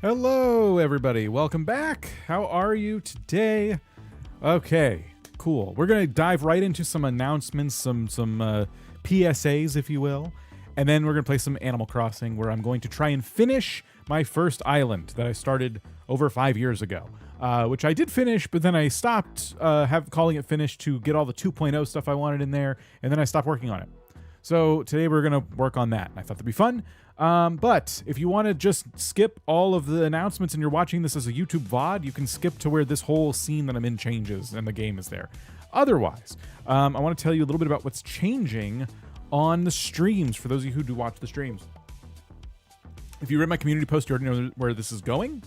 Hello, everybody. Welcome back. How are you today? Okay, cool. We're going to dive right into some announcements, some PSAs, if you will. And then we're going to play some Animal Crossing, where I'm going to try and finish my first island that I started over 5 years ago, which I did finish, but then I stopped calling it finished to get all the 2.0 stuff I wanted in there, and then I stopped working on it. So today we're going to work on that. I thought that'd be fun. But if you want to just skip all of the announcements and you're watching this as a YouTube VOD, you can skip to where this whole scene that I'm in changes and the game is there. Otherwise, I want to tell you a little bit about what's changing on the streams for those of you who do watch the streams. If you read my community post, you already know where this is going.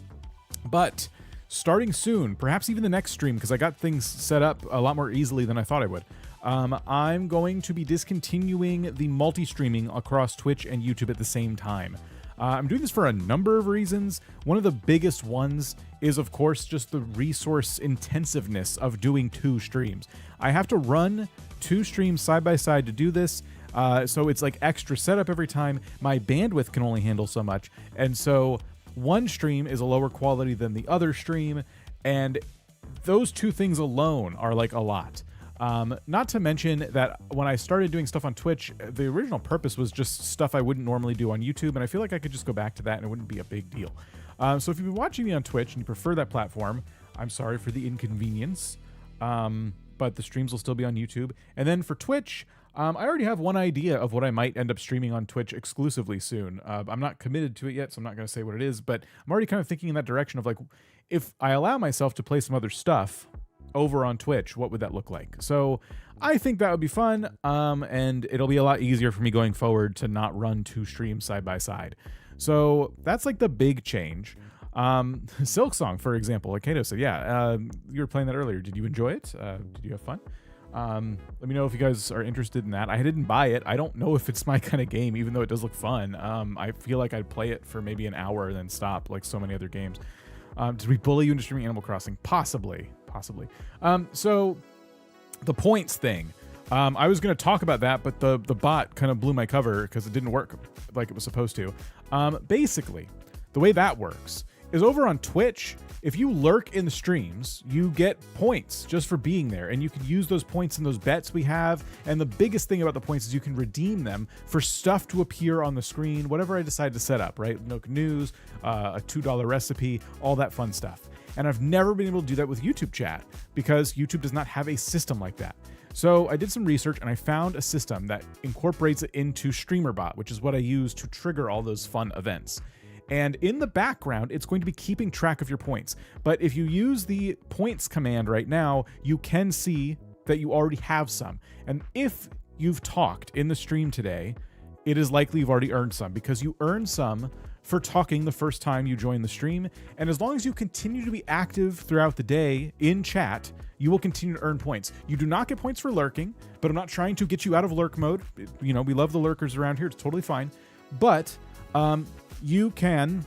But starting soon, perhaps even the next stream, because I got things set up a lot more easily than I thought I would. I'm going to be discontinuing the multi-streaming across Twitch and YouTube at the same time. I'm doing this for a number of reasons. One of the biggest ones is, of course, just the resource intensiveness of doing 2 streams. I have to run 2 streams side by side to do this, so it's like extra setup every time. My bandwidth can only handle so much, and so one stream is a lower quality than the other stream, and those 2 things alone are like a lot. Not to mention that when I started doing stuff on Twitch, the original purpose was just stuff I wouldn't normally do on YouTube, and I feel like I could just go back to that and it wouldn't be a big deal. So if you've been watching me on Twitch and you prefer that platform, I'm sorry for the inconvenience, but the streams will still be on YouTube. And then for Twitch, I already have one idea of what I might end up streaming on Twitch exclusively soon. I'm not committed to it yet, so I'm not going to say what it is, but I'm already kind of thinking in that direction of like, if I allow myself to play some other stuff over on Twitch, what would that look like? So I think that would be fun, and it'll be a lot easier for me going forward to not run 2 streams side by side. So that's like the big change. Silk Song, for example, like Kato said, yeah, you were playing that earlier. Did you enjoy it? Did you have fun? Let me know if you guys are interested in that. I didn't buy it. I don't know if it's my kind of game, even though it does look fun. I feel like I'd play it for maybe an hour and then stop, like so many other games. Did we bully you into streaming Animal Crossing? Possibly. So the points thing, I was going to talk about that, but the bot kind of blew my cover because it didn't work like it was supposed to. Basically, the way that works is over on Twitch, if you lurk in the streams, you get points just for being there, and you can use those points in those bets we have. And the biggest thing about the points is you can redeem them for stuff to appear on the screen, whatever I decide to set up, right? Nook News, a $2 recipe, all that fun stuff. And I've never been able to do that with YouTube chat because YouTube does not have a system like that. So I did some research and I found a system that incorporates it into StreamerBot, which is what I use to trigger all those fun events. And in the background, it's going to be keeping track of your points. But if you use the points command right now, you can see that you already have some. And if you've talked in the stream today, it is likely you've already earned some because you earned some for talking the first time you join the stream. And as long as you continue to be active throughout the day in chat, you will continue to earn points. You do not get points for lurking, but I'm not trying to get you out of lurk mode. You know, we love the lurkers around here. It's totally fine. But you can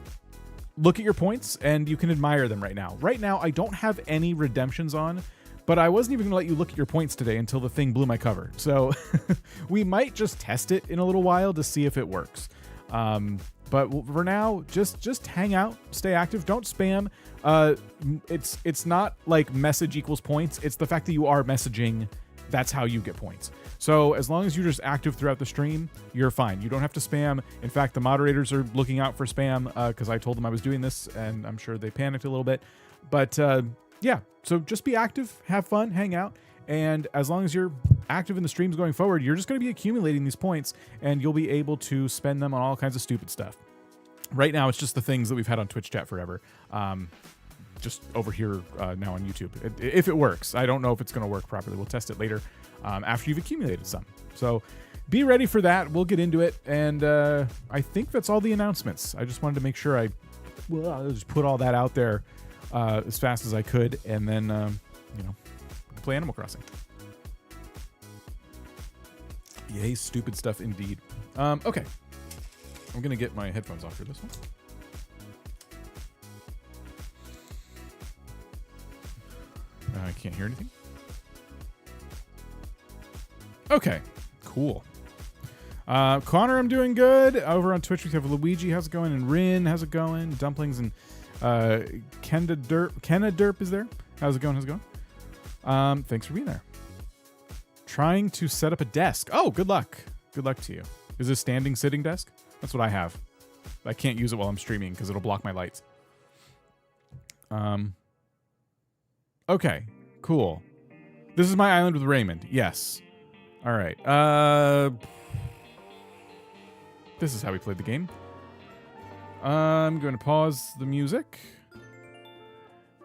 look at your points and you can admire them right now. Right now, I don't have any redemptions on, but I wasn't even gonna let you look at your points today until the thing blew my cover. So we might just test it in a little while to see if it works. But for now, just hang out, stay active, don't spam. It's not like message equals points. It's the fact that you are messaging. That's how you get points. So as long as you're just active throughout the stream, you're fine. You don't have to spam. In fact, the moderators are looking out for spam because I told them I was doing this, and I'm sure they panicked a little bit. But yeah, so just be active, have fun, hang out. And as long as you're active in the streams going forward, you're just going to be accumulating these points and you'll be able to spend them on all kinds of stupid stuff. Right now, it's just the things that we've had on Twitch chat forever. Just over here now on YouTube. If it works. I don't know if it's going to work properly. We'll test it later after you've accumulated some. So be ready for that. We'll get into it. And I think that's all the announcements. I just wanted to make sure I just put all that out there as fast as I could. And then, you know, play Animal Crossing. Yay, stupid stuff indeed. Okay. I'm going to get my headphones off for this one. I can't hear anything. Okay, cool. Connor, I'm doing good. Over on Twitch, we have Luigi. How's it going? And Rin, how's it going? Dumplings and Kenna Derp is there. How's it going? How's it going? Thanks for being there. Trying to set up a desk. Oh, good luck. Good luck to you. Is this standing sitting desk? That's what I have. I can't use it while I'm streaming because it'll block my lights. Okay, cool. This is my island with Raymond. Yes. All right. This is how we played the game. I'm going to pause the music.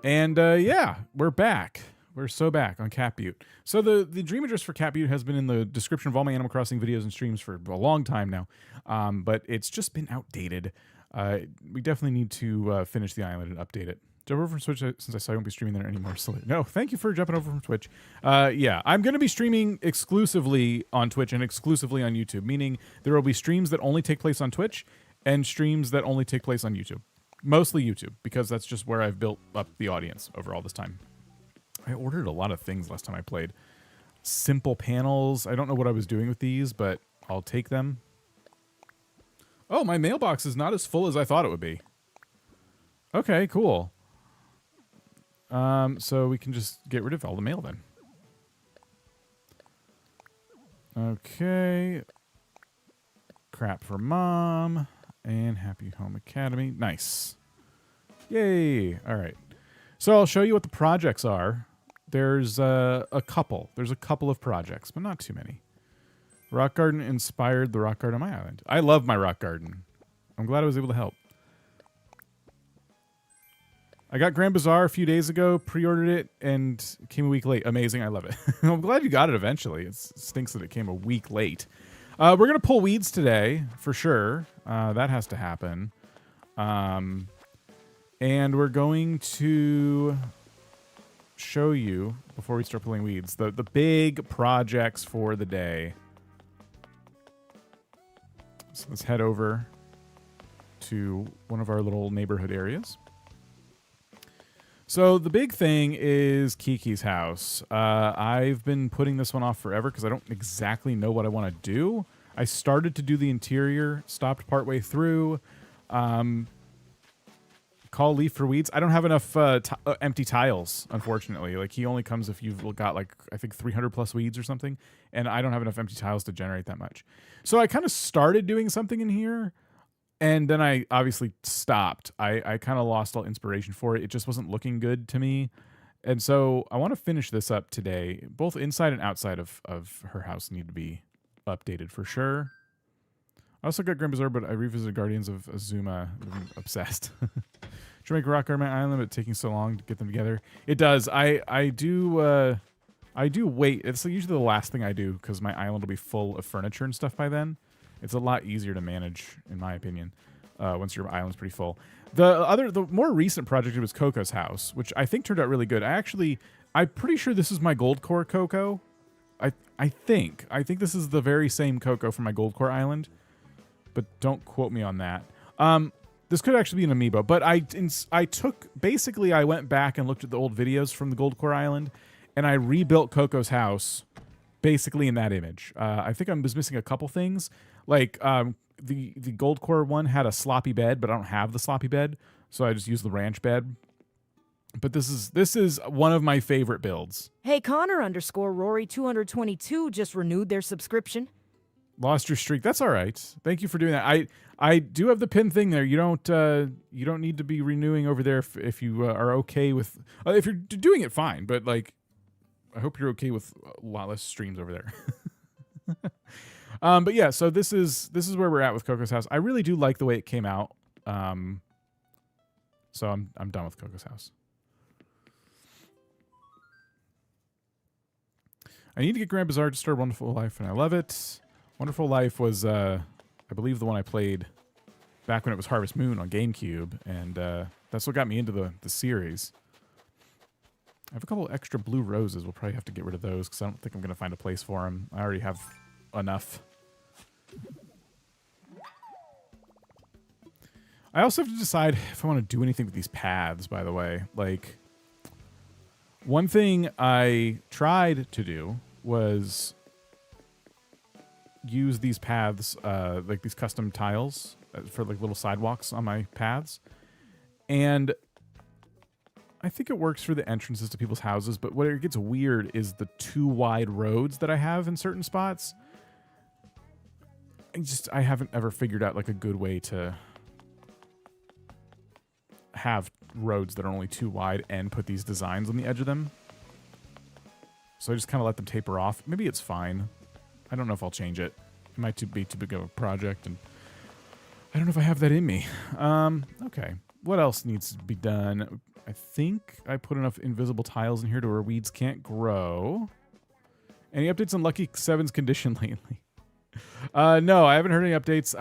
And yeah, we're back. We're so back on Cat Butte. So the dream address for Cat Butte has been in the description of all my Animal Crossing videos and streams for a long time now, but it's just been outdated. We definitely need to finish the island and update it. Jump over from Twitch since I saw you won't be streaming there anymore. So no, thank you for jumping over from Twitch. Yeah, I'm going to be streaming exclusively on Twitch and exclusively on YouTube, meaning there will be streams that only take place on Twitch and streams that only take place on YouTube. Mostly YouTube, because that's just where I've built up the audience over all this time. I ordered a lot of things last time I played. Simple panels. I don't know what I was doing with these, but I'll take them. Oh, my mailbox is not as full as I thought it would be. Okay, cool. So we can just get rid of all the mail then. Okay. Crap for Mom. And Happy Home Academy. Nice. Yay. All right. So I'll show you what the projects are. There's a couple. There's a couple of projects, but not too many. Rock Garden inspired the rock garden on my island. I love my rock garden. I'm glad I was able to help. I got Grand Bazaar a few days ago, pre-ordered it, and it came a week late. Amazing. I love it. I'm glad you got it eventually. It stinks that it came a week late. We're going to pull weeds today, for sure. That has to happen. And we're going to show you, before we start pulling weeds, the big projects for the day. So let's head over to one of our little neighborhood areas. So the big thing is Kiki's house. I've been putting this one off forever because I don't exactly know what I want to do. I started to do the interior, stopped partway through. Call Leaf for weeds. I don't have enough empty tiles, unfortunately. Like, he only comes if you've got, like, I think 300 plus weeds or something, and I don't have enough empty tiles to generate that much. So I kind of started doing something in here, and then I obviously stopped. I kind of lost all inspiration for it. It just wasn't looking good to me. And so I want to finish this up today. Both inside and outside of her house need to be updated for sure. I also got Grand Bazaar, but I revisited Guardians of Azuma. I'm obsessed. Jamaica Rock Garden Island, but taking so long to get them together. It does. I do wait. It's usually the last thing I do because my island will be full of furniture and stuff by then. It's a lot easier to manage, in my opinion, once your island's pretty full. The more recent project was Coco's house, which I think turned out really good. I'm pretty sure this is my gold core Coco. I think this is the very same Coco from my gold core island, but don't quote me on that. This could actually be an amiibo, but I went back and looked at the old videos from the gold core island, and I rebuilt Coco's house basically in that image. I think I was missing a couple things. Like, the gold core one had a sloppy bed, but I don't have the sloppy bed, so I just used the ranch bed. But this is one of my favorite builds. Hey, Connor_Rory222 just renewed their subscription. Lost your streak. That's all right. Thank you for doing that. I do have the pin thing there. You don't need to be renewing over there if you are okay with. If you're doing it, fine. But like, I hope you're okay with a lot less streams over there. But yeah, so this is where we're at with Coco's house. I really do like the way it came out. So I'm done with Coco's house. I need to get Grand Bazaar to start Wonderful Life, and I love it. Wonderful Life was, I believe, the one I played back when it was Harvest Moon on GameCube, and that's what got me into the series. I have a couple extra blue roses. We'll probably have to get rid of those because I don't think I'm going to find a place for them. I already have enough. I also have to decide if I want to do anything with these paths, by the way. Like, one thing I tried to do was use these paths, like these custom tiles for like little sidewalks on my paths. And I think it works for the entrances to people's houses, but where it gets weird is the too wide roads that I have in certain spots. I haven't ever figured out like a good way to have roads that are only too wide and put these designs on the edge of them. So I just kind of let them taper off. Maybe it's fine. I don't know if I'll change it. It might be too big of a project, and I don't know if I have that in me. Okay. What else needs to be done? I think I put enough invisible tiles in here to where weeds can't grow. Any updates on Lucky 7's condition lately? No, I haven't heard any updates.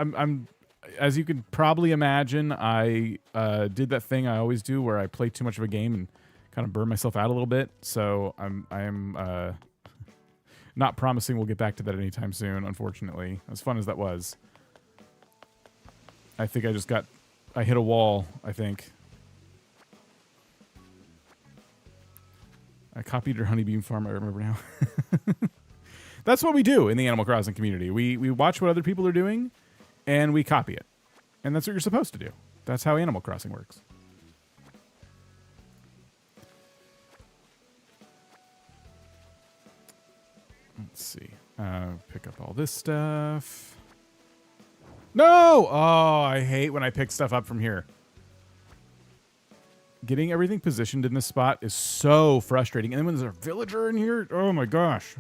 as you can probably imagine, I did that thing I always do where I play too much of a game and kind of burn myself out a little bit. So I'm not promising we'll get back to that anytime soon, unfortunately. As fun as that was. I think I hit a wall, I think. I copied your honeybeam farm, I remember now. That's what we do in the Animal Crossing community. We watch what other people are doing, and we copy it. And that's what you're supposed to do. That's how Animal Crossing works. Let's see. Pick up all this stuff. No! Oh, I hate when I pick stuff up from here. Getting everything positioned in this spot is so frustrating. And then when there's a villager in here, oh my gosh.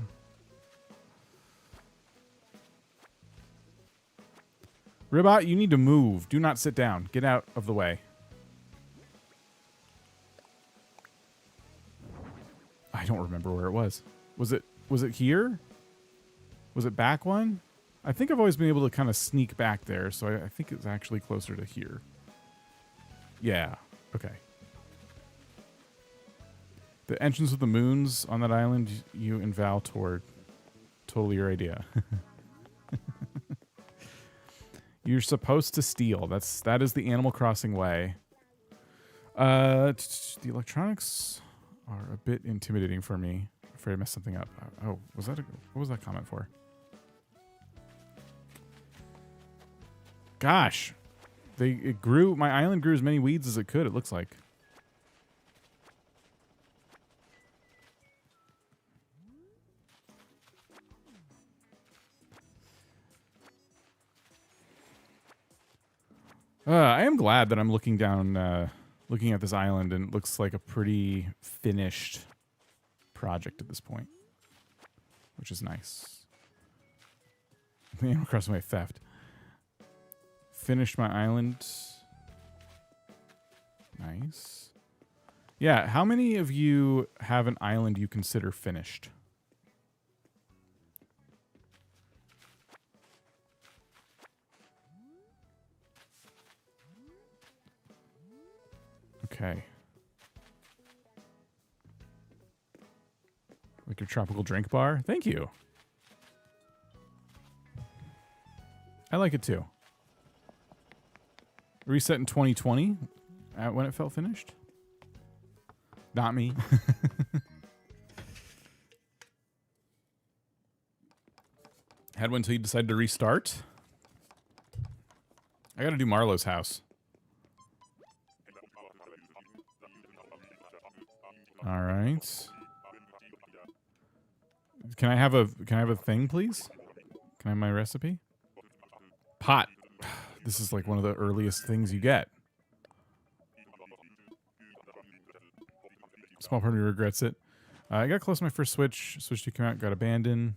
Ribot, you need to move. Do not sit down. Get out of the way. I don't remember where it was. Was it here? Was it back one? I think I've always been able to kind of sneak back there, so I think it's actually closer to here. Yeah. Okay. The entrance of the moons on that island, you and Val toured. Totally your idea. You're supposed to steal. That is the Animal Crossing way. The electronics are a bit intimidating for me. I'm afraid I messed something up. Oh, what was that comment for? Gosh, it grew. My island grew as many weeds as it could. It looks like. I am glad that I'm looking down, looking at this island, and it looks like a pretty finished project at this point, which is nice. The Animal Crossing way theft. Finished my island. Nice. Yeah, how many of you have an island you consider finished? Okay. Like your tropical drink bar? Thank you. I like it too. Reset in 2020 when it felt finished. Not me. Had one until you decided to restart. I gotta do Marlo's house. All right. Can I have a thing, please? Can I have my recipe? Pot. This is like one of the earliest things you get. Small part of me regrets it. I got close to my first switch. Switch to come out, got abandoned.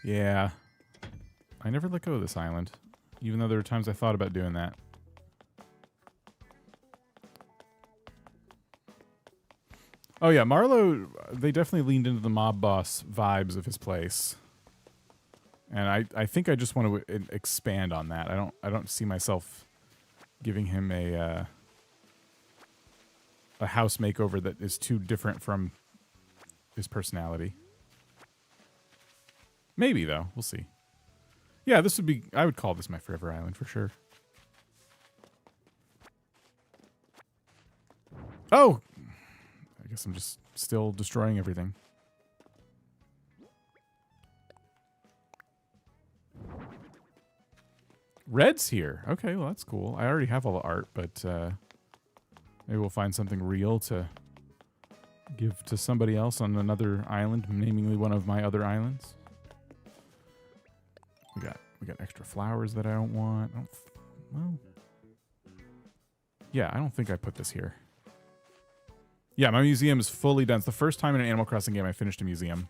Yeah. I never let go of this island, even though there were times I thought about doing that. Oh yeah, Marlo, they definitely leaned into the mob boss vibes of his place. And I think I just want to expand on that. I don't see myself giving him a house makeover that is too different from his personality. Maybe though, we'll see. Yeah, this would be, I would call this my forever island for sure. Oh! I guess I'm just still destroying everything. Red's here. Okay, well that's cool. I already have all the art, but maybe we'll find something real to give to somebody else on another island, namely one of my other islands. We got extra flowers that I don't want. Well, yeah, I don't think I put this here. Yeah, my museum is fully done. It's the first time in an Animal Crossing game I finished a museum.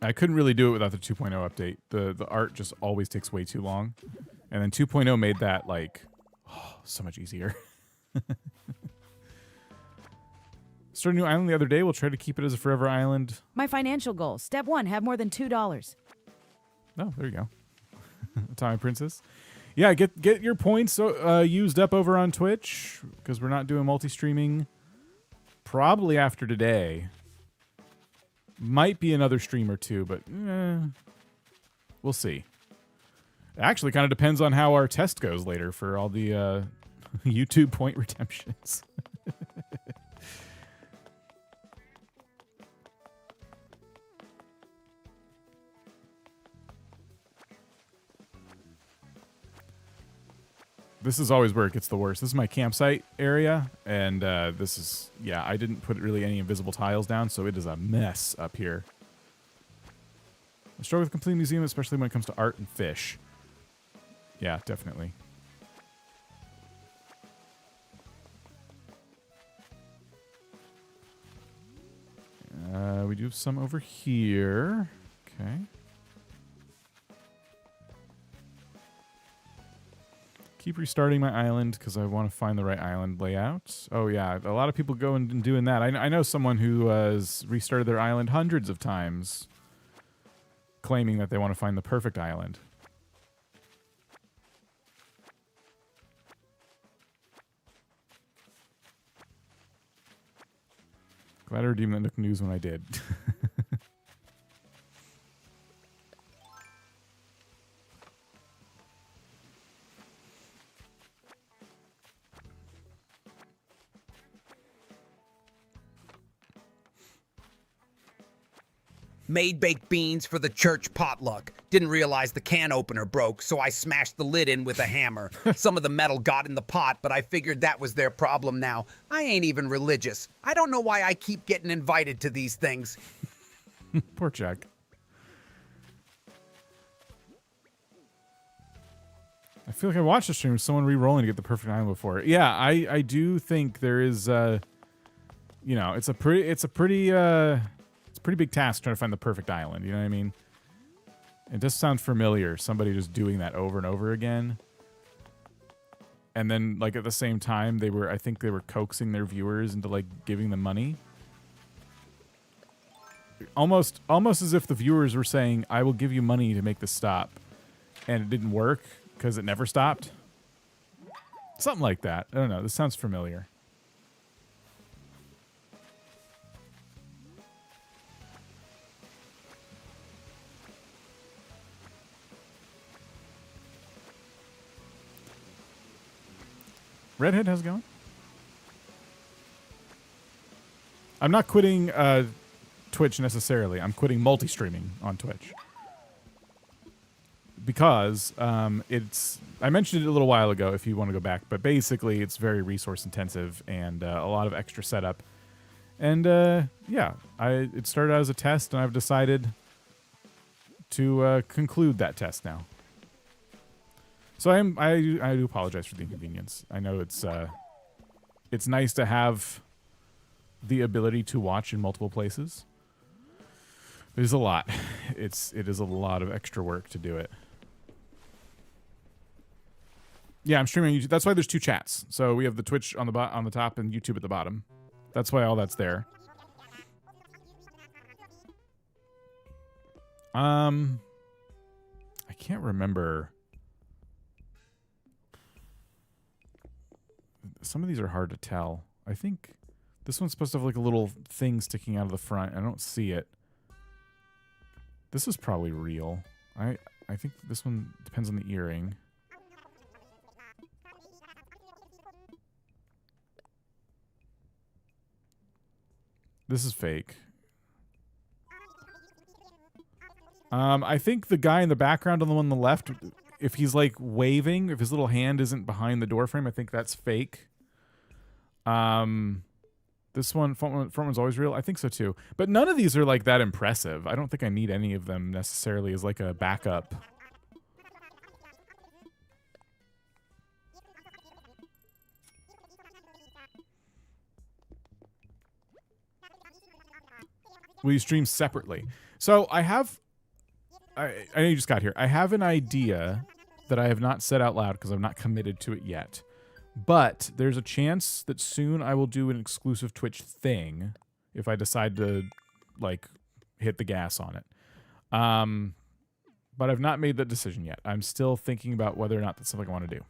I couldn't really do it without the 2.0 update. The art just always takes way too long. And then 2.0 made that, like, so much easier. started a new island the other day. We'll try to keep it as a forever island. My financial goal. Step 1, have more than $2. Oh, there you go. Time Princess. Yeah, get your points used up over on Twitch because we're not doing multi-streaming probably after today. Might be another stream or two, but we'll see. It actually kind of depends on how our test goes later for all the YouTube point redemptions. This is always where it gets the worst. This is my campsite area, and this is, yeah, I didn't put really any invisible tiles down, so it is a mess up here. I struggle with completing museum, especially when it comes to art and fish. Yeah, definitely. We do have some over here. Okay. Keep restarting my island because I want to find the right island layout. Oh, yeah. A lot of people go and doing that. I know someone who has restarted their island hundreds of times, claiming that they want to find the perfect island. Glad I redeemed that Nook News when I did. Made baked beans for the church potluck. Didn't realize the can opener broke, so I smashed the lid in with a hammer. Some of the metal got in the pot, but I figured that was their problem now. I ain't even religious. I don't know why I keep getting invited to these things. Poor Jack. I feel like I watched a stream of someone re-rolling to get the perfect island before. Yeah, I do think there is, you know, it's a pretty big task trying to find the perfect island. You know what I mean? It does sound familiar. Somebody just doing that over and over again. And then, like, at the same time, I think they were coaxing their viewers into, like, giving them money. Almost as if the viewers were saying, I will give you money to make this stop. And it didn't work because it never stopped. Something like that. I don't know. This sounds familiar. Redhead, how's it going? I'm not quitting Twitch necessarily. I'm quitting multi-streaming on Twitch. Because it's... I mentioned it a little while ago if you want to go back, but basically it's very resource intensive and a lot of extra setup. And yeah, it started out as a test and I've decided to conclude that test now. So I do apologize for the inconvenience. I know it's nice to have the ability to watch in multiple places. It is a lot. It is a lot of extra work to do it. Yeah, I'm streaming on YouTube. That's why there's two chats. So we have the Twitch on the top and YouTube at the bottom. That's why all that's there. I can't remember. Some of these are hard to tell. I think this one's supposed to have like a little thing sticking out of the front. I don't see it. This is probably real. I think this one depends on the earring. This is fake. I think the guy in the background on the one on the left, if he's like waving, if his little hand isn't behind the door frame, I think that's fake. This one, front one's always real. I think so too. But none of these are like that impressive. I don't think I need any of them necessarily as like a backup. Will you stream separately? So I know you just got here. I have an idea that I have not said out loud because I'm not committed to it yet. But there's a chance that soon I will do an exclusive Twitch thing if I decide to like hit the gas on it. But I've not made that decision yet. I'm still thinking about whether or not that's something I want to do.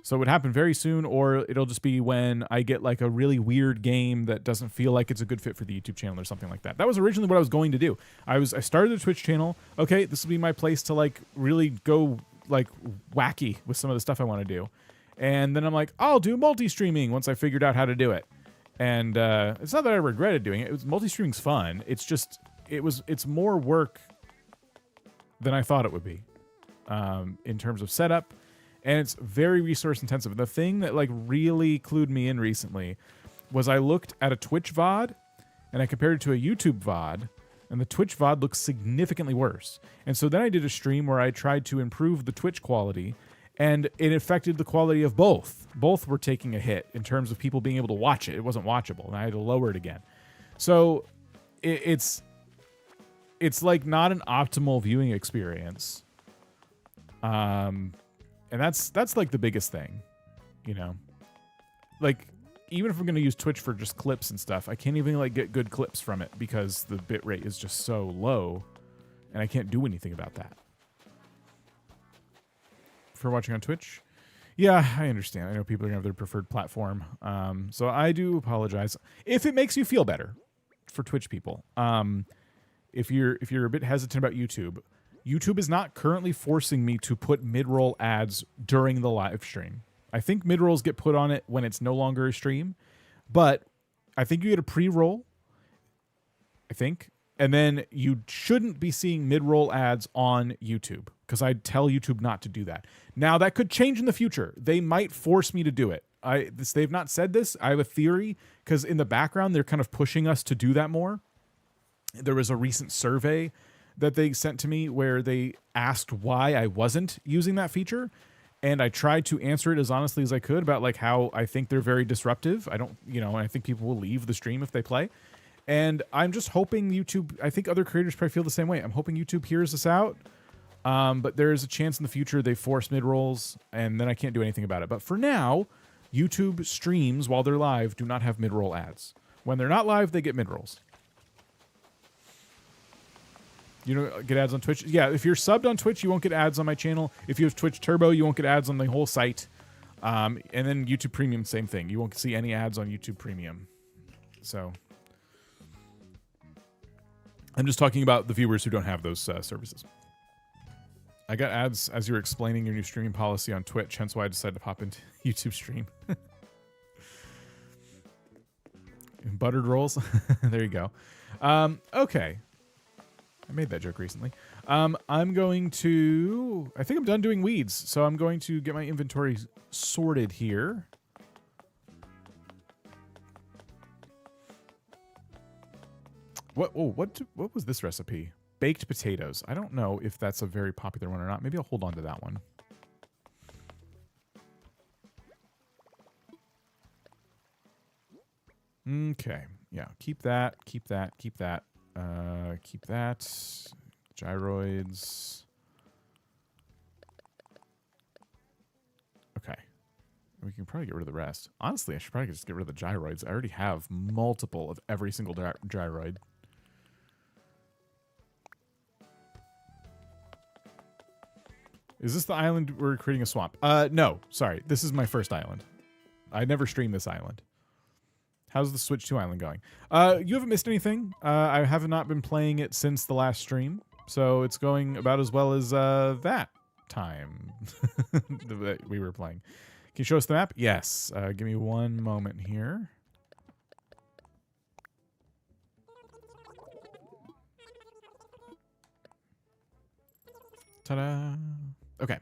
So it would happen very soon, or it'll just be when I get like a really weird game that doesn't feel like it's a good fit for the YouTube channel or something like that. That was originally what I was going to do. I started a Twitch channel. Okay, this will be my place to like really go like wacky with some of the stuff I want to do. And then I'm like, I'll do multi-streaming once I figured out how to do it. And it's not that I regretted doing it. Multi-streaming's fun. It's just it's more work than I thought it would be in terms of setup. And it's very resource intensive. The thing that like really clued me in recently was I looked at a Twitch VOD and I compared it to a YouTube VOD, and the Twitch VOD looks significantly worse. And so then I did a stream where I tried to improve the Twitch quality, and it affected the quality of both. Both were taking a hit in terms of people being able to watch it. It wasn't watchable, and I had to lower it again. So it's like not an optimal viewing experience. And that's like the biggest thing, you know? Like, even if I'm going to use Twitch for just clips and stuff, I can't even like get good clips from it because the bitrate is just so low, and I can't do anything about that. For watching on Twitch? Yeah, I understand. I know people are going to have their preferred platform. So I do apologize. If it makes you feel better for Twitch people, if you're a bit hesitant about YouTube, YouTube is not currently forcing me to put mid-roll ads during the live stream. I think mid-rolls get put on it when it's no longer a stream, but I think you get a pre-roll, I think, and then you shouldn't be seeing mid-roll ads on YouTube because I tell YouTube not to do that. Now, that could change in the future. They might force me to do it. They've not said this. I have a theory because in the background, they're kind of pushing us to do that more. There was a recent survey that they sent to me where they asked why I wasn't using that feature. And I tried to answer it as honestly as I could about like how I think they're very disruptive. I don't, and I think people will leave the stream if they play. And I'm just hoping YouTube, I think other creators probably feel the same way. I'm hoping YouTube hears us out. But there is a chance in the future they force mid-rolls and then I can't do anything about it. But for now, YouTube streams while they're live do not have mid-roll ads. When they're not live, they get mid-rolls. You don't get ads on Twitch? Yeah, if you're subbed on Twitch, you won't get ads on my channel. If you have Twitch Turbo, you won't get ads on the whole site. And then YouTube Premium, same thing. You won't see any ads on YouTube Premium. So I'm just talking about the viewers who don't have those services. I got ads as you were explaining your new streaming policy on Twitch, hence why I decided to pop into YouTube stream. Buttered rolls. There you go. Okay. I made that joke recently. I'm going to... I think I'm done doing weeds, so I'm going to get my inventory sorted here. What was this recipe? Baked potatoes. I don't know if that's a very popular one or not. Maybe I'll hold on to that one. Okay. Yeah, keep that, keep that, keep that. Keep that. Gyroids. Okay. We can probably get rid of the rest. Honestly, I should probably just get rid of the gyroids. I already have multiple of every single gyroid. Is this the island we're creating a swamp? No. Sorry. This is my first island. I never streamed this island. How's the Switch 2 island going? You haven't missed anything. I have not been playing it since the last stream, so it's going about as well as that time that we were playing. Can you show us the map? Yes. Give me one moment here. Ta-da! Okay.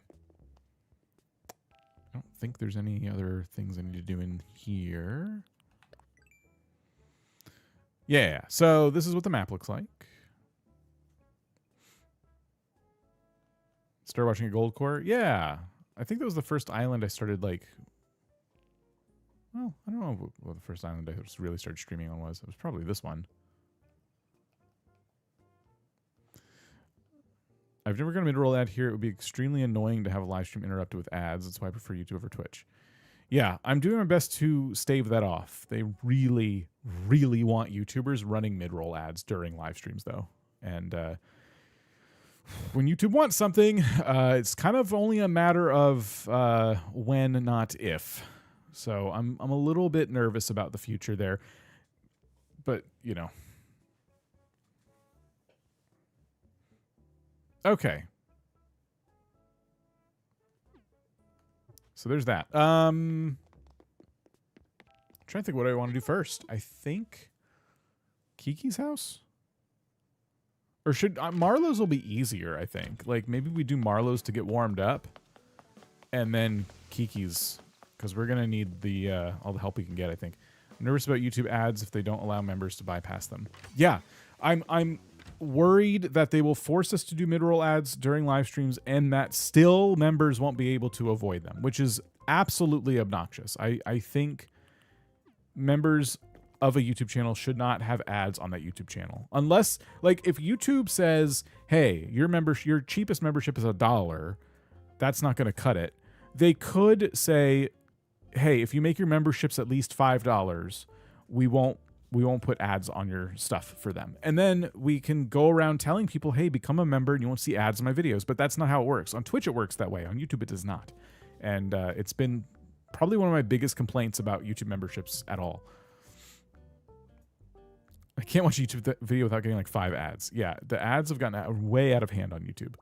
I don't think there's any other things I need to do in here. Yeah, so this is what the map looks like. Start watching a gold core? Yeah. I think that was the first island I started, like... Well, I don't know what the first island I just really started streaming on was. It was probably this one. I've never gotten a mid-roll ad here. It would be extremely annoying to have a live stream interrupted with ads. That's why I prefer YouTube over Twitch. Yeah, I'm doing my best to stave that off. They really, really want YouTubers running mid-roll ads during live streams, though. And when YouTube wants something, it's kind of only a matter of when, not if. So I'm a little bit nervous about the future there. But, you know. Okay. So there's that. I'm trying to think what I want to do first. I think Kiki's house? Or should Marlo's will be easier, I think. Like maybe we do Marlo's to get warmed up and then Kiki's because we're going to need the all the help we can get, I think. I'm nervous about YouTube ads if they don't allow members to bypass them. Yeah. I'm worried that they will force us to do mid-roll ads during live streams and that still members won't be able to avoid them, which is absolutely obnoxious. I think members of a YouTube channel should not have ads on that YouTube channel. Unless, like, if YouTube says, hey, your cheapest membership is $1, that's not going to cut it. They could say, hey, if you make your memberships at least $5, we won't put ads on your stuff for them. And then we can go around telling people, hey, become a member and you won't see ads in my videos. But that's not how it works. On Twitch, it works that way. On YouTube, it does not. And it's been probably one of my biggest complaints about YouTube memberships at all. I can't watch a YouTube video without getting like 5 ads. Yeah, the ads have gotten way out of hand on YouTube.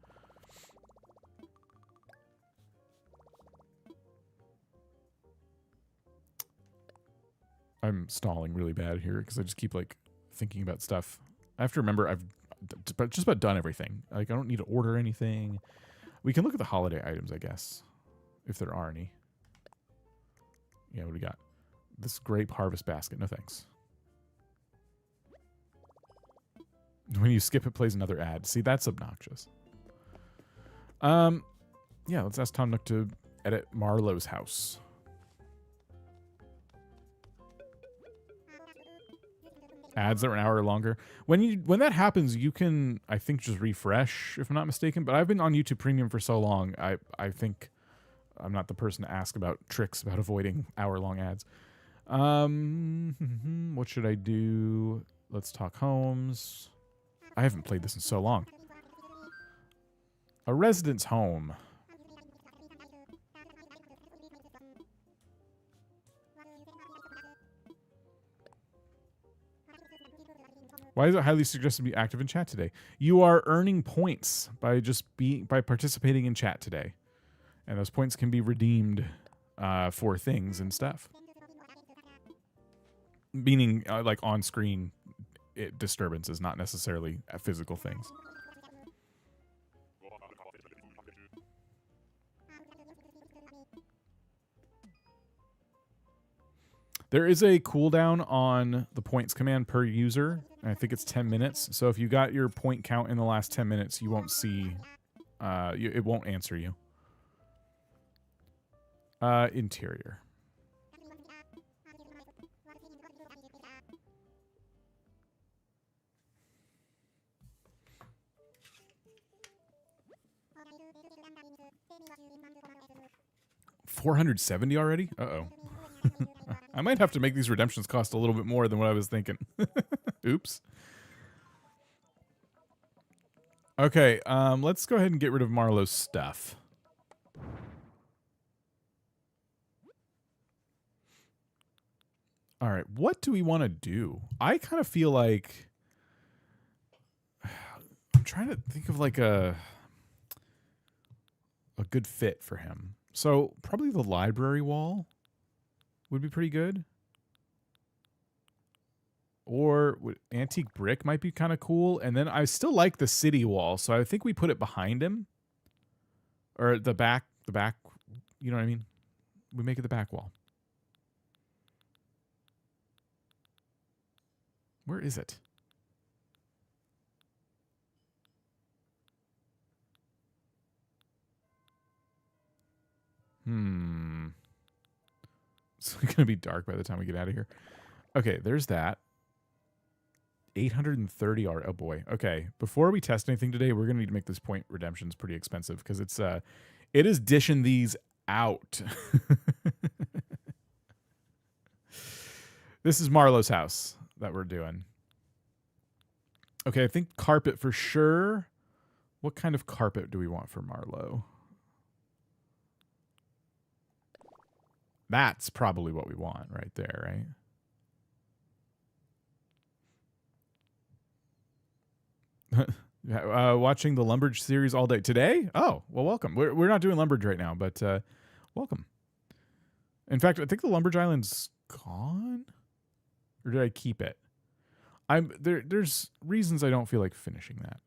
I'm stalling really bad here because I just keep like thinking about stuff. I have to remember I've just about done everything. Like I don't need to order anything. We can look at the holiday items, I guess, if there are any. Yeah, what do we got? This grape harvest basket. No thanks. When you skip, it plays another ad. See, that's obnoxious. Yeah, let's ask Tom Nook to edit Marlo's house. Ads that are an hour longer. When that happens, you can, I think, just refresh, if I'm not mistaken. But I've been on YouTube Premium for so long, I think I'm not the person to ask about tricks about avoiding hour-long ads. What should I do? Let's talk homes. I haven't played this in so long. A residence home. Why is it highly suggested to be active in chat today? You are earning points by by participating in chat today, and those points can be redeemed for things and stuff. Meaning, like on-screen disturbances, not necessarily physical things. There is a cooldown on the points command per user. And I think it's 10 minutes. So if you got your point count in the last 10 minutes, you won't see, it won't answer you. Interior. $470 already? Uh-oh. I might have to make these redemptions cost a little bit more than what I was thinking. Oops. Okay, let's go ahead and get rid of Marlo's stuff. All right, what do we want to do? I kind of feel like I'm trying to think of like a good fit for him. So probably the library wall would be pretty good. Or antique brick might be kind of cool. And then I still like the city wall, so I think we put it behind him. Or the back, you know what I mean? We make it the back wall. Where is it? It's going to be dark by the time we get out of here. Okay, there's that. 830 R. Oh boy. Okay, before we test anything today, we're going to need to make this point redemptions pretty expensive because it is dishing these out. This is Marlo's house that we're doing. Okay, I think carpet for sure. What kind of carpet do we want for Marlo? That's probably what we want right there, right? Watching the Lumbridge series all day today. Oh, well, welcome. We're not doing Lumbridge right now, but welcome. In fact, I think the Lumbridge Island's gone, or did I keep it? There's reasons I don't feel like finishing that.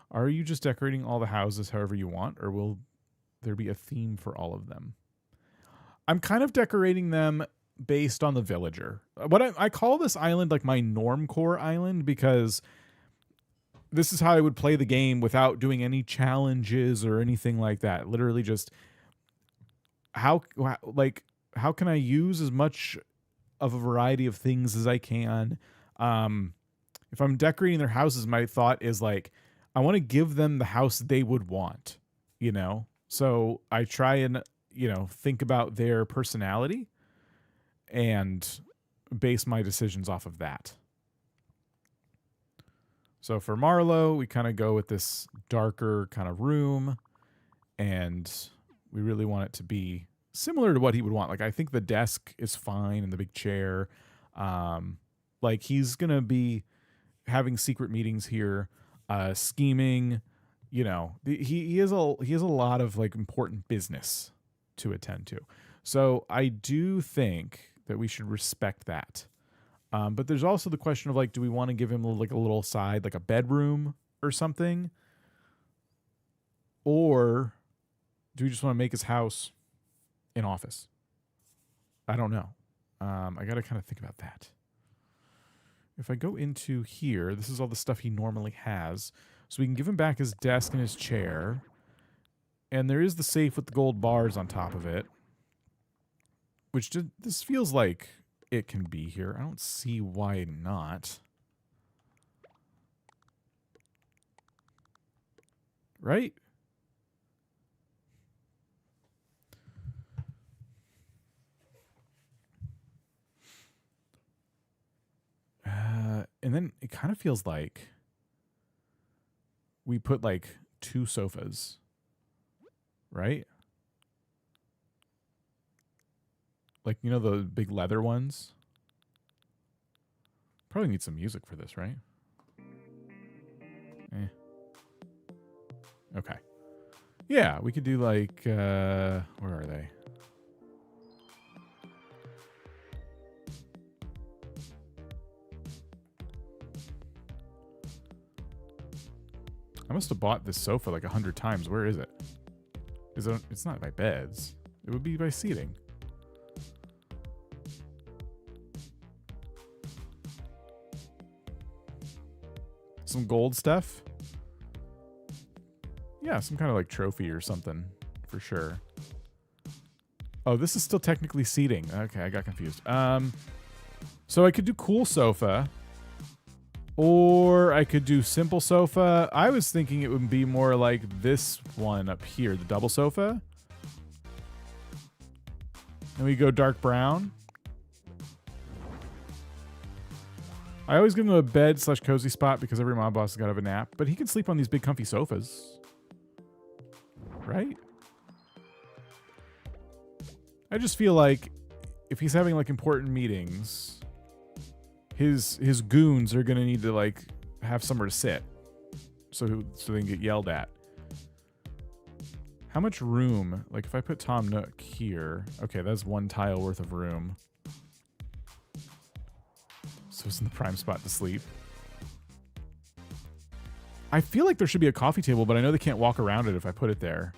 Are you just decorating all the houses however you want, or will there be a theme for all of them? I'm kind of decorating them based on the villager. What I call this island like my normcore island, because this is how I would play the game without doing any challenges or anything like that. Literally just how can I use as much of a variety of things as I can. If I'm decorating their houses, my thought is like, I want to give them the house they would want, you know? So I try and, you know, think about their personality and base my decisions off of that. So for Marlo, we kind of go with this darker kind of room, and we really want it to be similar to what he would want. Like, I think the desk is fine and the big chair. Like, he's going to be having secret meetings here, scheming, you know, he has a lot of like important business to attend to. So I do think that we should respect that. But there's also the question of like, do we want to give him like a little side, like a bedroom or something? Or do we just want to make his house an office? I don't know. I got to kind of think about that. If I go into here, this is all the stuff he normally has. So we can give him back his desk and his chair. And there is the safe with the gold bars on top of it. Which this feels like it can be here. I don't see why not. Right? And then it kind of feels like we put like 2 sofas, right? Like, you know, the big leather ones? Probably need some music for this, right? Okay. Yeah, we could do like, where are they? I must have bought this sofa like 100 times. Where is it? It's not by beds. It would be by seating. Some gold stuff? Yeah, some kind of like trophy or something for sure. Oh, this is still technically seating. Okay, I got confused. So I could do cool sofa, or I could do simple sofa. I was thinking it would be more like this one up here, the double sofa. And we go dark brown. I always give him a bed / cozy spot because every mob boss has got to have a nap. But he can sleep on these big comfy sofas. Right? I just feel like if he's having like important meetings, his goons are going to need to like have somewhere to sit. So they can get yelled at. How much room? Like if I put Tom Nook here. Okay, that's 1 tile worth of room. So it's in the prime spot to sleep. I feel like there should be a coffee table, but I know they can't walk around it if I put it there.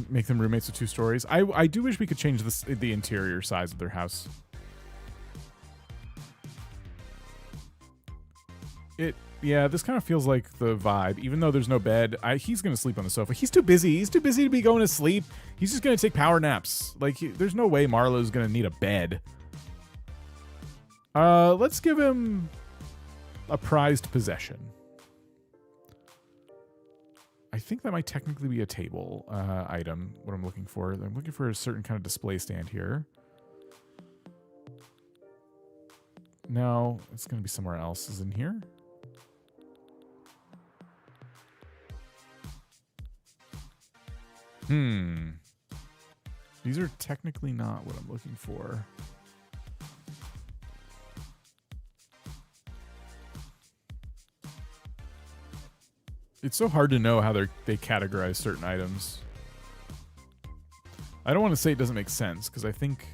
Make them roommates with 2 stories. I do wish we could change the interior size of their house. Yeah, this kind of feels like the vibe. Even though there's no bed, he's going to sleep on the sofa. He's too busy. He's too busy to be going to sleep. He's just going to take power naps. Like, there's no way Marlo's going to need a bed. Let's give him a prized possession. I think that might technically be a table item, what I'm looking for. I'm looking for a certain kind of display stand here. No, it's going to be somewhere else. Is in here? These are technically not what I'm looking for. It's so hard to know how they categorize certain items. I don't want to say it doesn't make sense, because I think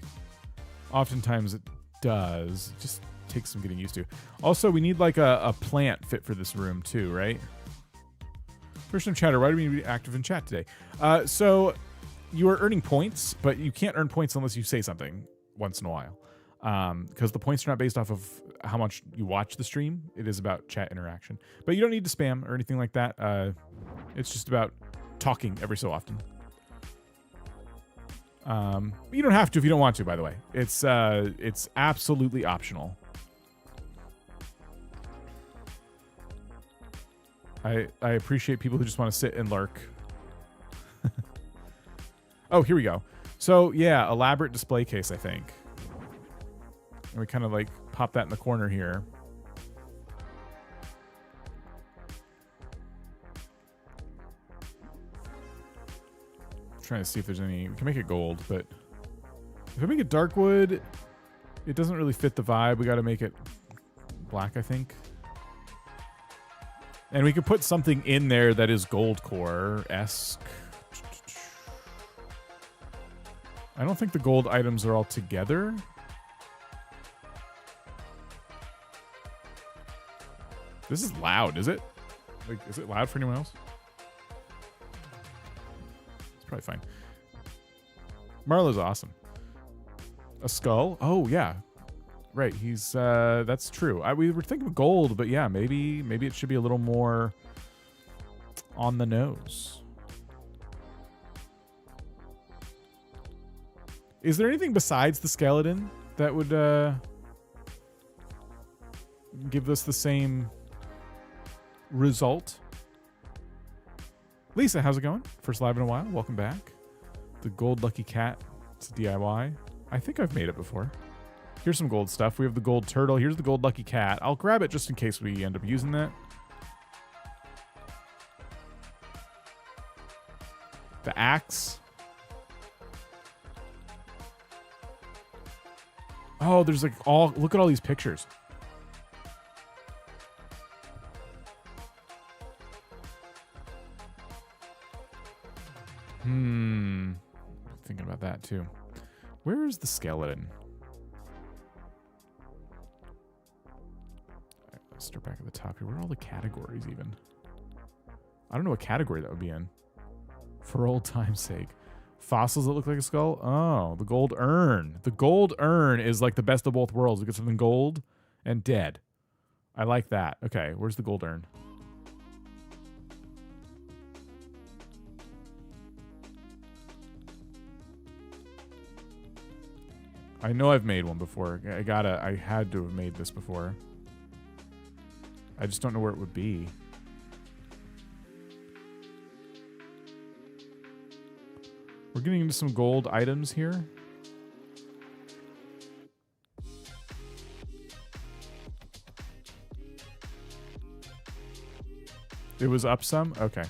oftentimes it does. It just takes some getting used to. Also, we need like a plant fit for this room too, right? First time chatter, why do we need to be active in chat today? So you are earning points, but you can't earn points unless you say something once in a while. Because the points are not based off of how much you watch the stream. It is about chat interaction. But you don't need to spam or anything like that. It's just about talking every so often. You don't have to if you don't want to, by the way. It's absolutely optional. I appreciate people who just want to sit and lurk. Oh, here we go. So, yeah, elaborate display case, I think. And we kind of like pop that in the corner here. Trying to see if there's any. We can make it gold, but if I make it dark wood, it doesn't really fit the vibe. We got to make it black, I think. And we can put something in there that is gold core-esque. I don't think the gold items are all together. This is loud, is it? Like, is it loud for anyone else? It's probably fine. Marlo's awesome. A skull? Oh, yeah. Right, he's, that's true. We were thinking of gold, but yeah, maybe it should be a little more on the nose. Is there anything besides the skeleton that would, give us the same result? Lisa, how's it going? First live in a while. Welcome back. The gold lucky cat. It's a DIY. I think I've made it before. Here's some gold stuff. We have the gold turtle. Here's the gold lucky cat. I'll grab it just in case we end up using that. The axe. Oh, there's like all... Look at all these pictures. Thinking about that too. Where is the skeleton? Let's start back at the top here. Where are all the categories even? I don't know what category that would be in. For old time's sake. Fossils that look like a skull? Oh, the gold urn. The gold urn is like the best of both worlds. We get something gold and dead. I like that. Okay, where's the gold urn? I know I've made one before. I had to have made this before. I just don't know where it would be. We're getting into some gold items here. It was up some? Okay.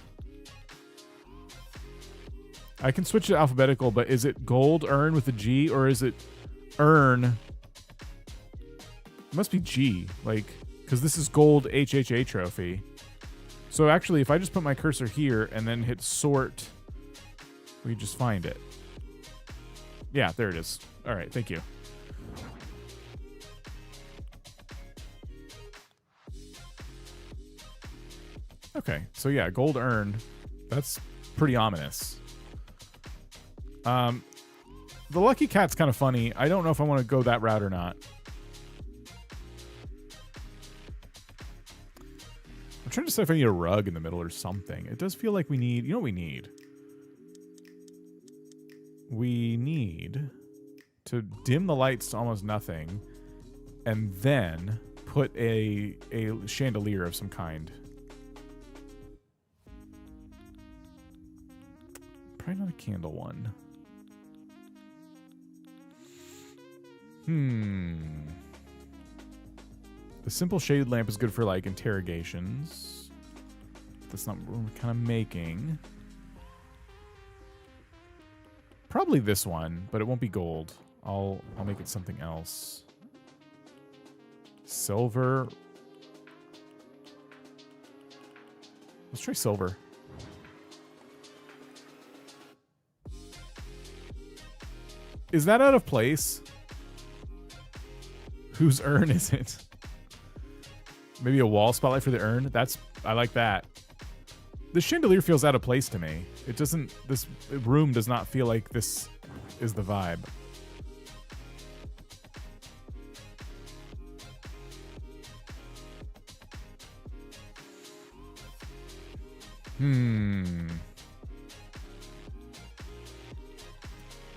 I can switch to alphabetical, but is it gold urn with a G or is it urn? It must be G, like, because this is gold HHA trophy. So actually, if I just put my cursor here and then hit sort, we just find it. Yeah, there it is. All right, thank you. Okay, so yeah, gold urn. That's pretty ominous. The lucky cat's kind of funny. I don't know if I want to go that route or not. I'm trying to decide if I need a rug in the middle or something. It does feel like we need... You know what we need? We need to dim the lights to almost nothing and then put a chandelier of some kind. Try not a candle one. The simple shaded lamp is good for like interrogations. That's not what we're kind of making. Probably this one, but it won't be gold. I'll make it something else. Silver. Let's try silver. Is that out of place? Whose urn is it? Maybe a wall spotlight for the urn? I like that. The chandelier feels out of place to me. It doesn't, this room does not feel like this is the vibe.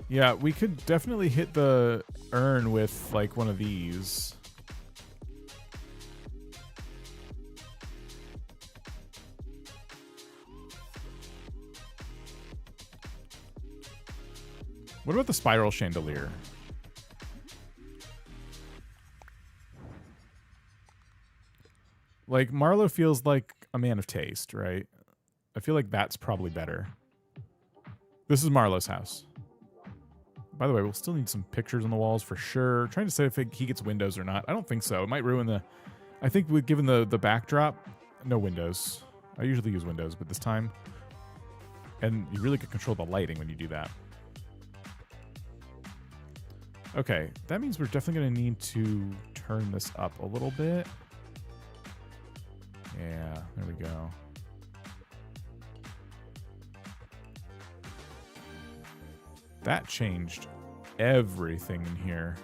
Yeah, we could definitely hit the urn with like one of these. What about the spiral chandelier? Like, Marlo feels like a man of taste, right? I feel like that's probably better. This is Marlo's house. By the way, we'll still need some pictures on the walls for sure. Trying to say if he gets windows or not. I don't think so. It might ruin the... I think given the backdrop, no windows. I usually use windows, but this time... And you really can control the lighting when you do that. Okay, that means we're definitely going to need to turn this up a little bit. Yeah, there we go. That changed everything in here.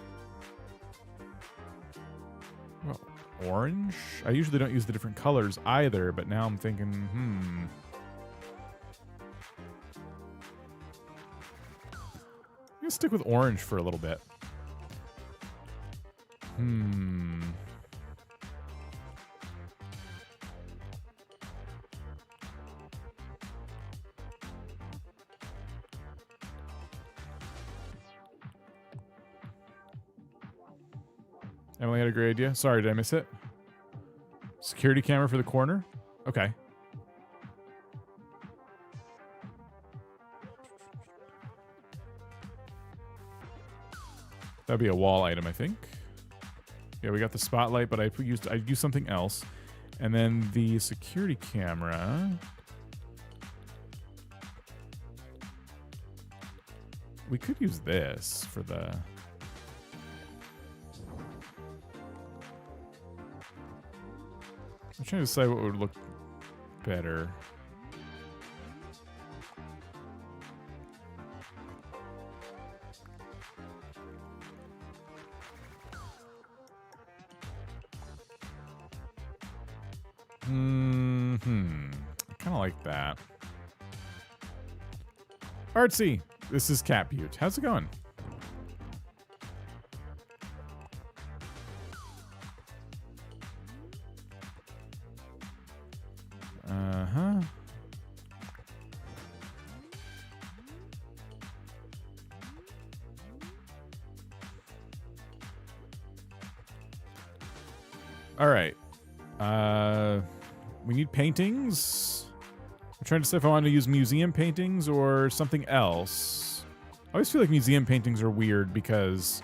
Well, orange? I usually don't use the different colors either, but now I'm thinking, I'm gonna stick with orange for a little bit. Emily had a great idea. Sorry, did I miss it? Security camera for the corner? Okay. That'd be a wall item, I think. Yeah, we got the spotlight, but I used something else. And then the security camera. We could use this for the... I'm trying to decide what would look better. I kind of like that. Artsy, this is Cat Butte. How's it going? All right. We need paintings. I'm trying to decide if I want to use museum paintings or something else. I always feel like museum paintings are weird because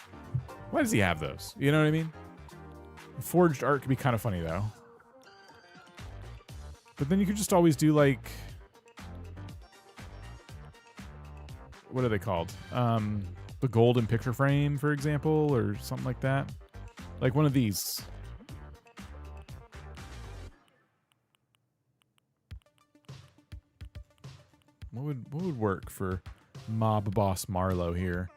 why does he have those? You know what I mean? Forged art could be kind of funny though. But then you could just always do like, what are they called? The golden picture frame, for example, or something like that. Like one of these. What would work for mob boss Marlo here?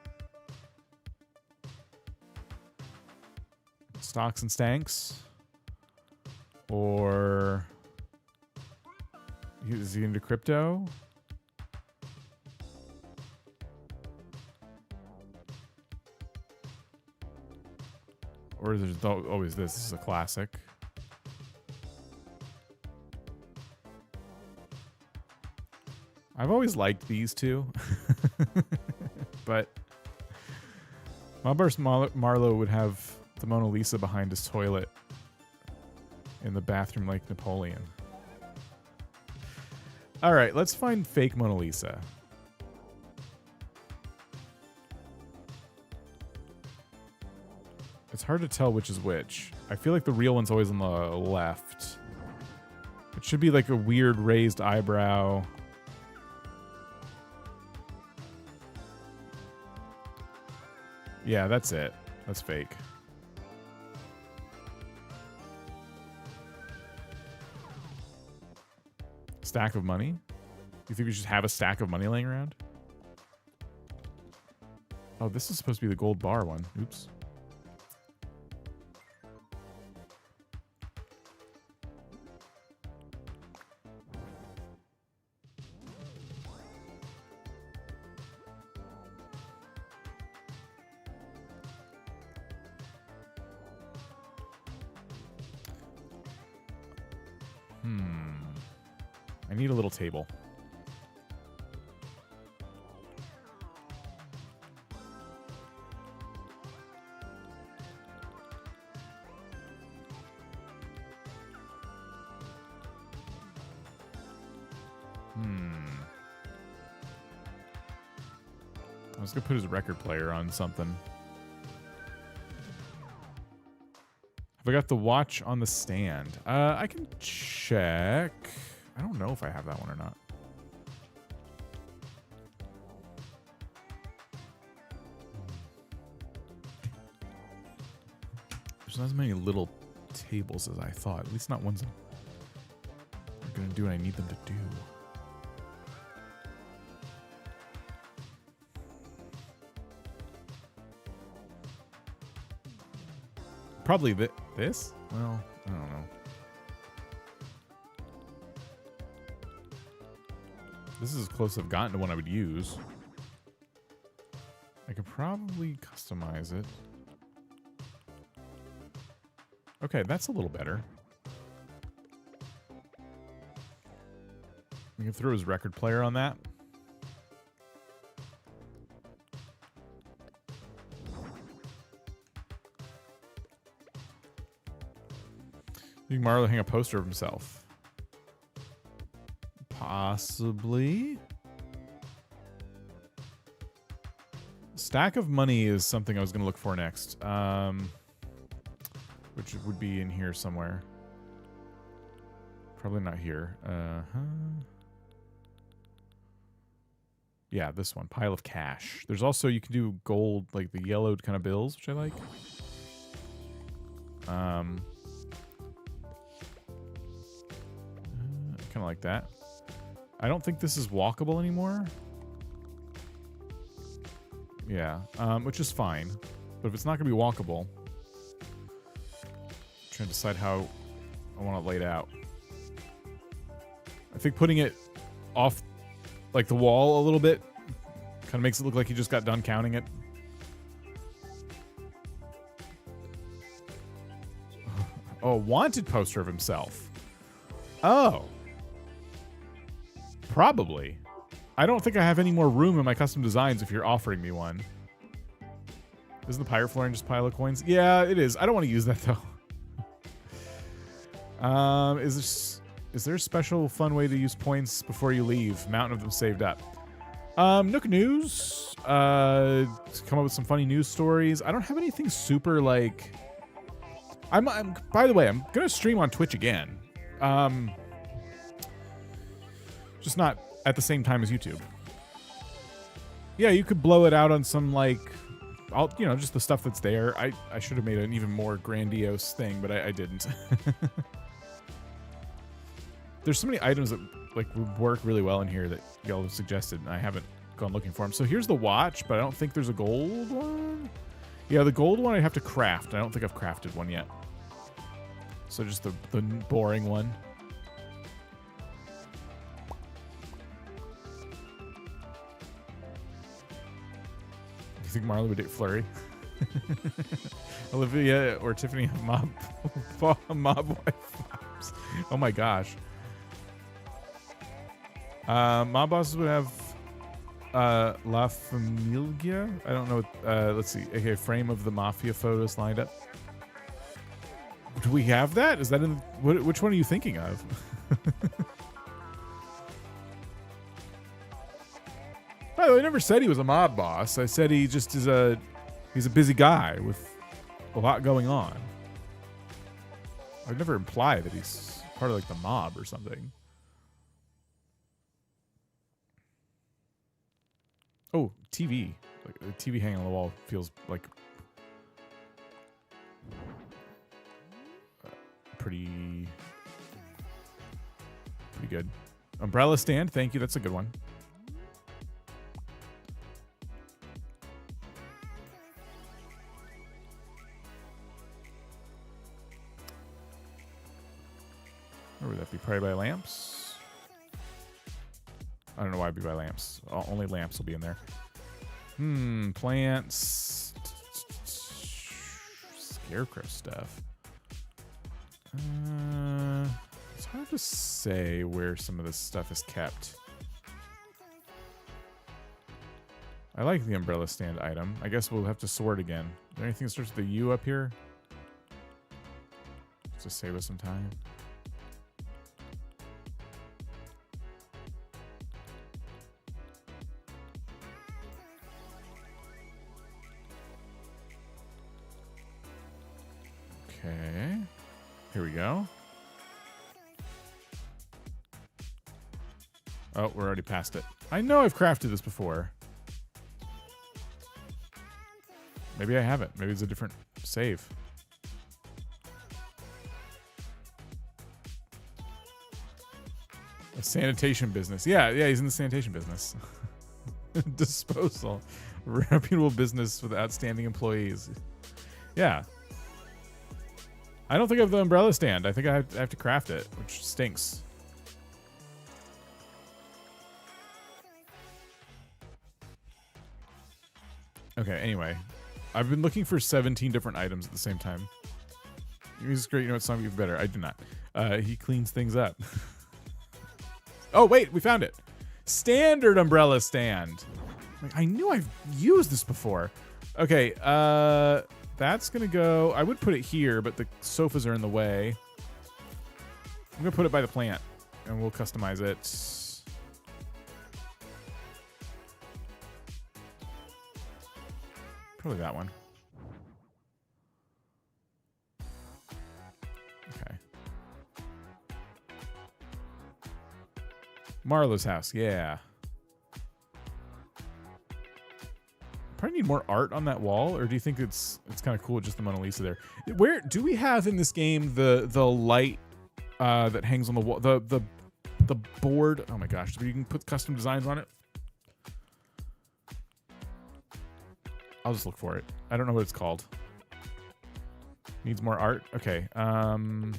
Stocks and stanks? Or is he into crypto? Or there's always this. This is a classic. I've always liked these two. But Mobburst Marlo would have the Mona Lisa behind his toilet in the bathroom like Napoleon. All right, let's find fake Mona Lisa. It's hard to tell which is which. I feel like the real one's always on the left. It should be like a weird raised eyebrow. Yeah, that's it. That's fake. Stack of money? You think we should have a stack of money laying around? Oh, this is supposed to be the gold bar one. Oops. I need a little table. I was gonna put his record player on something. Have I got the watch on the stand? I can check. I don't know if I have that one or not. There's not as many little tables as I thought. At least not ones that are going to do what I need them to do. Probably this? Well, I don't know. This is as close as I've gotten to one I would use. I could probably customize it. Okay, that's a little better. We can throw his record player on that. You can Marlo hang a poster of himself. Possibly. Stack of money is something I was going to look for next. Which would be in here somewhere. Probably not here. Yeah, this one. Pile of cash. There's also, you can do gold, like the yellowed kind of bills, which I like. Kind of like that. I don't think this is walkable anymore. Yeah, which is fine. But if it's not going to be walkable, I'm trying to decide how I want it laid out. I think putting it off like the wall a little bit kind of makes it look like you just got done counting it. Oh, a wanted poster of himself. Oh. Probably. I don't think I have any more room in my custom designs if you're offering me one. Isn't the pirate flooring just a pile of coins? Yeah, it is. I don't want to use that, though. Is there a special fun way to use points before you leave? Mountain of them saved up. Nook News. Come up with some funny news stories. I don't have anything super, like... by the way, I'm going to stream on Twitch again. Just not at the same time as YouTube. Yeah, you could blow it out on some, like, just the stuff that's there. I should have made an even more grandiose thing, but I didn't. There's so many items that, like, would work really well in here that y'all have suggested, and I haven't gone looking for them. So here's the watch, but I don't think there's a gold one. Yeah, the gold one I have to craft. I don't think I've crafted one yet. So just the boring one. You think Marlo would date Flurry? Olivia or Tiffany have mob wife vibes. Oh my gosh. Mob bosses would have La Familia. I don't know. Let's see. Okay, frame of the mafia photos lined up. Do we have that? Is that in? Which one are you thinking of? By the way, I never said he was a mob boss. I said he just is he's a busy guy with a lot going on. I've never implied that he's part of like the mob or something. Oh, TV. Like, the TV hanging on the wall feels like pretty good. Umbrella stand. Thank you. That's a good one. Where would that be? Probably by lamps. I don't know why it'd be by lamps. Only lamps will be in there. Plants. Scarecrow stuff. It's hard to say where some of this stuff is kept. I like the umbrella stand item. I guess we'll have to sort again. Is there anything that starts with a U up here? Just to save us some time. Okay, here we go. Oh, we're already past it. I know I've crafted this before. Maybe I haven't. Maybe it's a different save. A sanitation business. Yeah, he's in the sanitation business. Disposal. Reputable business with outstanding employees. Yeah. I don't think I have the umbrella stand. I think I have to craft it, which stinks. Okay, anyway. I've been looking for 17 different items at the same time. He's great. You know what song you've better? I do not. He cleans things up. Oh, wait. We found it. Standard umbrella stand. Like, I knew I've used this before. Okay, that's going to go... I would put it here, but the sofas are in the way. I'm going to put it by the plant, and we'll customize it. Probably that one. Okay. Marlo's house, yeah. Probably need more art on that wall, or do you think it's kind of cool just the Mona Lisa there? Where do we have in this game the light that hangs on the wall, the board? Oh my gosh, you can put custom designs on it. I'll just look for it. I don't know what it's called. Needs more art. Okay. Well,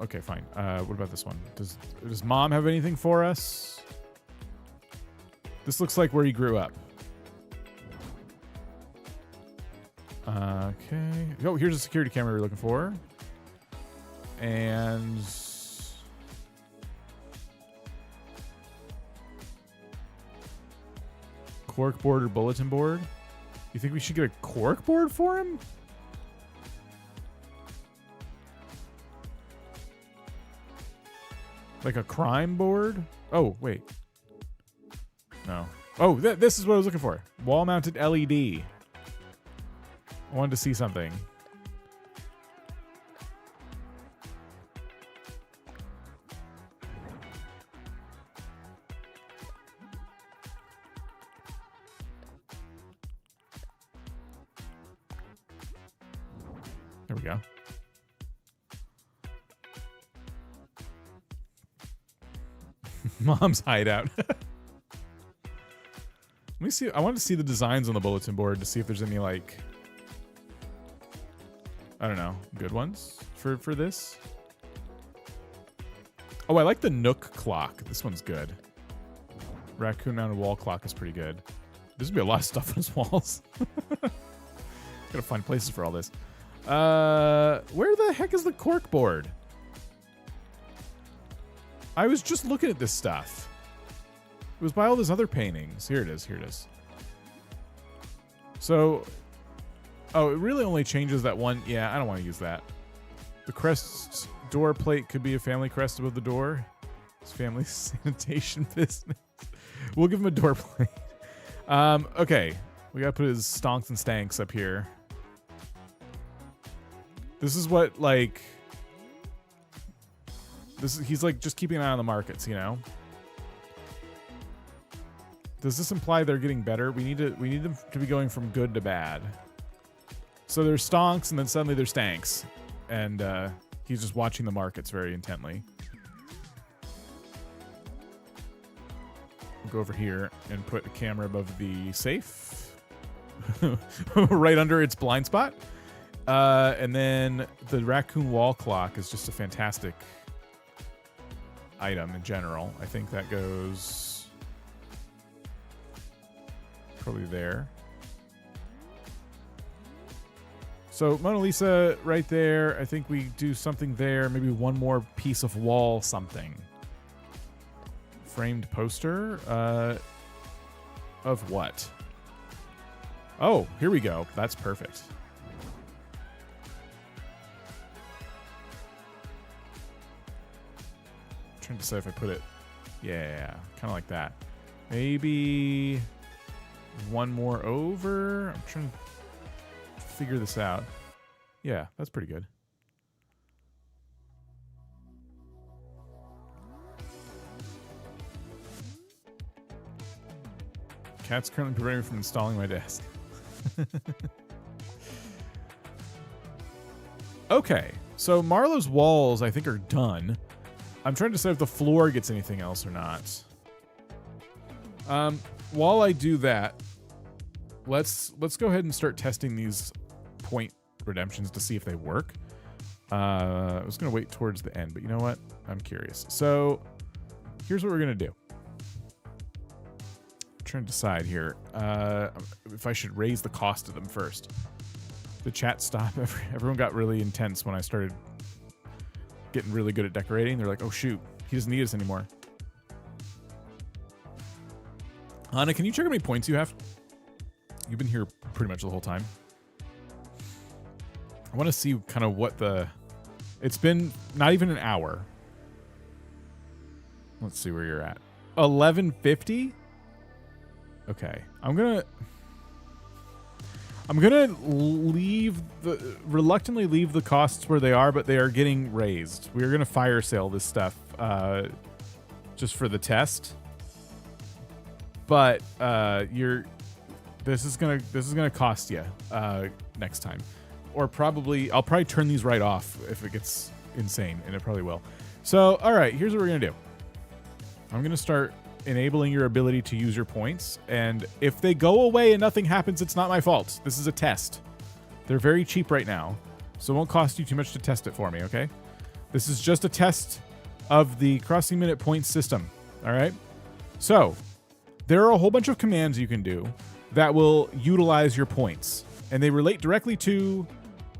okay, fine. What about this one? Does Mom have anything for us? This looks like where he grew up. Okay. Oh, here's a security camera we're looking for. And... cork board or bulletin board? You think we should get a cork board for him? Like a crime board? Oh, wait. No. Oh, this is what I was looking for. Wall-mounted LED. I wanted to see something. There we go. Mom's hideout. Let me see. I want to see the designs on the bulletin board to see if there's any, like, I don't know, good ones for this. Oh, I like the Nook clock. This one's good. Raccoon mounted wall clock is pretty good. There's gonna be a lot of stuff on his walls. Gotta find places for all this. Where the heck is the cork board? I was just looking at this stuff. It was by all those other paintings. Here it is. Here it is. So, oh, it really only changes that one. Yeah, I don't want to use that. The crest door plate could be a family crest above the door. It's family sanitation business. We'll give him a door plate. Okay. We gotta put his stonks and stanks up here. This is what, like... he's like just keeping an eye on the markets, you know? Does this imply they're getting better? We need them to be going from good to bad. So there's stonks and then suddenly there's stanks. And he's just watching the markets very intently. We'll go over here and put a camera above the safe. Right under its blind spot. And then the raccoon wall clock is just a fantastic item in general. I think that goes probably there. So Mona Lisa right there. I think we do something there. Maybe one more piece of wall something. Framed poster of what? Oh, here we go. That's perfect. I'm trying to decide if I put it. Yeah, kind of like that. Maybe one more over. I'm trying to figure this out. Yeah, that's pretty good. Cat's currently preventing me from installing my desk. Okay, so Marlo's walls I think are done. I'm trying to decide if the floor gets anything else or not. While I do that, let's go ahead and start testing these point redemptions to see if they work. I was gonna wait towards the end, but you know what? I'm curious. So here's what we're gonna do. I'm trying to decide here if I should raise the cost of them first. The chat stopped. Everyone got really intense when I started getting really good at decorating. They're like, oh shoot, he doesn't need us anymore. Anna, can you check how many points you have? You've been here pretty much the whole time. I want to see kind of what the... It's been not even an hour. Let's see where you're at. 1150? Okay. I'm gonna reluctantly leave the costs where they are, but they are getting raised. We are gonna fire sale this stuff just for the test. But this is gonna cost you next time. Or probably I'll probably turn these right off if it gets insane, and it probably will. So, all right, here's what we're gonna do. I'm gonna start enabling your ability to use your points, and if they go away and nothing happens, it's not my fault. This is a test. They're very cheap right now, so it won't cost you too much to test it for me, okay? This is just a test of the crossing minute point system, all right? So, there are a whole bunch of commands you can do that will utilize your points, and they relate directly to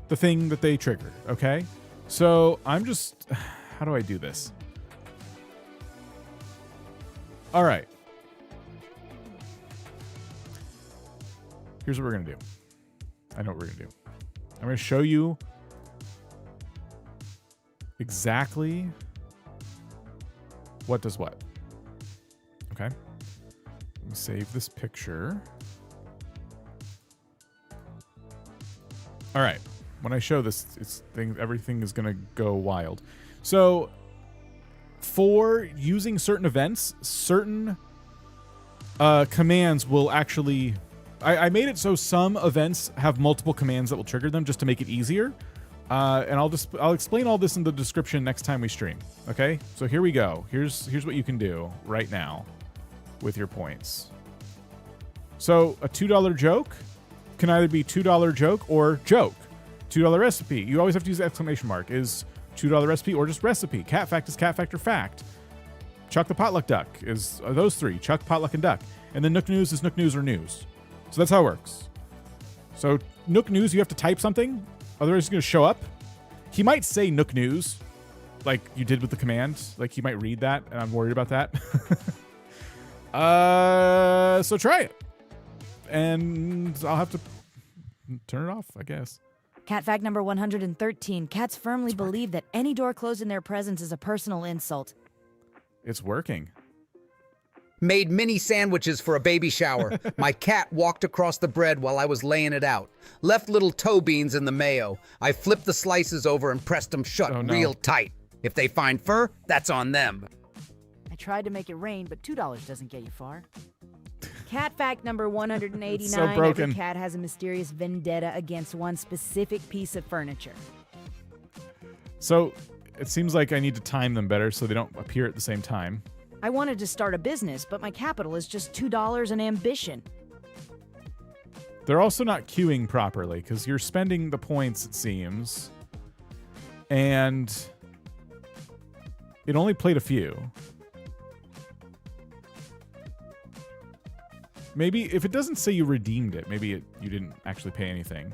the thing that they trigger, okay? So, I'm just... How do I do this? All right. Here's what we're going to do. I know what we're going to do. I'm going to show you exactly what does what. Okay. Let me save this picture. All right. When I show this, everything is going to go wild. So, for using certain events, certain commands will actually... I made it so some events have multiple commands that will trigger them just to make it easier. And I'll explain all this in the description next time we stream. Okay? So here we go. Here's what you can do right now with your points. So a $2 joke can either be $2 joke or joke. $2 recipe. You always have to use the exclamation mark. Is $2 recipe or just recipe. Cat fact is cat fact or fact. Chuck the potluck duck is those three. Chuck, potluck, and duck. And then Nook News is Nook News or news. So that's how it works. So Nook News, you have to type something. Otherwise it's going to show up. He might say Nook News. like you did with the command. Like he might read that, and I'm worried about that. So try it, and I'll have to turn it off, I guess. Cat fact number 113. Cats firmly believe that any door closed in their presence is a personal insult. It's working. Made mini sandwiches for a baby shower. My cat walked across the bread while I was laying it out. Left little toe beans in the mayo. I flipped the slices over and pressed them shut real tight. If they find fur, that's on them. I tried to make it rain, but $2 doesn't get you far. Cat fact number 189. So broken. Every cat has a mysterious vendetta against one specific piece of furniture. So it seems like I need to time them better so they don't appear at the same time. I wanted to start a business, but my capital is just $2 and ambition. They're also not queuing properly because you're spending the points, it seems. And it only played a few. Maybe if it doesn't say you redeemed it, maybe you didn't actually pay anything.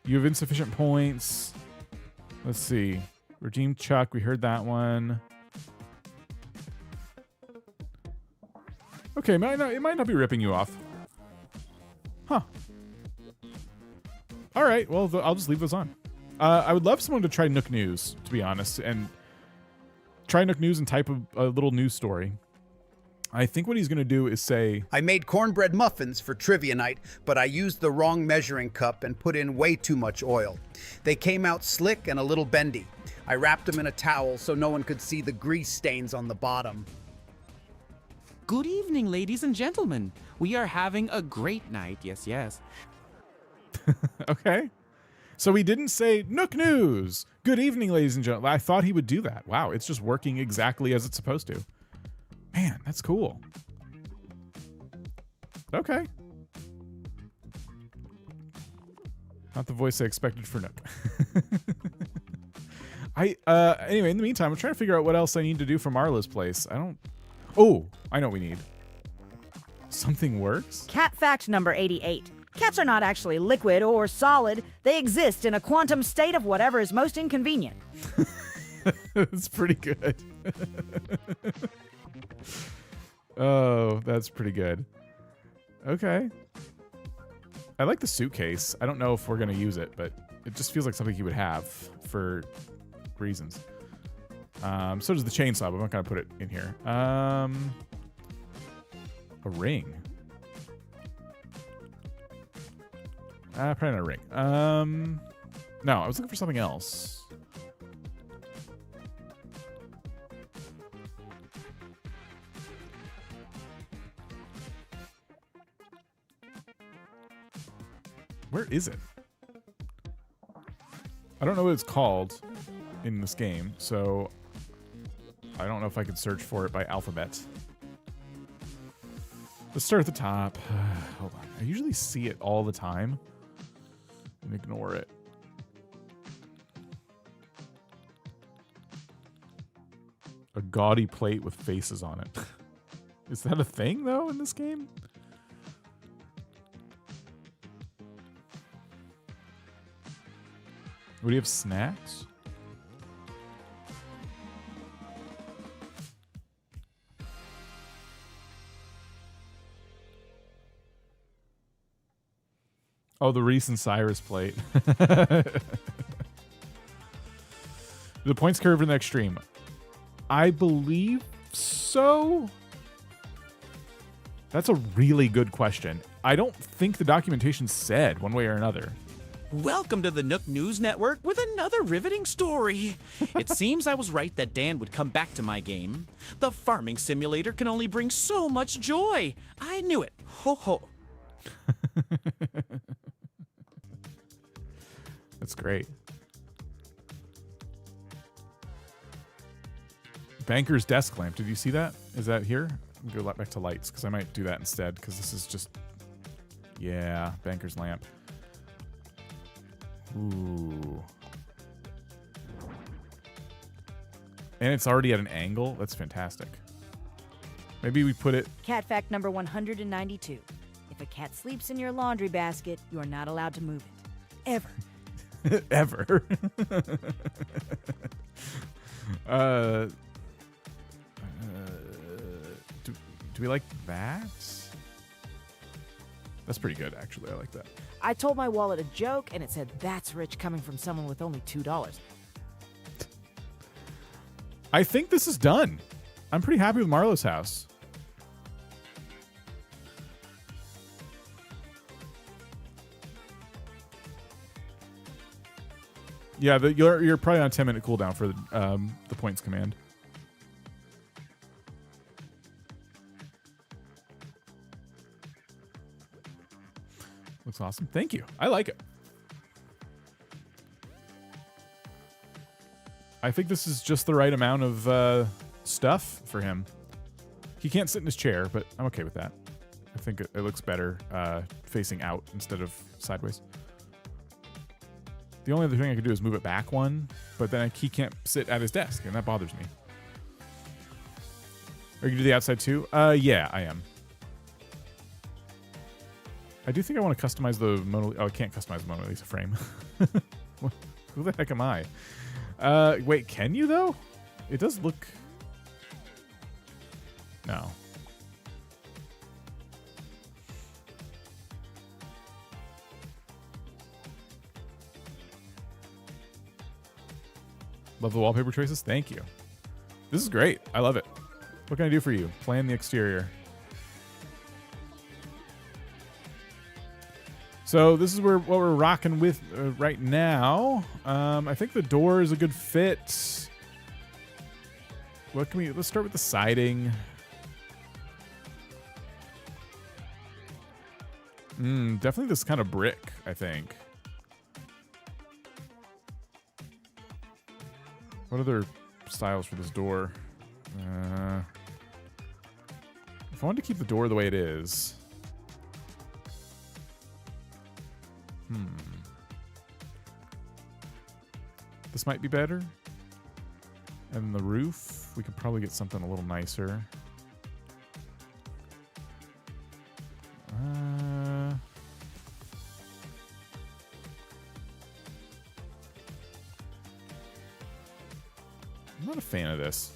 You have insufficient points. Let's see. Redeemed Chuck. We heard that one. Okay, it might not be ripping you off. Huh. All right. Well, I'll just leave those on. I would love someone to try Nook News, to be honest, and try Nook News and type a little news story. I think what he's going to do is say, I made cornbread muffins for trivia night, but I used the wrong measuring cup and put in way too much oil. They came out slick and a little bendy. I wrapped them in a towel so no one could see the grease stains on the bottom. Good evening, ladies and gentlemen. We are having a great night. Yes, yes. okay. So he didn't say Nook News. Good evening, ladies and gentlemen. I thought he would do that. Wow, it's just working exactly as it's supposed to. Man, that's cool. Okay. Not the voice I expected for Nook. Anyway, in the meantime, I'm trying to figure out what else I need to do for Marlo's place. Oh, I know what we need. Something works? Cat fact number 88. Cats are not actually liquid or solid. They exist in a quantum state of whatever is most inconvenient. That's pretty good. Oh, that's pretty good. Okay. I like the suitcase. I don't know if we're going to use it, but it just feels like something he would have for reasons. So does the chainsaw, but I'm not going to put it in here. A ring. Probably not a ring. No, I was looking for something else. Where is it? I don't know what it's called in this game, so I don't know if I could search for it by alphabet. Let's start at the top. Hold on. I usually see it all the time and ignore it. A gaudy plate with faces on it. Is that a thing, though, in this game? Would you have snacks? Oh, the Reese and Cyrus plate. The points curve in the extreme. I believe so. That's a really good question. I don't think the documentation said one way or another. Welcome to the Nook News Network with another riveting story. It seems I was right that Dan would come back to my game. The farming simulator can only bring so much joy. I knew it. Ho ho. That's great. Banker's desk lamp. Did you see that? Is that here? Go back to lights because I might do that instead because this is just... Yeah, banker's lamp. Ooh. And it's already at an angle? That's fantastic. Maybe we put it... Cat fact number 192. If a cat sleeps in your laundry basket, you are not allowed to move it. Ever. ever. Do we like that? That's pretty good, actually. I like that. I told my wallet a joke, and it said, "That's rich coming from someone with only $2." I think this is done. I'm pretty happy with Marlo's house. Yeah, you're probably on a 10-minute cooldown for the points command. Looks awesome. Thank you. I like it. I think this is just the right amount of stuff for him. He can't sit in his chair, but I'm okay with that. I think it looks better facing out instead of sideways. The only other thing I could do is move it back one, but then he can't sit at his desk, and that bothers me. Are you gonna do the outside too? Yeah, I am. I do think I want to customize the Mona. Oh, I can't customize the Mona Lisa frame. Who the heck am I? Wait, can you though? It does look. No. Love the wallpaper choices. Thank you. This is great. I love it. What can I do for you? Plan the exterior. So this is what we're rocking with right now. I think the door is a good fit. What can we? Let's start with the siding. Definitely this kind of brick, I think. What other styles for this door? If I wanted to keep the door the way it is. This might be better. And the roof, we could probably get something a little nicer. I'm not a fan of this.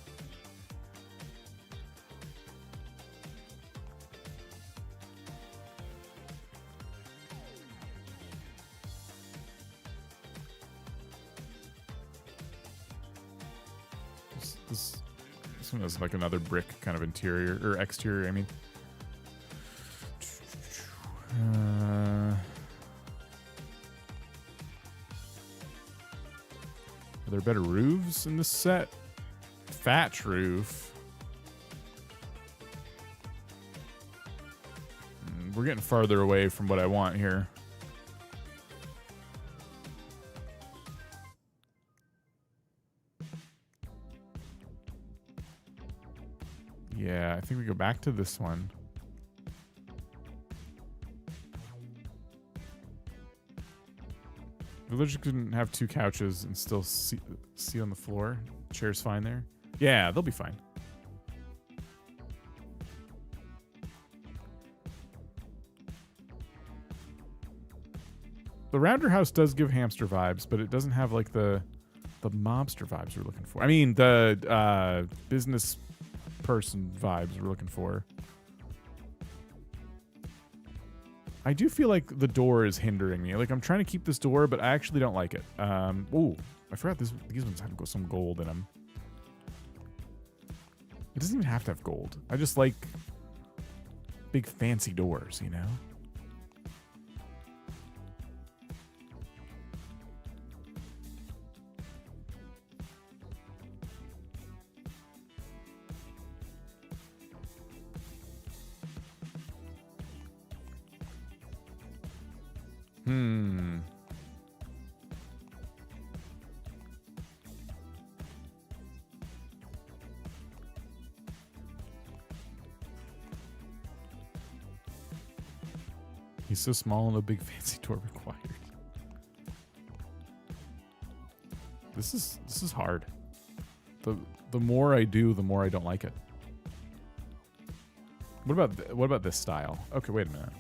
This one has like another brick kind of interior or exterior, I mean. Are there better roofs in this set? Thatch roof. We're getting farther away from what I want here. Yeah, I think we go back to this one. Village couldn't have two couches and still see on the floor. Chair's fine there. Yeah, they'll be fine. The rounder house does give hamster vibes, but it doesn't have like the mobster vibes we're looking for. I mean, the business person vibes we're looking for. I do feel like the door is hindering me. Like I'm trying to keep this door, but I actually don't like it. Ooh, I forgot these ones have some gold in them. It doesn't even have to have gold. I just like big fancy doors, you know? He's so small and a big fancy door required. This is hard. The more I do, the more I don't like it. What about this style? Okay, wait a minute.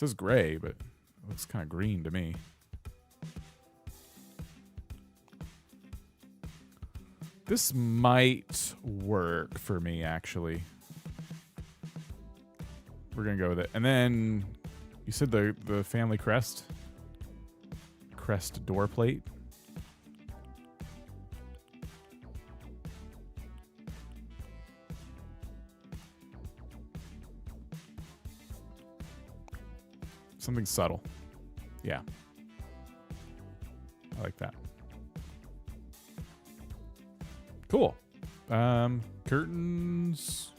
says gray, but it looks kind of green to me. This might work for me, actually. We're going to go with it. And then you said the family crest door plate. Something subtle. Yeah. I like that. Cool. Curtains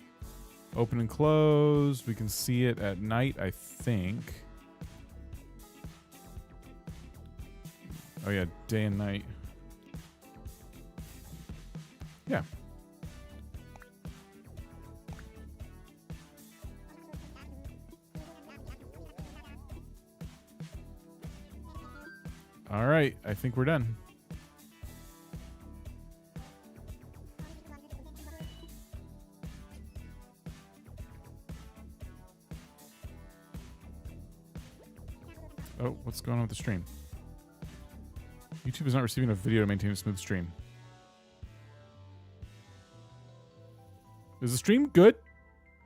open and close. We can see it at night, I think. Oh yeah, day and night. Yeah. All right, I think we're done. Oh, what's going on with the stream? YouTube is not receiving enough video to maintain a smooth stream. Is the stream good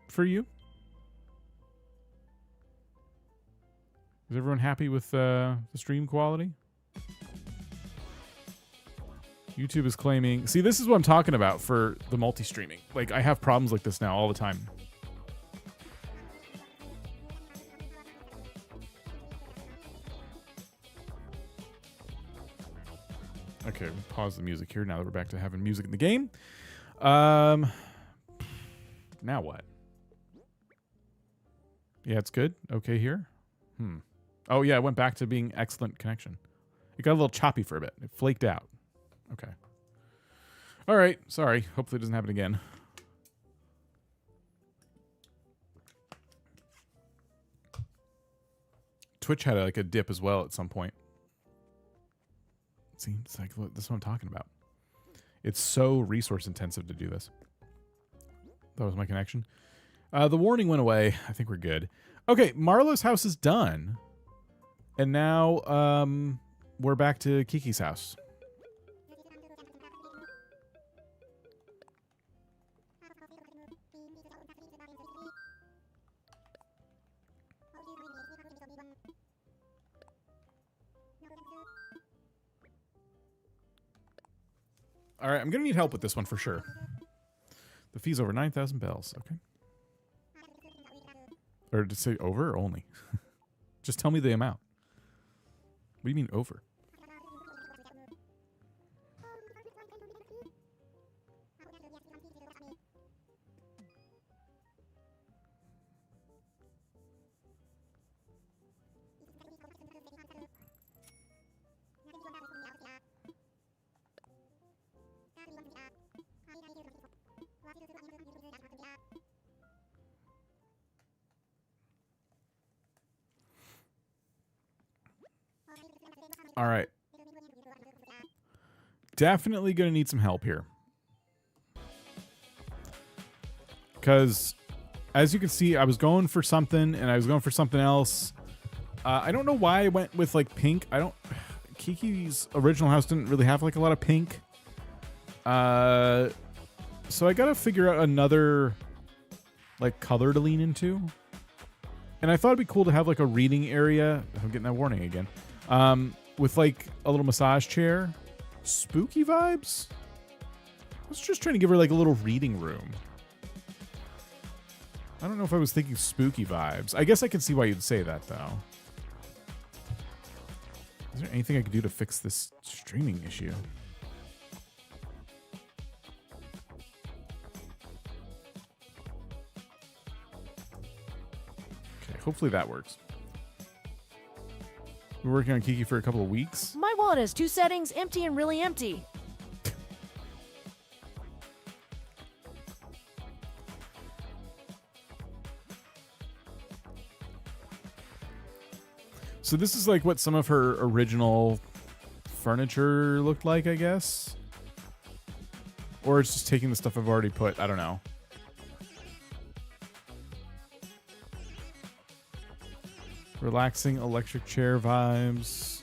for you? Is everyone happy with the stream quality? YouTube is claiming... See, this is what I'm talking about for the multi-streaming. Like, I have problems like this now all the time. Okay, we'll pause the music here now that we're back to having music in the game. Now what? Yeah, it's good. Okay here. Oh, yeah, it went back to being excellent connection. It got a little choppy for a bit. It flaked out. Okay. All right. Sorry. Hopefully it doesn't happen again. Twitch had like a dip as well at some point. See, it's like, look, that's what I'm talking about. It's so resource intensive to do this. That was my connection. The warning went away. I think we're good. Okay, Marlo's house is done. And now we're back to Kiki's house. All right, I'm going to need help with this one for sure. The fee's over 9,000 bells. Okay. Or did it say over or only? Just tell me the amount. What do you mean over? All right. Definitely going to need some help here. Because, as you can see, I was going for something, and I was going for something else. I don't know why I went with, like, pink. Kiki's original house didn't really have, like, a lot of pink. So I got to figure out another, like, color to lean into. And I thought it'd be cool to have, like, a reading area. I'm getting that warning again. With like a little massage chair. Spooky vibes? I was just trying to give her like a little reading room. I don't know if I was thinking spooky vibes. I guess I can see why you'd say that though. Is there anything I could do to fix this streaming issue? Okay, hopefully that works. We're working on Kiki for a couple of weeks. My wallet has 2 settings, empty and really empty. So this is like what some of her original furniture looked like, I guess. Or it's just taking the stuff I've already put. I don't know. Relaxing electric chair vibes.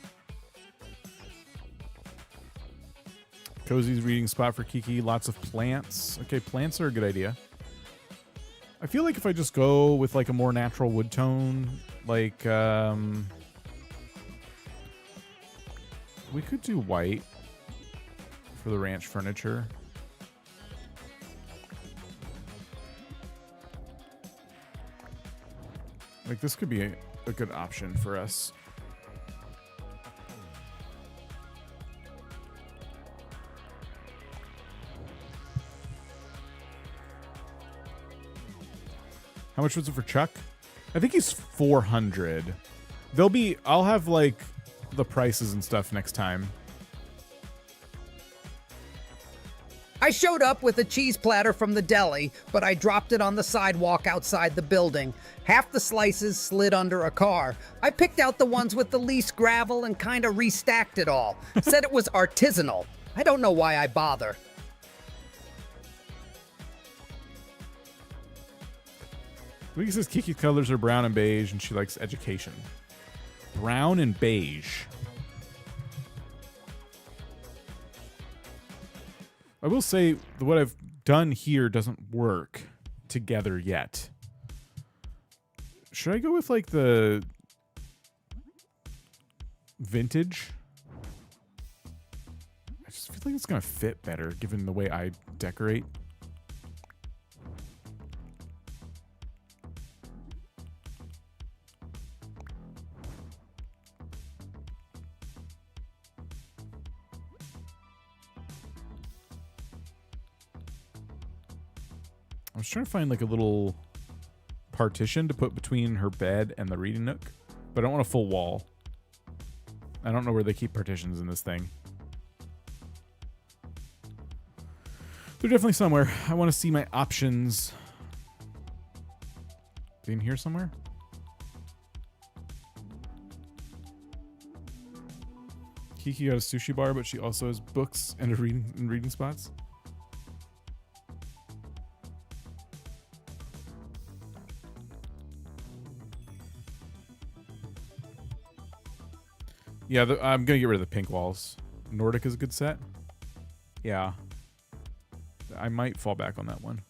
Cozy's reading spot for Kiki. Lots of plants. Okay, plants are a good idea. I feel like if I just go with like a more natural wood tone, like we could do white for the ranch furniture. Like this could be a good option for us. How much was it for Chuck? I think he's 400. I'll have like the prices and stuff next time. I showed up with a cheese platter from the deli, but I dropped it on the sidewalk outside the building. Half the slices slid under a car. I picked out the ones with the least gravel and kind of restacked it all. Said it was artisanal. I don't know why I bother. Luigi says Kiki's colors are brown and beige, and she likes education. Brown and beige. I will say what I've done here doesn't work together yet. Should I go with like the vintage? I just feel like it's gonna fit better given the way I decorate. I was trying to find like a little partition to put between her bed and the reading nook, but I don't want a full wall. I don't know where they keep partitions in this thing. They're definitely somewhere. I want to see my options. In here somewhere? Kiki got a sushi bar, but she also has books and reading spots. Yeah, I'm going to get rid of the pink walls. Nordic is a good set. Yeah. I might fall back on that one.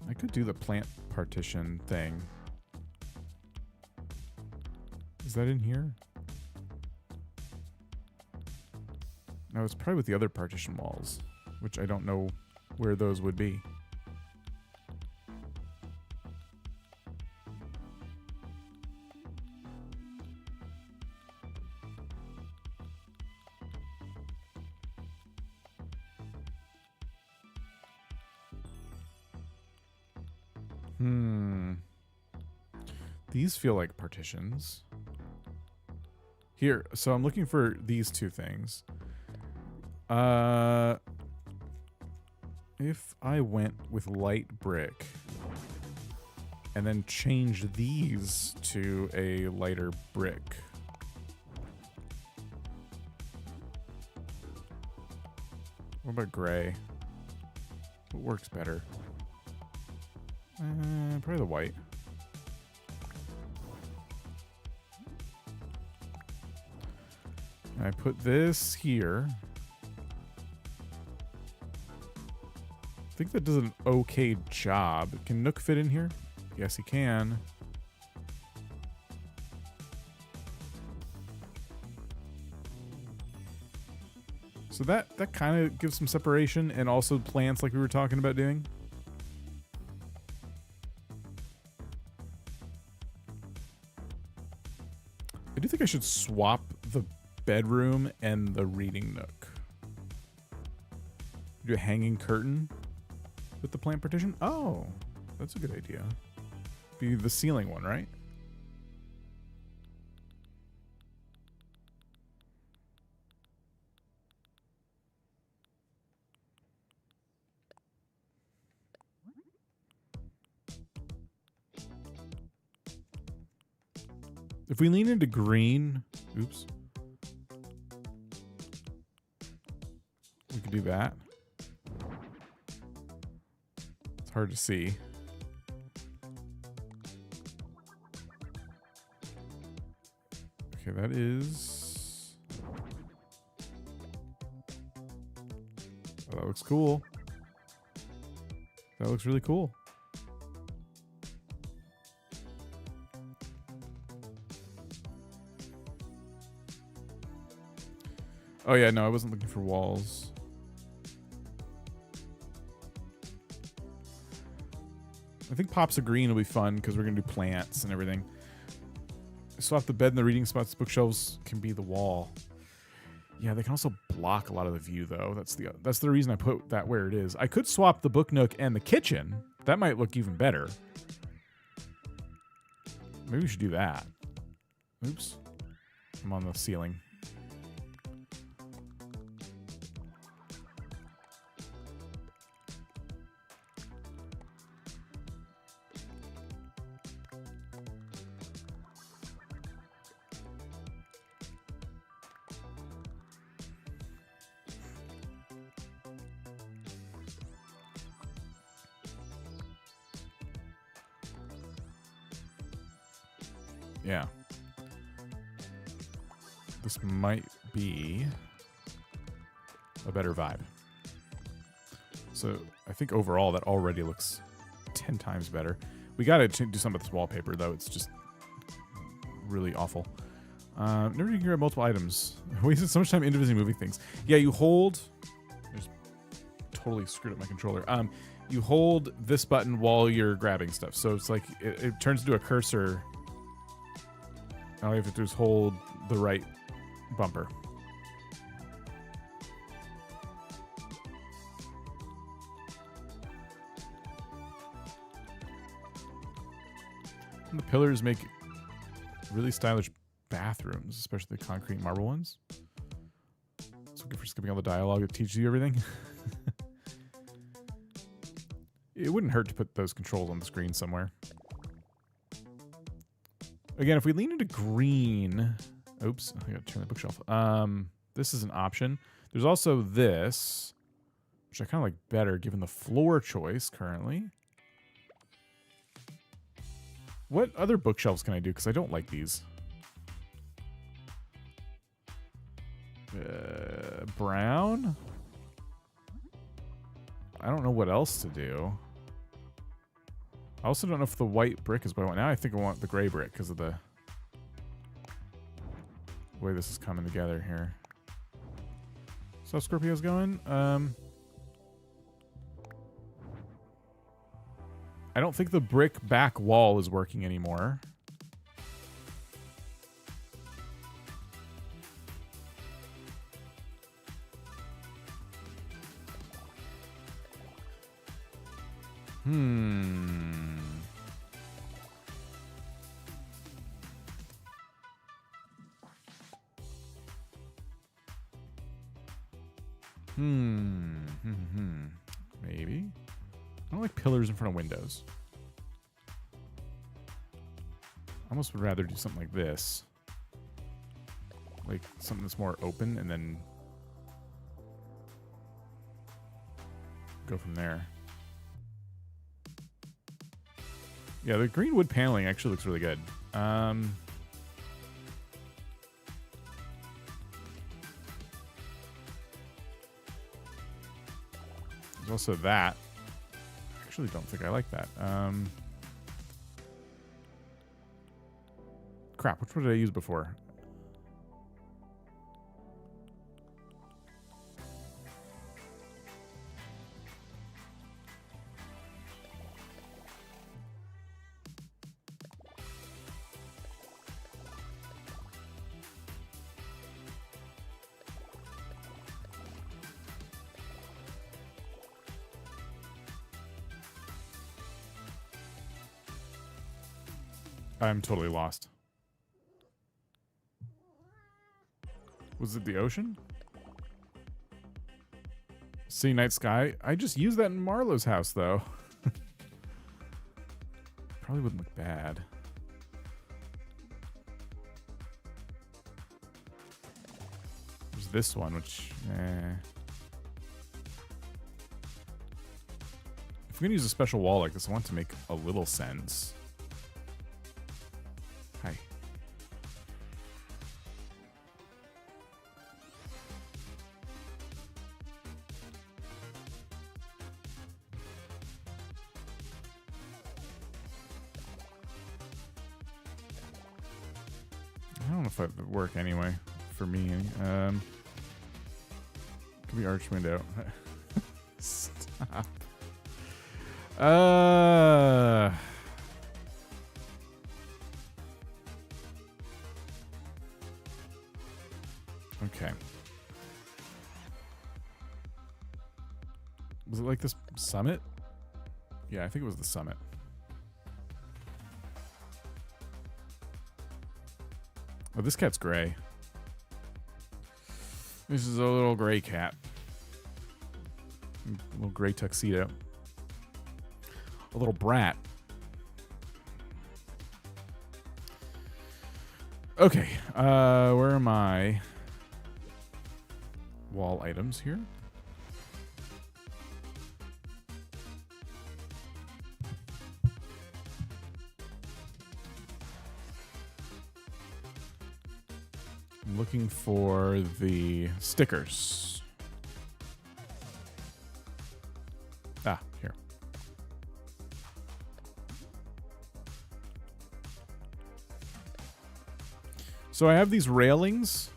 I could do the plant partition thing. Is that in here? No, it's probably with the other partition walls, which I don't know where those would be. These feel like partitions. Here, so I'm looking for these two things. If I went with light brick and then changed these to a lighter brick. What about gray? What works better? Probably the white. And I put this here. I think that does an okay job. Can Nook fit in here? Yes, he can. So that kind of gives some separation and also plants like we were talking about doing. I do think I should swap the bedroom and the reading nook. Do a hanging curtain with the plant partition? Oh, that's a good idea. Be the ceiling one, right? If we lean into green, oops. could do that. It's hard to see. Okay, that is... Oh, that looks cool. That looks really cool. Oh yeah, no, I wasn't looking for walls. I think pops of green will be fun because we're gonna do plants and everything. Swap the bed and the reading spots. Bookshelves can be the wall. Yeah, they can also block a lot of the view though. That's the reason I put that where it is. I could swap the book nook and the kitchen. That might look even better. Maybe we should do that. Oops. I'm on the ceiling. Yeah. This might be a better vibe. So I think overall that already looks 10 times better. We got to do something with this wallpaper though. It's just really awful. Never you can grab multiple items. Wasted so much time individually moving things. Yeah, you hold... I just totally screwed up my controller. You hold this button while you're grabbing stuff. So it's like it turns into a cursor. All you have to do is hold the right bumper. And the pillars make really stylish bathrooms, especially the concrete marble ones. So good for skipping all the dialogue that teaches you everything. It wouldn't hurt to put those controls on the screen somewhere. Again, if we lean into green... Oops, I gotta turn the bookshelf. This is an option. There's also this, which I kind of like better given the floor choice currently. What other bookshelves can I do? Because I don't like these. Brown? I don't know what else to do. I also don't know if the white brick is what I want. Now I think I want the gray brick because of the way this is coming together here. So Scorpio's going. I don't think the brick back wall is working anymore. Maybe. I don't like pillars in front of windows. I almost would rather do something like this. Like something that's more open and then go from there. Yeah, the green wood paneling actually looks really good. There's also that. I actually don't think I like that. Crap, which one did I use before? I'm totally lost. Was it the ocean? Sea night sky. I just used that in Marlo's house, though. Probably wouldn't look bad. There's this one, which... If we're gonna use a special wall like this, I want it to make a little sense. Hi. I don't know if that would work anyway for me. Could be arch window. Stop. Okay. Was it like this summit? Yeah, I think it was the summit. Oh, this cat's gray. This is a little gray cat. A little gray tuxedo. A little brat. Okay, where are my wall items here? I'm looking for the stickers. Ah, here. So I have these railings.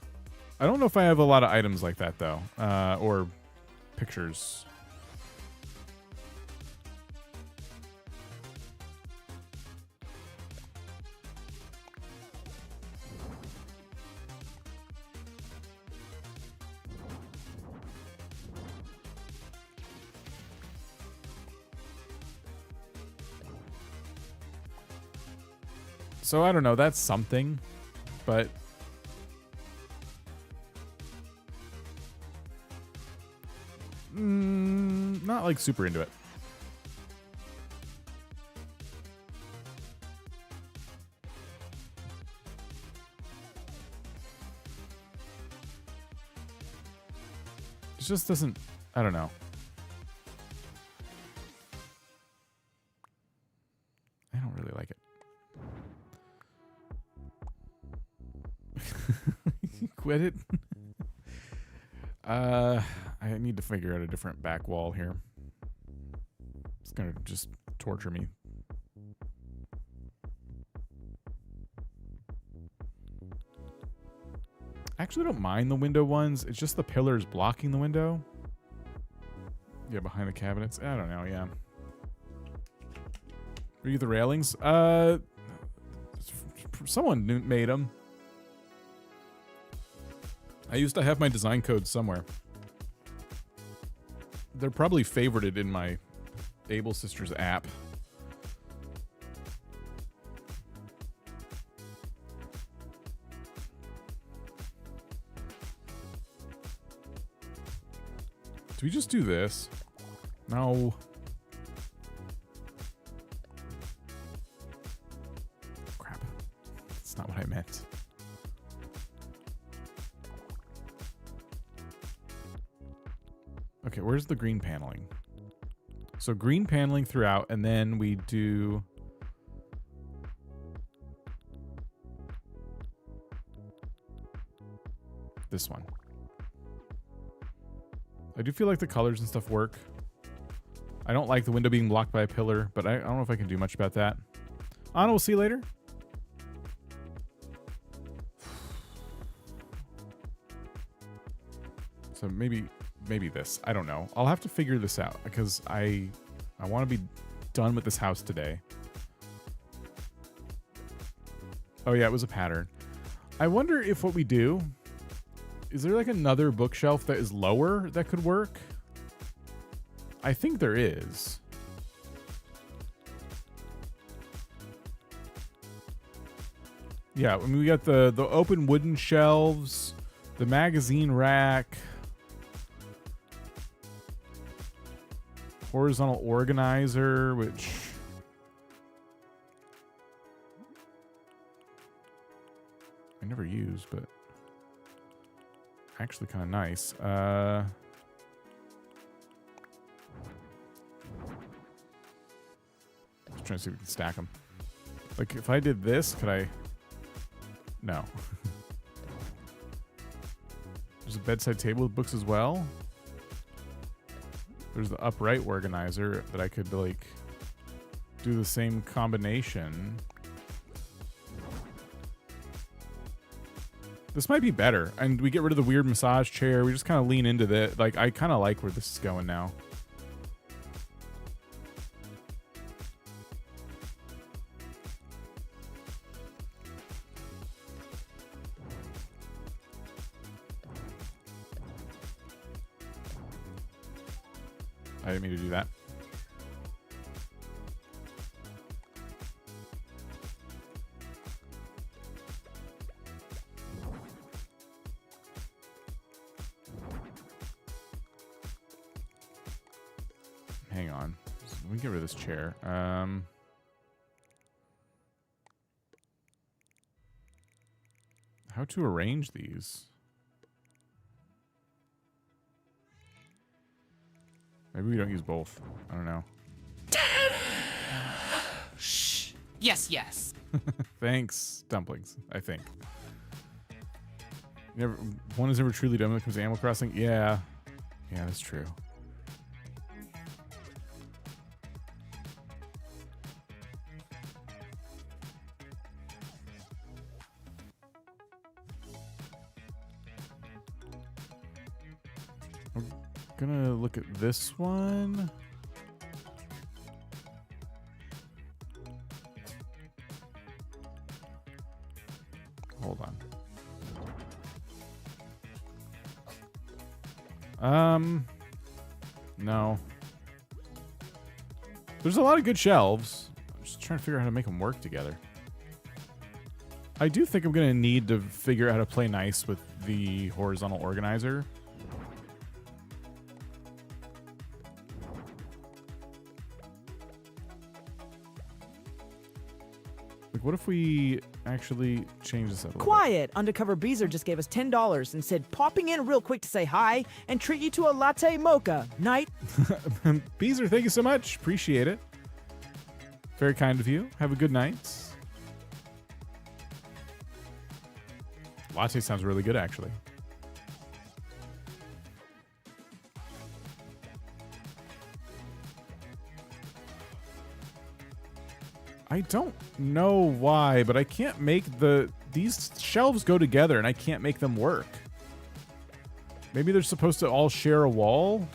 I don't know if I have a lot of items like that, though. Or pictures. So I don't know, that's something, but not like super into it. It just doesn't, I don't know. I don't really like it. Quit it. I need to figure out a different back wall here. It's gonna just torture me. I actually don't mind the window ones. It's just the pillars blocking the window. Yeah, behind the cabinets. I don't know, yeah. Are you the railings? Someone made them. I used to have my design code somewhere. They're probably favorited in my Able Sisters app. Do we just do this? No. Crap. That's not what I meant. Okay, where's the green paneling? So green paneling throughout, and then we do... this one. I do feel like the colors and stuff work. I don't like the window being blocked by a pillar, but I don't know if I can do much about that. Anna, we'll see you later. So maybe this. I don't know. I'll have to figure this out because I want to be done with this house today. Oh yeah, it was a pattern. I wonder if what we do... is there like another bookshelf that is lower that could work? I think there is. Yeah, I mean, we got the open wooden shelves, the magazine rack, horizontal organizer, which I never use, but actually kind of nice. trying to see if we can stack them. Like, if I did this, could I? No. There's a bedside table with books as well. There's the upright organizer that I could, like, do the same combination. This might be better. And we get rid of the weird massage chair. We just kind of lean into the, like, I kind of like where this is going now. I didn't mean to do that. Hang on. Let me get rid of this chair. How to arrange these? Maybe we don't use both. I don't know. Shh. Yes, yes. Thanks, dumplings, I think. Never, one is never truly done when it comes to Animal Crossing. Yeah. Yeah, that's true. I'm gonna look at this one. Hold on. No. There's a lot of good shelves. I'm just trying to figure out how to make them work together. I do think I'm gonna need to figure out how to play nice with the horizontal organizer. Like, what if we actually change this up a little Quiet! Undercover Beezer just gave us $10 and said popping in real quick to say hi and treat you to a latte mocha. Night. bit? Beezer, thank you so much. Appreciate it. Very kind of you. Have a good night. Latte sounds really good, actually. I don't know why, but I can't make these shelves go together and I can't make them work. Maybe they're supposed to all share a wall.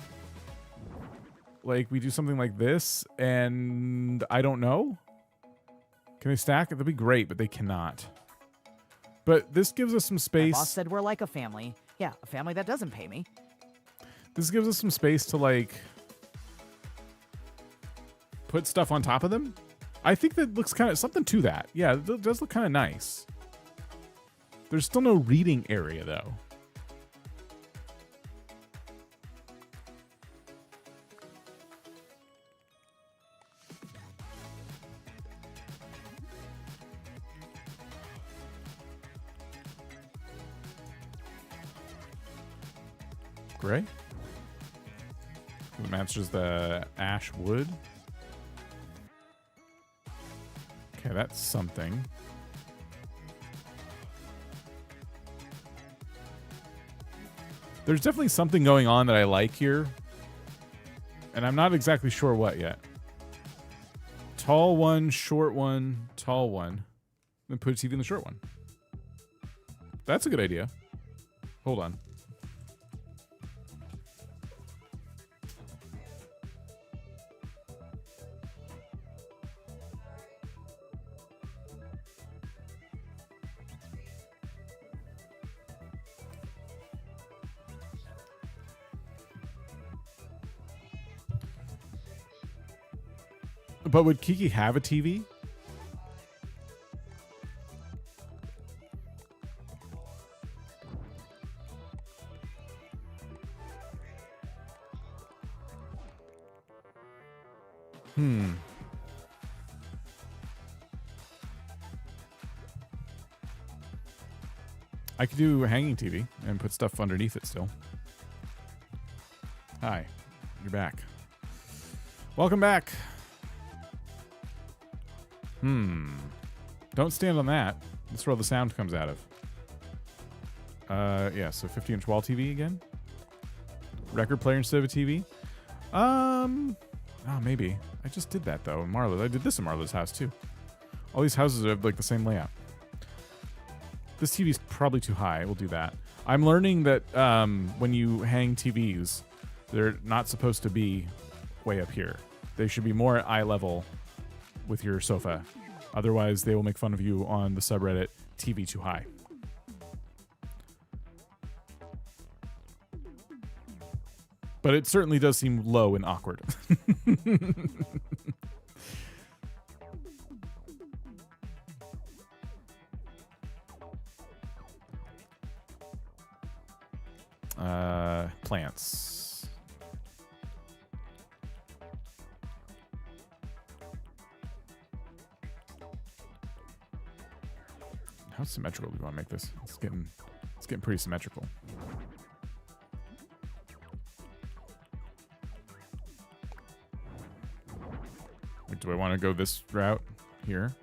Like we do something like this and I don't know. Can they stack? That'd be great, but they cannot. But this gives us some My space. boss said we're like a family. Yeah, a family that doesn't pay me. This gives us some space to like put stuff on top of them. I think that looks kind of something to that. Yeah, it does look kind of nice. There's still no reading area though. Gray? The matches the ash wood. Okay, that's something. There's definitely something going on that I like here. And I'm not exactly sure what yet. Tall one, short one, tall one. Then put a TV in the short one. That's a good idea. Hold on. But would Kiki have a TV? I could do a hanging TV and put stuff underneath it still. Hi, you're back. Welcome back. Don't stand on that. That's where all the sound comes out of. Yeah, so 50-inch wall TV again. Record player instead of a TV. Oh, maybe. I just did that, though, in Marlo. I did this in Marlo's house, too. All these houses have, like, the same layout. This TV's probably too high. We'll do that. I'm learning that when you hang TVs, they're not supposed to be way up here. They should be more at eye level with your sofa. Otherwise, they will make fun of you on the subreddit, TV too high. But it certainly does seem low and awkward. Plants. How symmetrical do we want to make this? It's getting pretty symmetrical. Do I want to go this route here?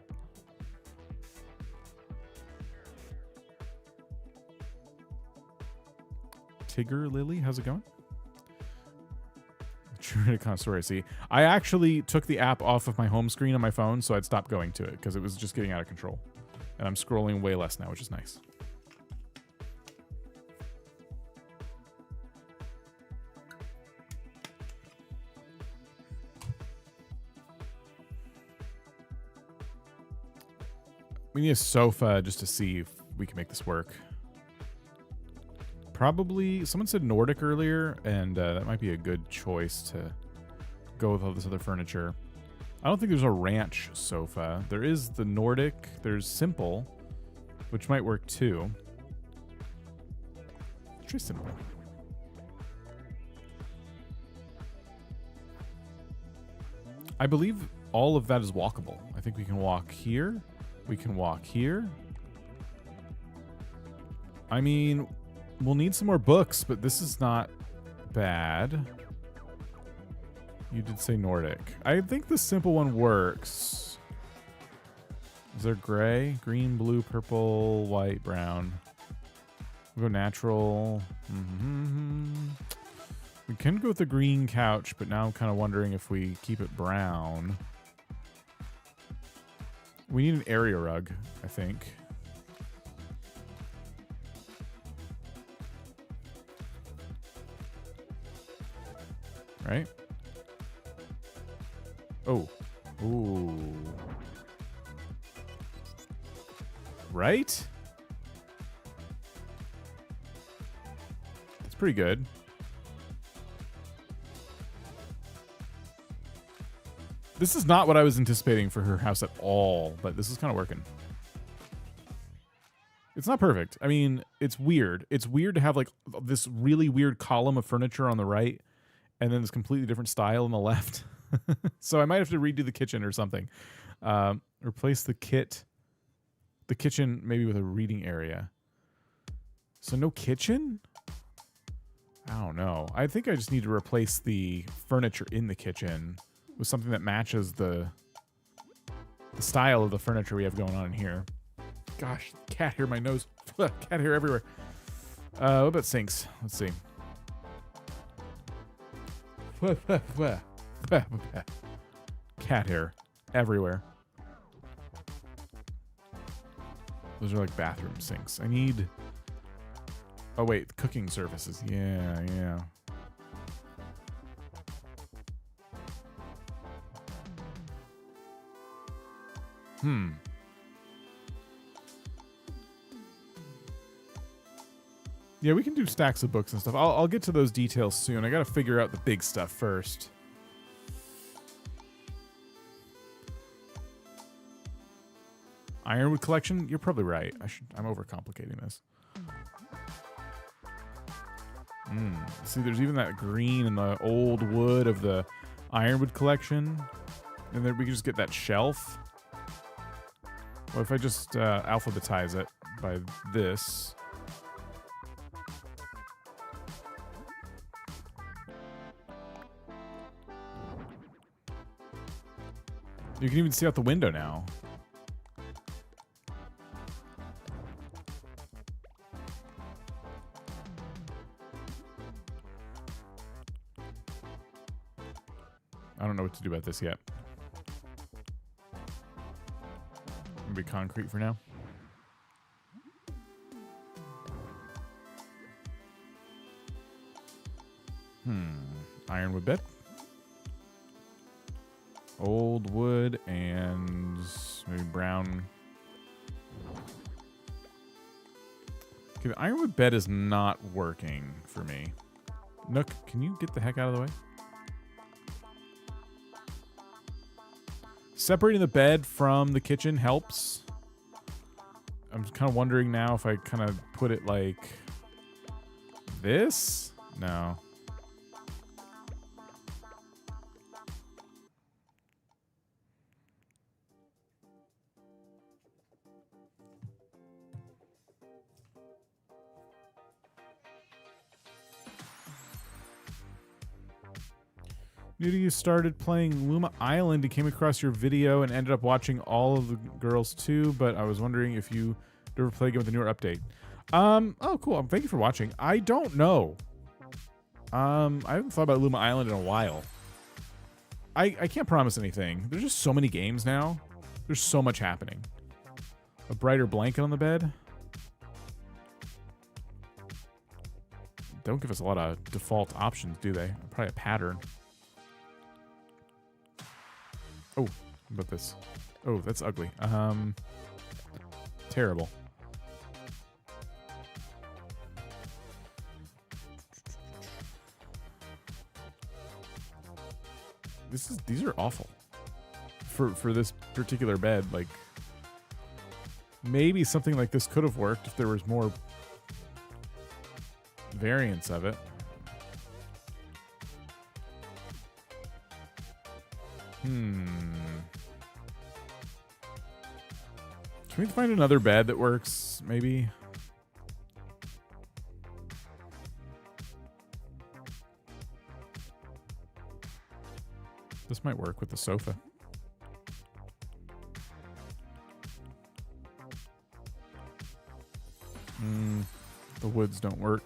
Tigger Lily, how's it going? True connoisseur, I see. I actually took the app off of my home screen on my phone, so I'd stop going to it because it was just getting out of control. And I'm scrolling way less now, which is nice. We need a sofa just to see if we can make this work. Probably, someone said Nordic earlier, and that might be a good choice to go with all this other furniture. I don't think there's a ranch sofa. There is the Nordic, there's Simple, which might work too. Let's try Simple. I believe all of that is walkable. I think we can walk here. We can walk here. I mean, we'll need some more books, but this is not bad. You did say Nordic. I think the Simple one works. Is there gray? Green, blue, purple, white, brown. We'll go natural. We can go with the green couch, but now I'm kind of wondering if we keep it brown. We need an area rug, I think. Right? Oh. Ooh. Right? That's pretty good. This is not what I was anticipating for her house at all, but this is kind of working. It's not perfect. I mean, it's weird. It's weird to have like this really weird column of furniture on the right and then this completely different style on the left. So I might have to redo the kitchen or something. Replace the kitchen maybe with a reading area. So no kitchen? I don't know. I think I just need to replace the furniture in the kitchen with something that matches the style of the furniture we have going on in here. Gosh, cat hair, my nose. Cat hair everywhere. What about sinks? Let's see. Cat hair everywhere. Those are like bathroom sinks. I need... Oh, wait. Cooking surfaces. Yeah. Yeah, we can do stacks of books and stuff. I'll get to those details soon. I gotta figure out the big stuff first. Ironwood collection? You're probably right. I'm overcomplicating this. See, there's even that green in the old wood of the Ironwood collection. And then we can just get that shelf. What if I just alphabetize it by this? You can even see out the window now. I don't know what to do about this yet. Maybe concrete for now. Ironwood bed. Old wood and maybe brown. Okay, the ironwood bed is not working for me. Nook, can you get the heck out of the way? Separating the bed from the kitchen helps. I'm kind of wondering now if I kind of put it like this? No. You started playing Luma Island and came across your video and ended up watching all of the girls too, but I was wondering if you ever play again with the newer update. Oh, cool. Thank you for watching. I don't know. I haven't thought about Luma Island in a while. I can't promise anything. There's just so many games now. There's so much happening. A brighter blanket on the bed. Don't give us a lot of default options, do they? Probably a pattern. Oh, how about this? Oh, that's ugly. Terrible. These are awful. For this particular bed, like maybe something like this could have worked if there was more variants of it. Can we find another bed that works, maybe? This might work with the sofa. The woods don't work.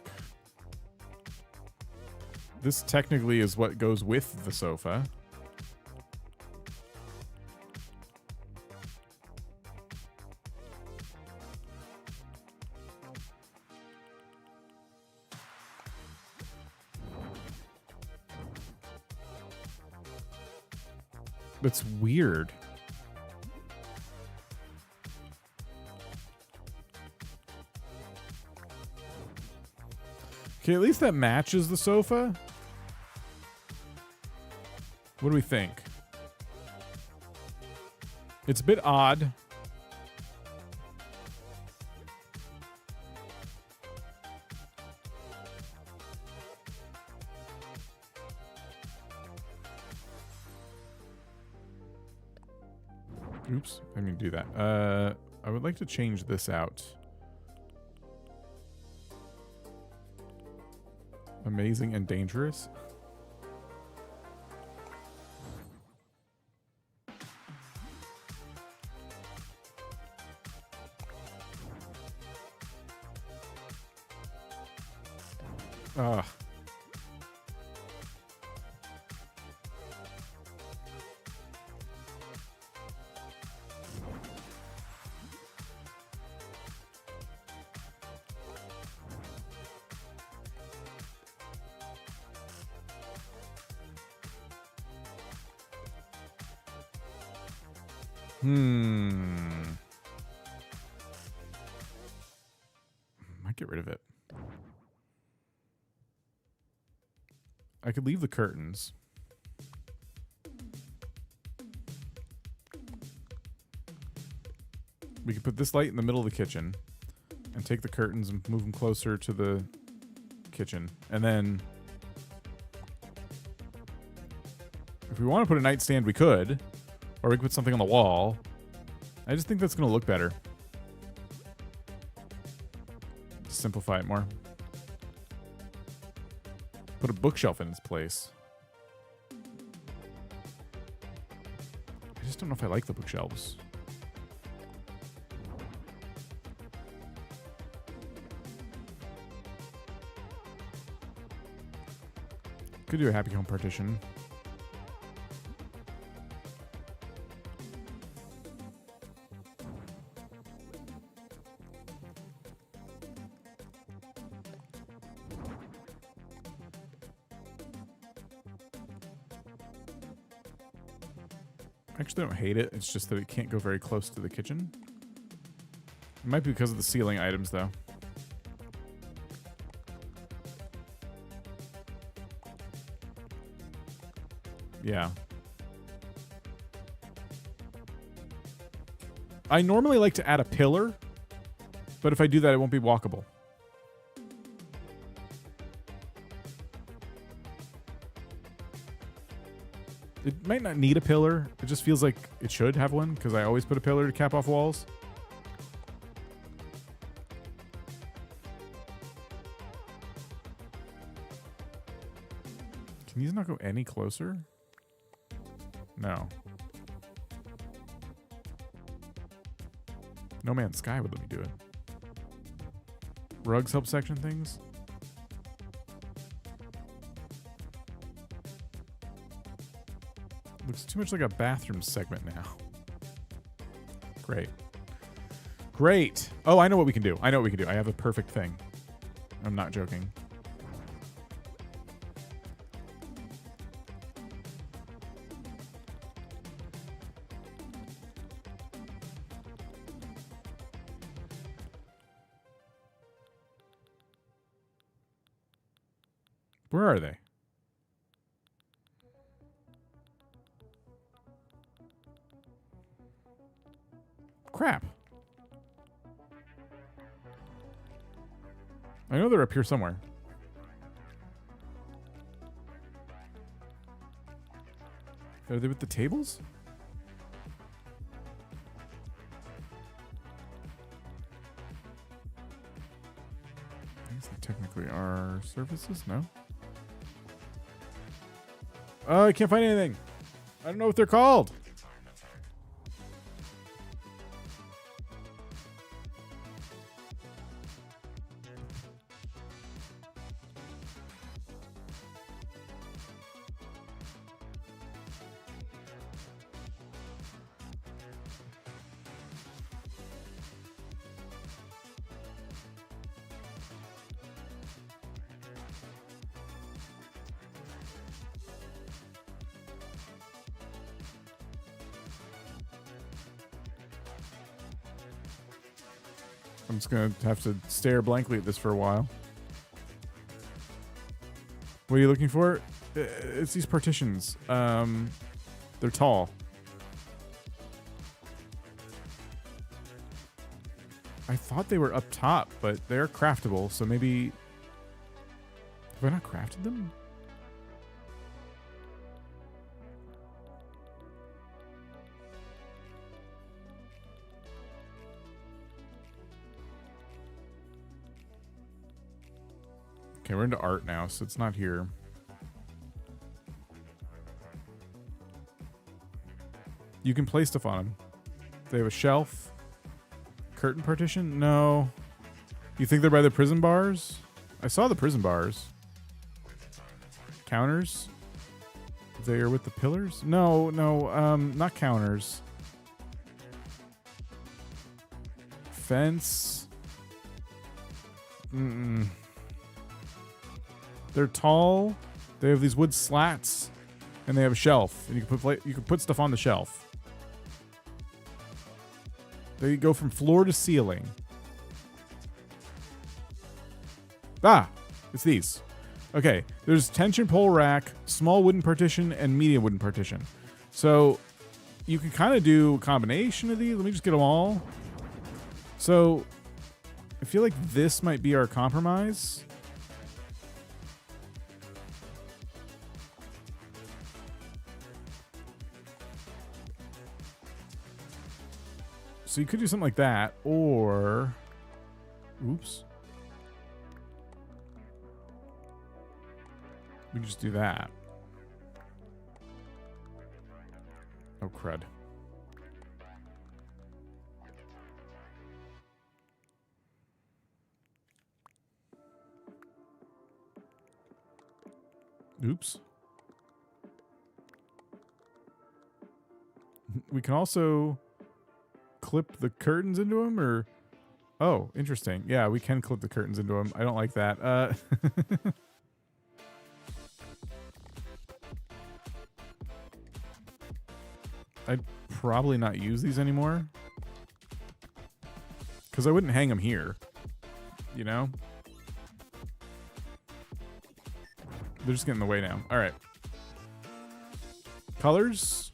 This technically is what goes with the sofa. That's weird. Okay, at least that matches the sofa. What do we think? It's a bit odd. Oops, I didn't do that. I would like to change this out. Amazing and dangerous. Ugh. Might get rid of it. I could leave the curtains. We could put this light in the middle of the kitchen and take the curtains and move them closer to the kitchen. And then if we want to put a nightstand, we could. Or we could put something on the wall. I just think that's going to look better. Simplify it more. Put a bookshelf in its place. I just don't know if I like the bookshelves. Could do a happy home partition. Actually, I don't hate it. It's just that it can't go very close to the kitchen. It might be because of the ceiling items, though. Yeah. I normally like to add a pillar, but if I do that, it won't be walkable. It might not need a pillar. It just feels like it should have one because I always put a pillar to cap off walls. Can these not go any closer? No. No Man's Sky would let me do it. Rugs help section things. Looks too much like a bathroom segment now. Great. Great. Oh, I know what we can do. I know what we can do. I have a perfect thing. I'm not joking. Where are they? Crap. I know they're up here somewhere. Are they with the tables? These technically are surfaces? No? Oh, I can't find anything. I don't know what they're called. I'm just going to have to stare blankly at this for a while. What are you looking for? It's these partitions. They're tall. I thought they were up top, but they're craftable, so maybe... Have I not crafted them? Okay, we're into art now, so it's not here. You can place stuff on them. They have a shelf. Curtain partition? No. You think they're by the prison bars? I saw the prison bars. Counters? They are with the pillars? No, not counters. Fence? Mm-mm. They're tall. They have these wood slats, and they have a shelf, and you can put stuff on the shelf. They go from floor to ceiling. Ah, it's these. Okay, there's tension pole rack, small wooden partition, and medium wooden partition. So you can kind of do a combination of these. Let me just get them all. So I feel like this might be our compromise. So you could do something like that, or... Oops. We can just do that. Oh, crud. Oops. We can also clip the curtains into them, or... Oh, interesting. Yeah, we can clip the curtains into them. I don't like that. I'd probably not use these anymore. Because I wouldn't hang them here. You know? They're just getting in the way now. All right. Colors.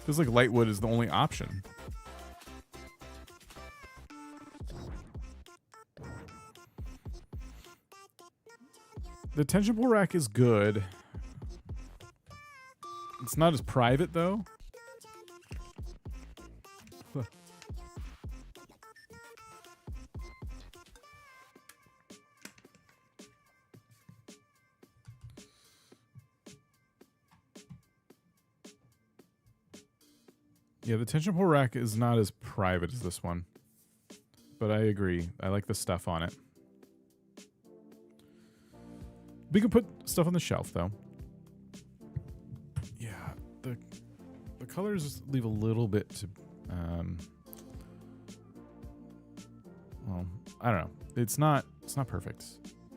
Feels like light wood is the only option. The tension pull rack is good. It's not as private though. Yeah, the tension pull rack is not as private as this one. But I agree. I like the stuff on it. We could put stuff on the shelf, though. Yeah, the colors leave a little bit to... well, I don't know. It's not perfect.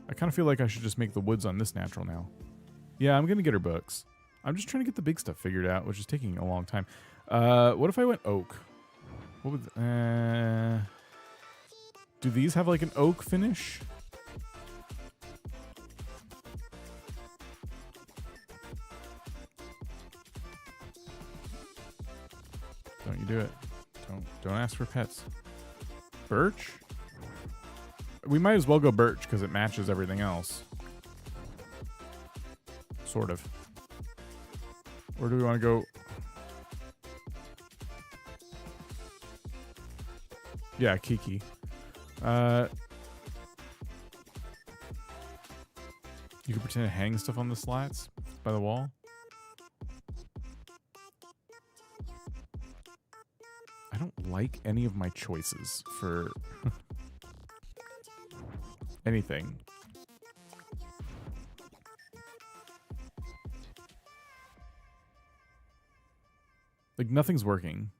I kind of feel like I should just make the woods on this natural now. Yeah, I'm going to get her books. I'm just trying to get the big stuff figured out, which is taking a long time. What if I went oak? What would... do these have like an oak finish? Don't you do it. Don't ask for pets. Birch? We might as well go birch because it matches everything else. Sort of. Or do we want to go... Yeah, Kiki. You could pretend to hang stuff on the slats by the wall. I don't like any of my choices for anything. Like, nothing's working.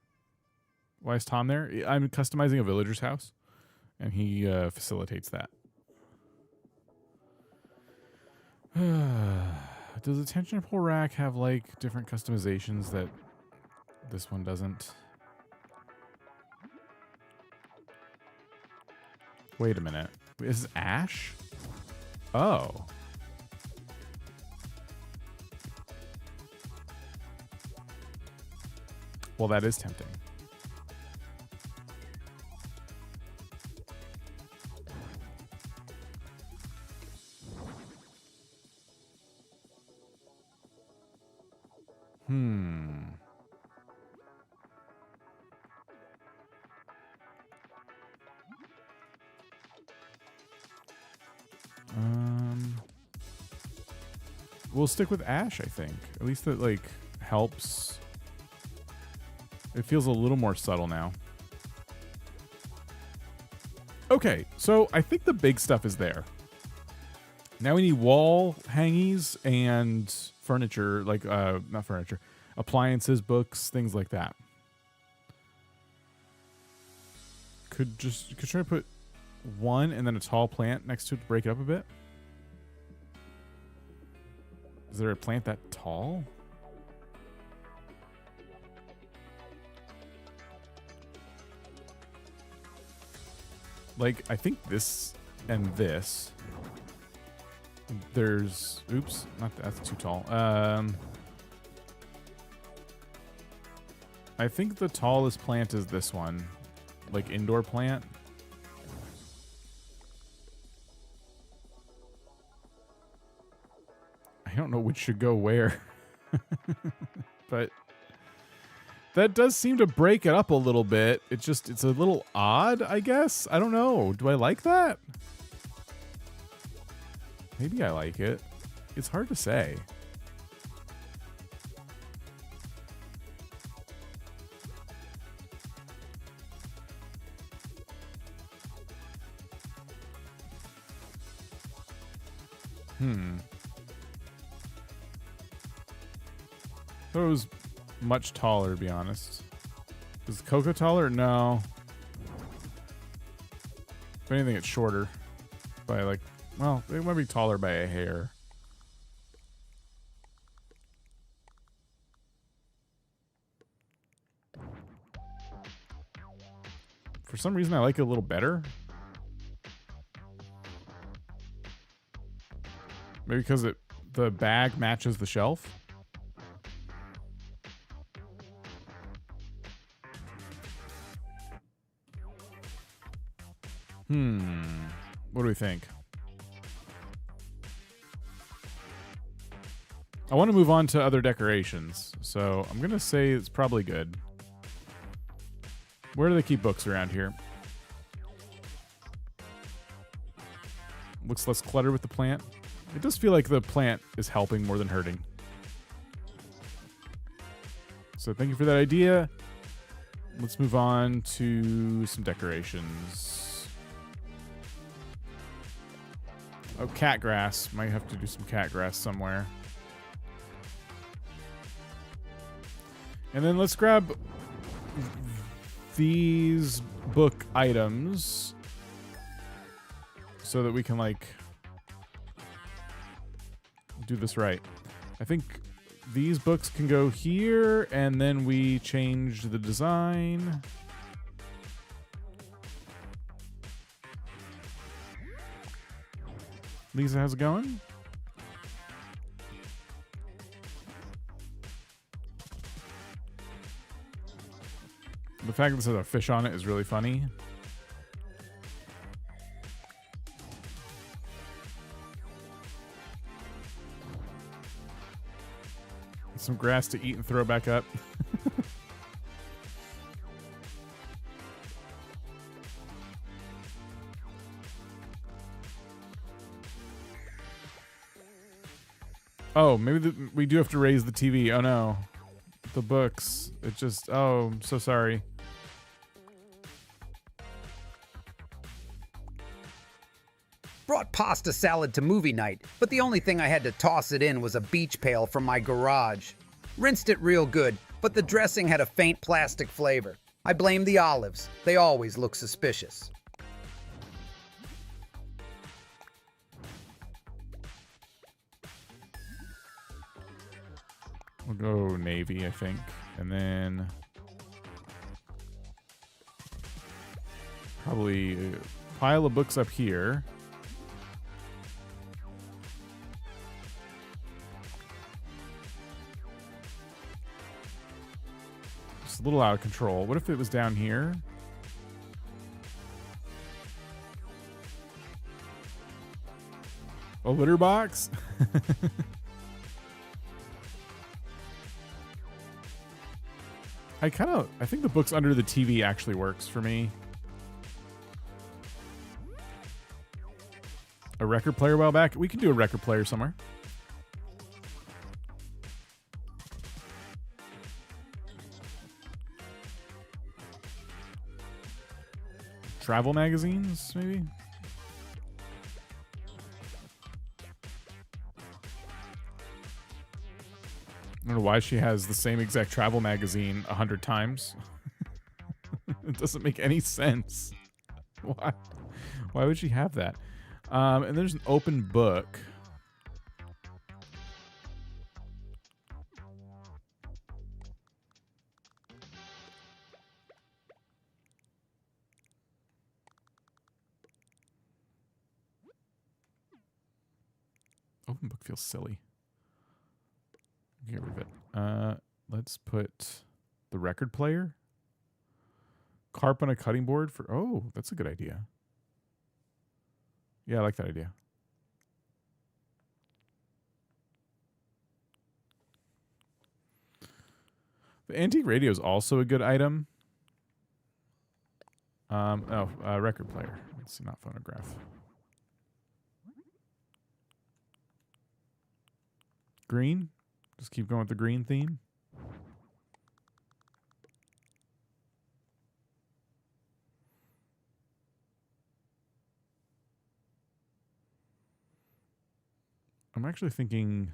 Why is Tom there? I'm customizing a villager's house, and he facilitates that. Does the tension pull rack have, like, different customizations that this one doesn't? Wait a minute. Is this ash? Oh. Well, that is tempting. We'll stick with ash, I think. At least that, like, helps. It feels a little more subtle now. Okay, so I think the big stuff is there. Now we need wall hangies and furniture, like, not furniture, appliances, books, things like that. Could try to put one and then a tall plant next to it to break it up a bit. Is there a plant that tall? Like, I think this and this. There's... Oops, not that's too tall. I think the tallest plant is this one. Like, indoor plant. I don't know which should go where. But that does seem to break it up a little bit. It's a little odd, I guess. I don't know. Do I like that? Maybe I like it. It's hard to say. I thought it was much taller, to be honest. Is Coco taller? No. If anything, it's shorter by like, well, it might be taller by a hair. For some reason, I like it a little better. Maybe because the bag matches the shelf. What do we think? I want to move on to other decorations, so I'm going to say it's probably good. Where do they keep books around here? Looks less cluttered with the plant. It does feel like the plant is helping more than hurting. So thank you for that idea. Let's move on to some decorations. Oh, cat grass. Might have to do some cat grass somewhere. And then let's grab these book items so that we can, like, do this right. I think these books can go here, and then we change the design. Lisa, how's it going? The fact that this has a fish on it is really funny. Some grass to eat and throw back up. Oh, maybe we do have to raise the TV. Oh no. The books. It just... Oh, I'm so sorry. Brought pasta salad to movie night, but the only thing I had to toss it in was a beach pail from my garage. Rinsed it real good, but the dressing had a faint plastic flavor. I blame the olives. They always look suspicious. We'll go navy, I think. And then... probably a pile of books up here. It's a little out of control. What if it was down here? A litter box? I think the books under the TV actually works for me. A record player a while back. We can do a record player somewhere. Travel magazines, maybe? I don't know why she has the same exact travel magazine 100 times. It doesn't make any sense. Why? Why would she have that? And there's an open book. Open book feels silly. Get rid of it. Let's put the record player. Carp on a cutting board for... Oh, that's a good idea. Yeah, I like that idea. The antique radio is also a good item. Record player. Let's see, not phonograph. Green. Just keep going with the green theme. I'm actually thinking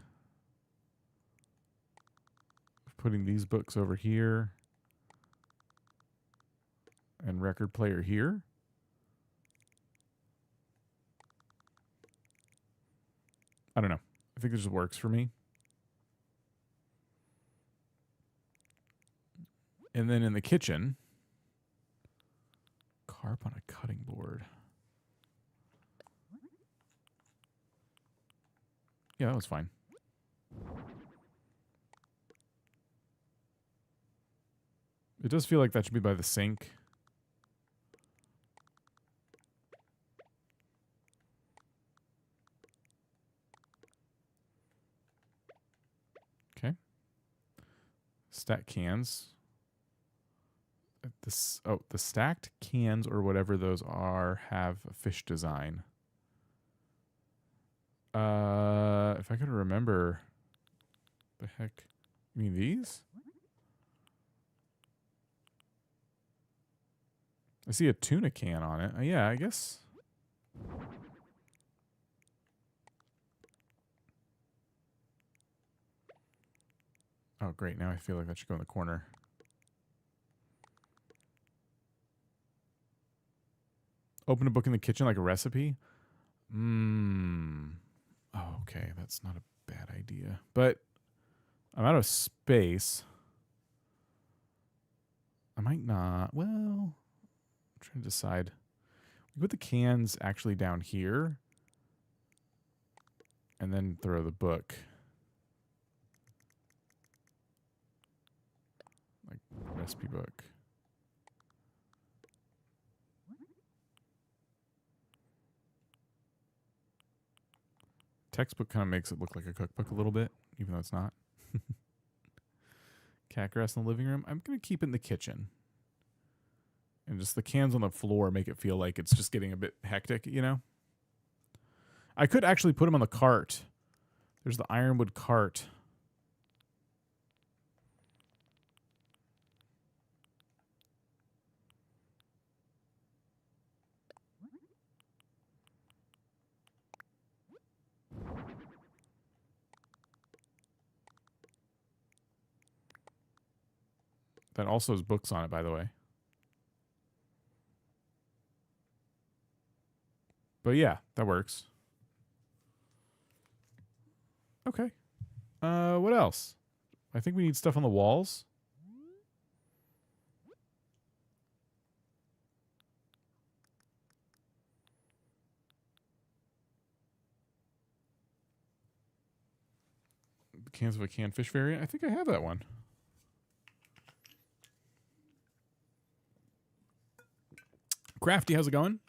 of putting these books over here and record player here. I don't know. I think it just works for me. And then in the kitchen, carp on a cutting board. Yeah, that was fine. It does feel like that should be by the sink. Okay. Stack cans. The stacked cans or whatever those are have a fish design. If I could remember, the heck, you mean these? I see a tuna can on it. Yeah, I guess. Oh, great. Now I feel like that should go in the corner. Open a book in the kitchen like a recipe? Oh, okay. That's not a bad idea. But I'm out of space. I might not. Well, I'm trying to decide. We put the cans actually down here. And then throw the book. Like recipe book. Textbook kind of makes it look like a cookbook a little bit, even though it's not. Cat grass in the living room. I'm going to keep it in the kitchen. And just the cans on the floor make it feel like it's just getting a bit hectic, you know? I could actually put them on the cart. There's the ironwood cart. That also has books on it, by the way. But yeah, that works. Okay. What else? I think we need stuff on the walls. The cans of a canned fish variant. I think I have that one. Crafty, how's it going?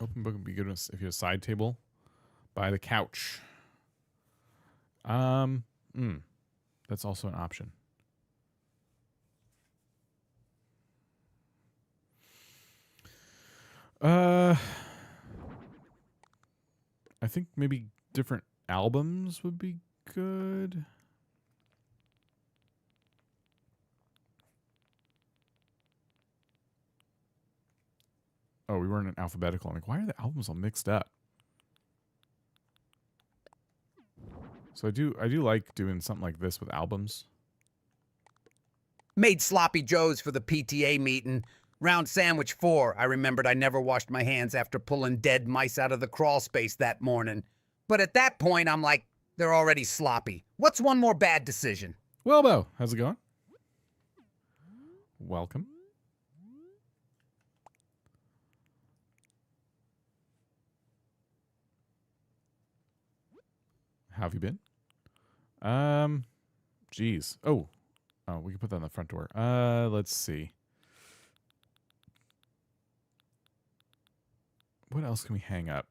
Open book would be good if you have a side table by the couch. That's also an option. I think maybe different albums would be good. Oh, we weren't in alphabetical. I'm like, why are the albums all mixed up? So I do like doing something like this with albums. Made sloppy joes for the PTA meeting. Round sandwich 4. I remembered I never washed my hands after pulling dead mice out of the crawl space that morning. But at that point, I'm like, they're already sloppy. What's one more bad decision? Welbo, how's it going? Welcome. How have you been? Geez. Oh, we can put that on the front door. Let's see. What else can we hang up?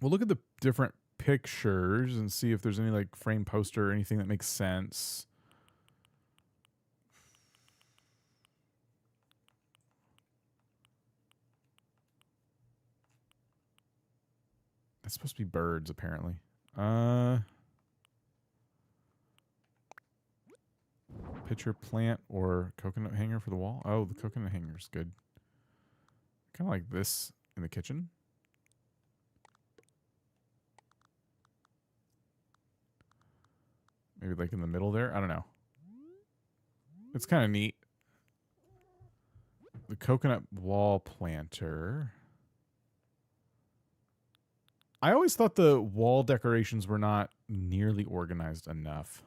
We'll look at the different pictures and see if there's any like frame poster or anything that makes sense. That's supposed to be birds, apparently. Pitcher plant or coconut hanger for the wall. Oh, the coconut hanger is good. Kind of like this in the kitchen. Maybe like in the middle there. I don't know. It's kind of neat. The coconut wall planter. I always thought the wall decorations were not nearly organized enough.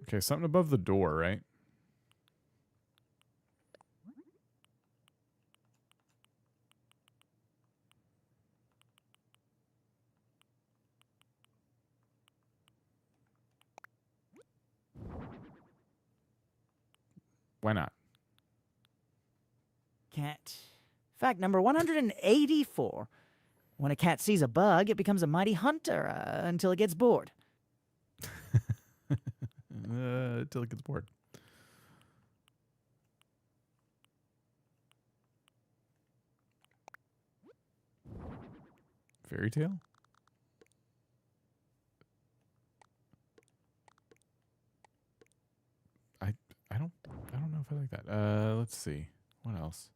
Okay, something above the door, right? Why not? Cat. Fact number 184. When a cat sees a bug, it becomes a mighty hunter until it gets bored. Until it gets bored. Fairy tale? I don't know if I like that. Let's see. What else?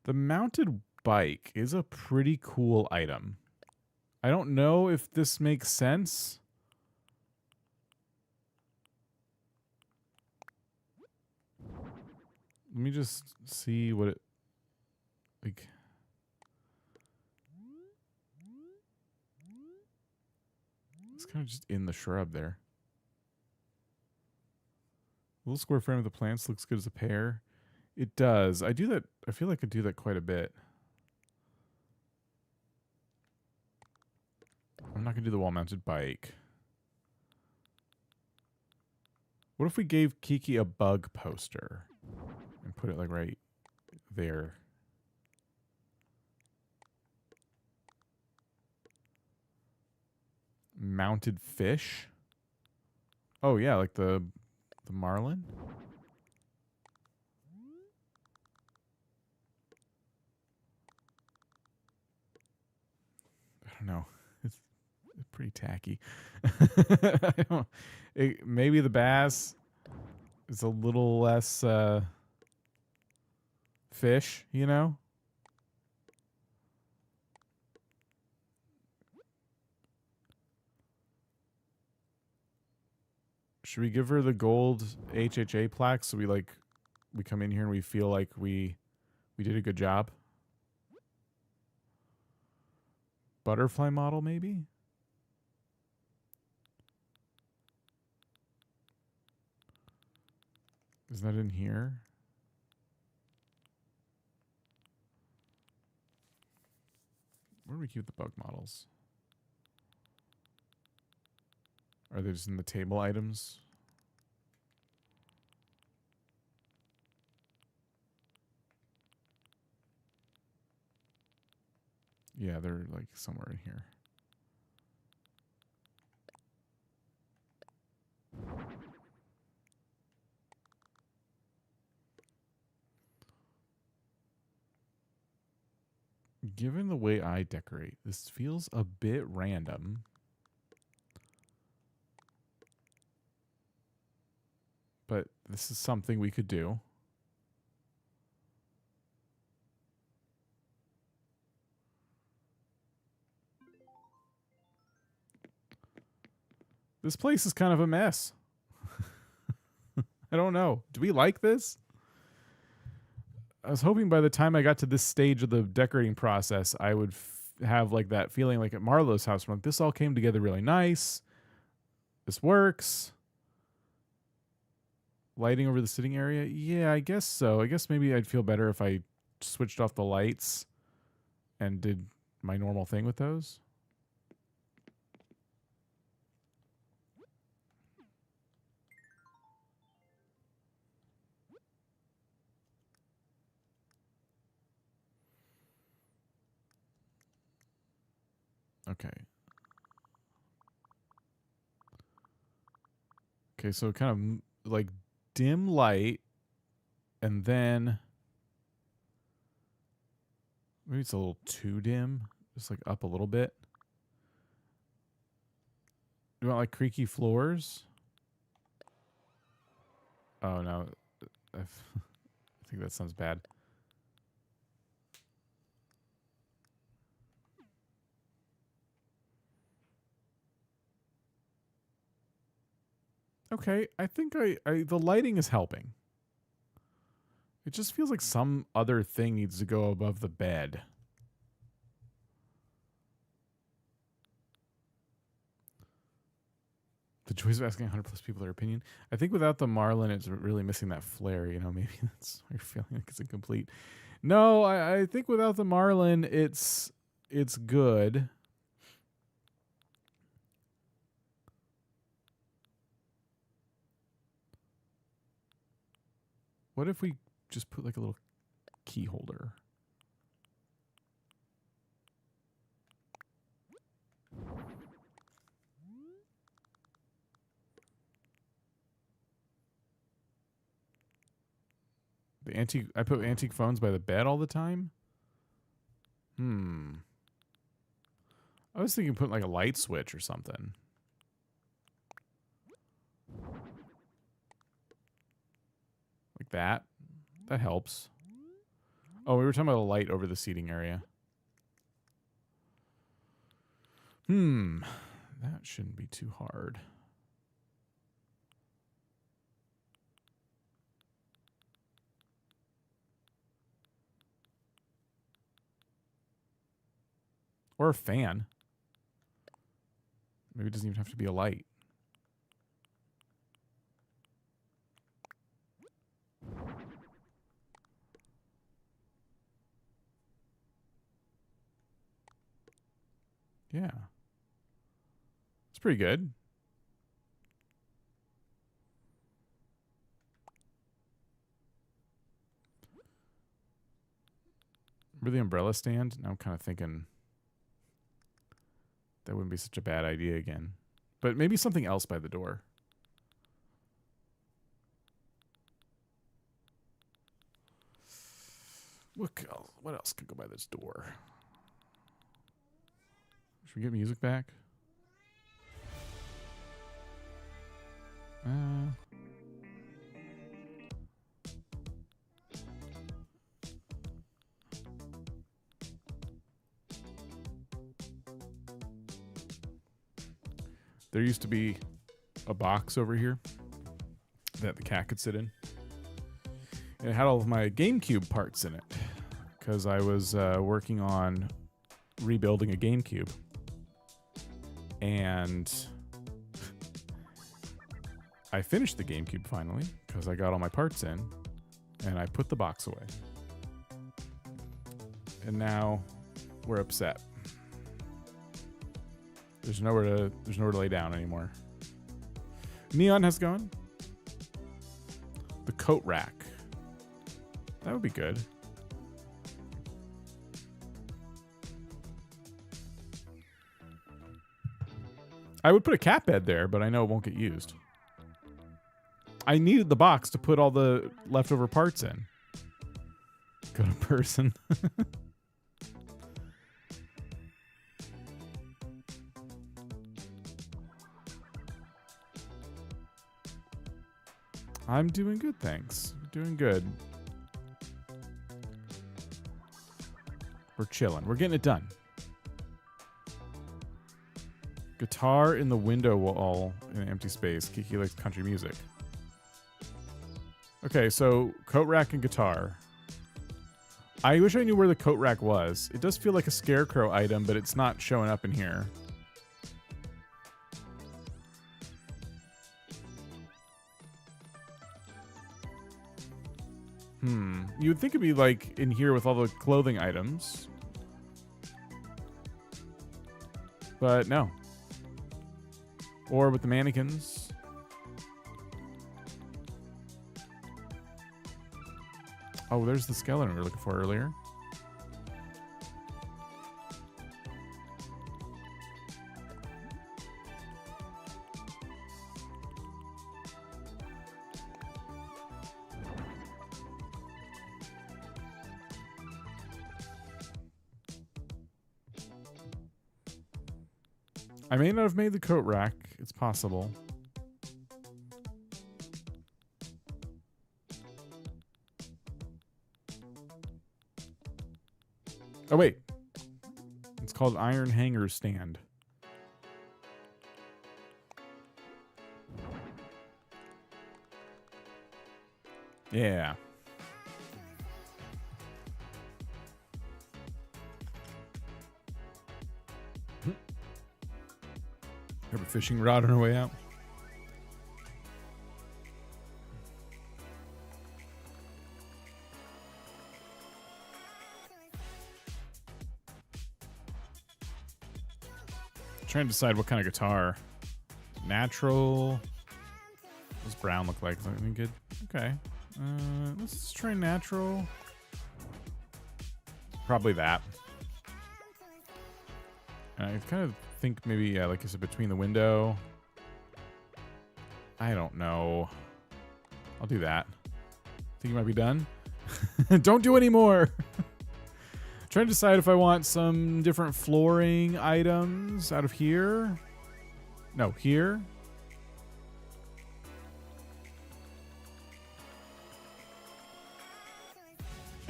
The mounted bike is a pretty cool item. I don't know if this makes sense. Let me just see what it like. It's kind of just in the shrub there. Little square frame of the plants looks good as a pair. It does. I do that. I feel like I do that quite a bit. I'm not going to do the wall-mounted bike. What if we gave Kiki a bug poster and put it like right there? Mounted fish? Oh yeah, like the marlin? I don't know. It's pretty tacky. I don't, maybe the bass is a little less fish, you know? Should we give her the gold HHA plaque so we come in here and we feel like we did a good job? Butterfly model, maybe? Is that in here? Where do we keep the bug models? Are they just in the table items? Yeah, they're like somewhere in here. Given the way I decorate, this feels a bit random. But this is something we could do. This place is kind of a mess. I don't know. Do we like this? I was hoping by the time I got to this stage of the decorating process, I would have like that feeling like at Marlo's house. Where like, this all came together really nice. This works. Lighting over the sitting area? Yeah, I guess so. I guess maybe I'd feel better if I switched off the lights and did my normal thing with those. Okay. Okay, so kind of like dim light, and then maybe it's a little too dim. Just like up a little bit. You want like creaky floors? Oh no, I think that sounds bad. Okay, I think the lighting is helping. It just feels like some other thing needs to go above the bed. The joys of asking 100 plus people their opinion. I think without the Marlin, it's really missing that flair. You know, maybe that's why you're feeling like it's incomplete. No, I think without the Marlin, it's good. What if we just put like a little key holder? The antique. I put antique phones by the bed all the time. I was thinking putting like a light switch or something. Like that. That helps. Oh, we were talking about a light over the seating area. That shouldn't be too hard. Or a fan. Maybe it doesn't even have to be a light. Yeah. It's pretty good. Remember the umbrella stand? Now I'm kind of thinking that wouldn't be such a bad idea again. But maybe something else by the door. What else could go by this door? Should we get music back? There used to be a box over here that the cat could sit in. And it had all of my GameCube parts in it because I was working on rebuilding a GameCube. And I finished the GameCube finally because I got all my parts in and I put the box away. And now we're upset. There's nowhere to lay down anymore. Neon has gone. The coat rack. That would be good. I would put a cat bed there, but I know it won't get used. I needed the box to put all the leftover parts in. Good person. I'm doing good, thanks. Doing good. We're chilling. We're getting it done. Guitar in the window wall in an empty space. Kiki likes country music. Okay, so coat rack and guitar. I wish I knew where the coat rack was. It does feel like a scarecrow item, but it's not showing up in here. You would think it'd be like in here with all the clothing items. But no. Or with the mannequins. Oh, there's the skeleton we were looking for earlier. I may not have made the coat rack. It's possible. Oh, wait. It's called Iron Hanger Stand. Yeah. Have a fishing rod on our way out. Trying to decide what kind of guitar. Natural. What does brown look like? Is that anything good? Okay. Let's try natural. Probably that. I kind of think maybe, yeah, like I said, between the window. I don't know. I'll do that. Think you might be done? Don't do any more. Trying to decide if I want some different flooring items out of here. No, here.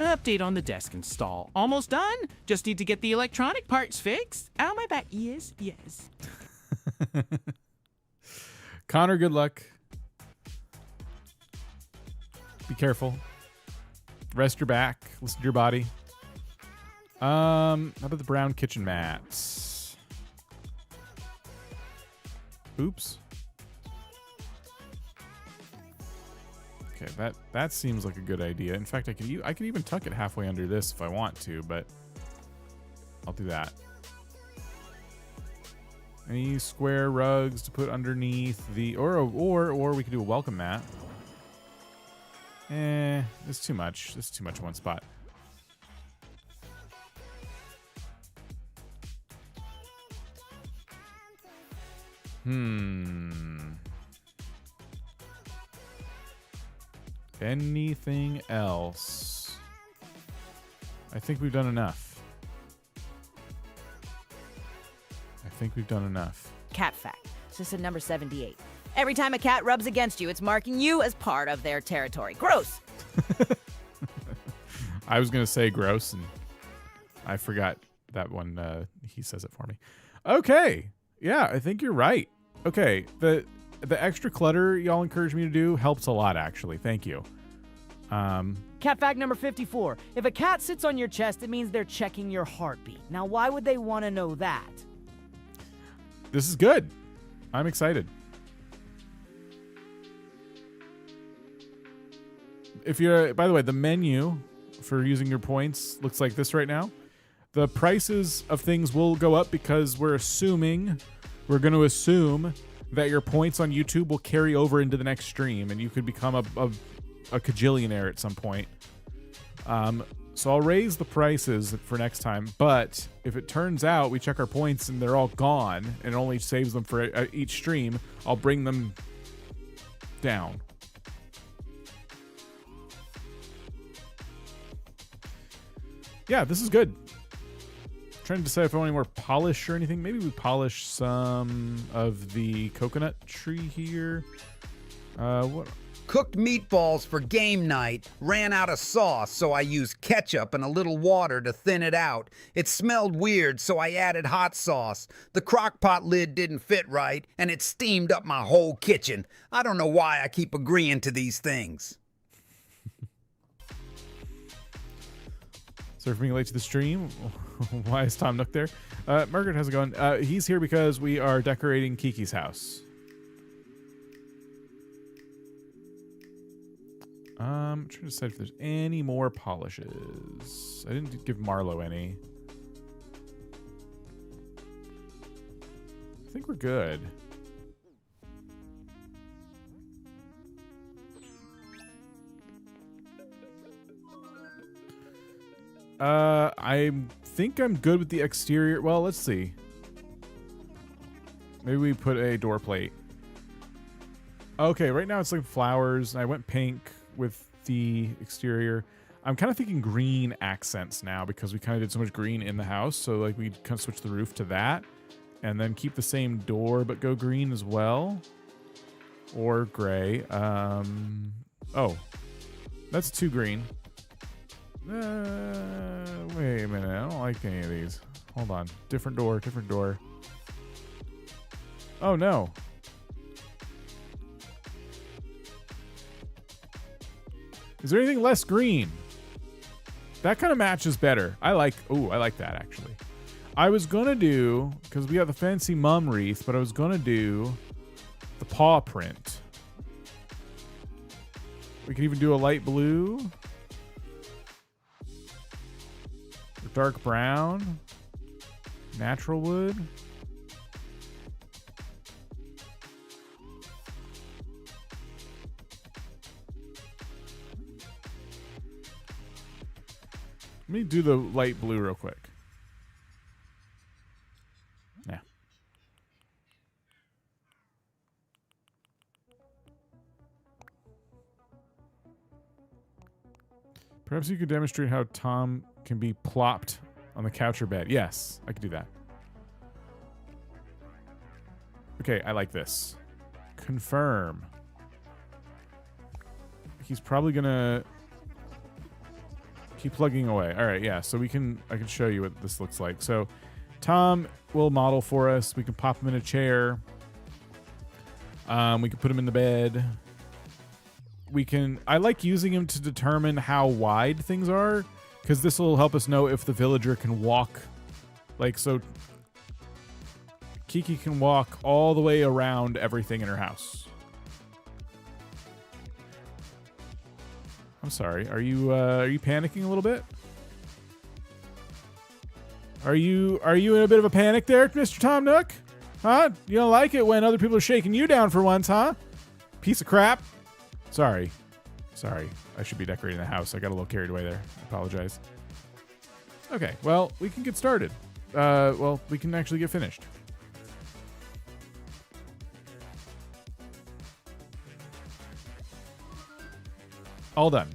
Update on the desk install. Almost done. Just need to get the electronic parts fixed. Ow, my back. Yes, yes. Connor, good luck. Be careful. Rest your back. Listen to your body. How about the brown kitchen mats? Oops. Okay, that seems like a good idea. In fact, I could even tuck it halfway under this if I want to, but I'll do that. Any square rugs to put underneath the or we could do a welcome mat. It's too much. It's too much one spot. Anything else? I think we've done enough. Cat fact. System number 78. Every time a cat rubs against you, it's marking you as part of their territory. Gross! I was going to say gross, and I forgot that one. He says it for me. Okay. Yeah, I think you're right. Okay. The extra clutter y'all encouraged me to do helps a lot, actually. Thank you. Cat fact number 54. If a cat sits on your chest, it means they're checking your heartbeat. Now, why would they want to know that? This is good. I'm excited. If you're, by the way, the menu for using your points looks like this right now. The prices of things will go up because we're going to assume that your points on YouTube will carry over into the next stream and you could become a cajillionaire at some point. So I'll raise the prices for next time, but if it turns out we check our points and they're all gone and it only saves them for each stream, I'll bring them down. Yeah, this is good. Trying to decide if I want any more polish or anything. Maybe we polish some of the coconut tree here. What? Cooked meatballs for game night. Ran out of sauce, so I used ketchup and a little water to thin it out. It smelled weird, so I added hot sauce. The crock pot lid didn't fit right, and it steamed up my whole kitchen. I don't know why I keep agreeing to these things. Sorry for being late to the stream. Why is Tom Nook there? Margaret, how's it going? He's here because we are decorating Kiki's house. I'm trying to decide if there's any more polishes. I didn't give Marlo any. I think we're good. I think I'm good with the exterior. Well, let's see. Maybe we put a door plate. Okay, right now it's like flowers. I went pink with the exterior. I'm kind of thinking green accents now because we kind of did so much green in the house. So like we kind of switch the roof to that and then keep the same door but go green as well. Or gray. Oh, that's too green. Wait a minute. I don't like any of these. Hold on. Different door, different door. Oh, no. Is there anything less green? That kind of matches better. I like that actually. I was gonna do, because we have the fancy mum wreath, but I was gonna do the paw print. We could even do a light blue. Or dark brown. Natural wood. Let me do the light blue real quick. Yeah. Perhaps you could demonstrate how Tom can be plopped on the couch or bed. Yes, I could do that. Okay, I like this. Confirm. He's probably gonna keep plugging away. All right, yeah. So I can show you what this looks like. So Tom will model for us. We can pop him in a chair. We can put him in the bed. I like using him to determine how wide things are, because this will help us know if the villager can walk. Like, so Kiki can walk all the way around everything in her house. I'm sorry. Are you panicking a little bit? Are you in a bit of a panic there, Mr. Tom Nook? Huh? You don't like it when other people are shaking you down for once, huh? Piece of crap. Sorry. I should be decorating the house. I got a little carried away there. I apologize. Okay, well, we can get started. We can actually get finished. All done.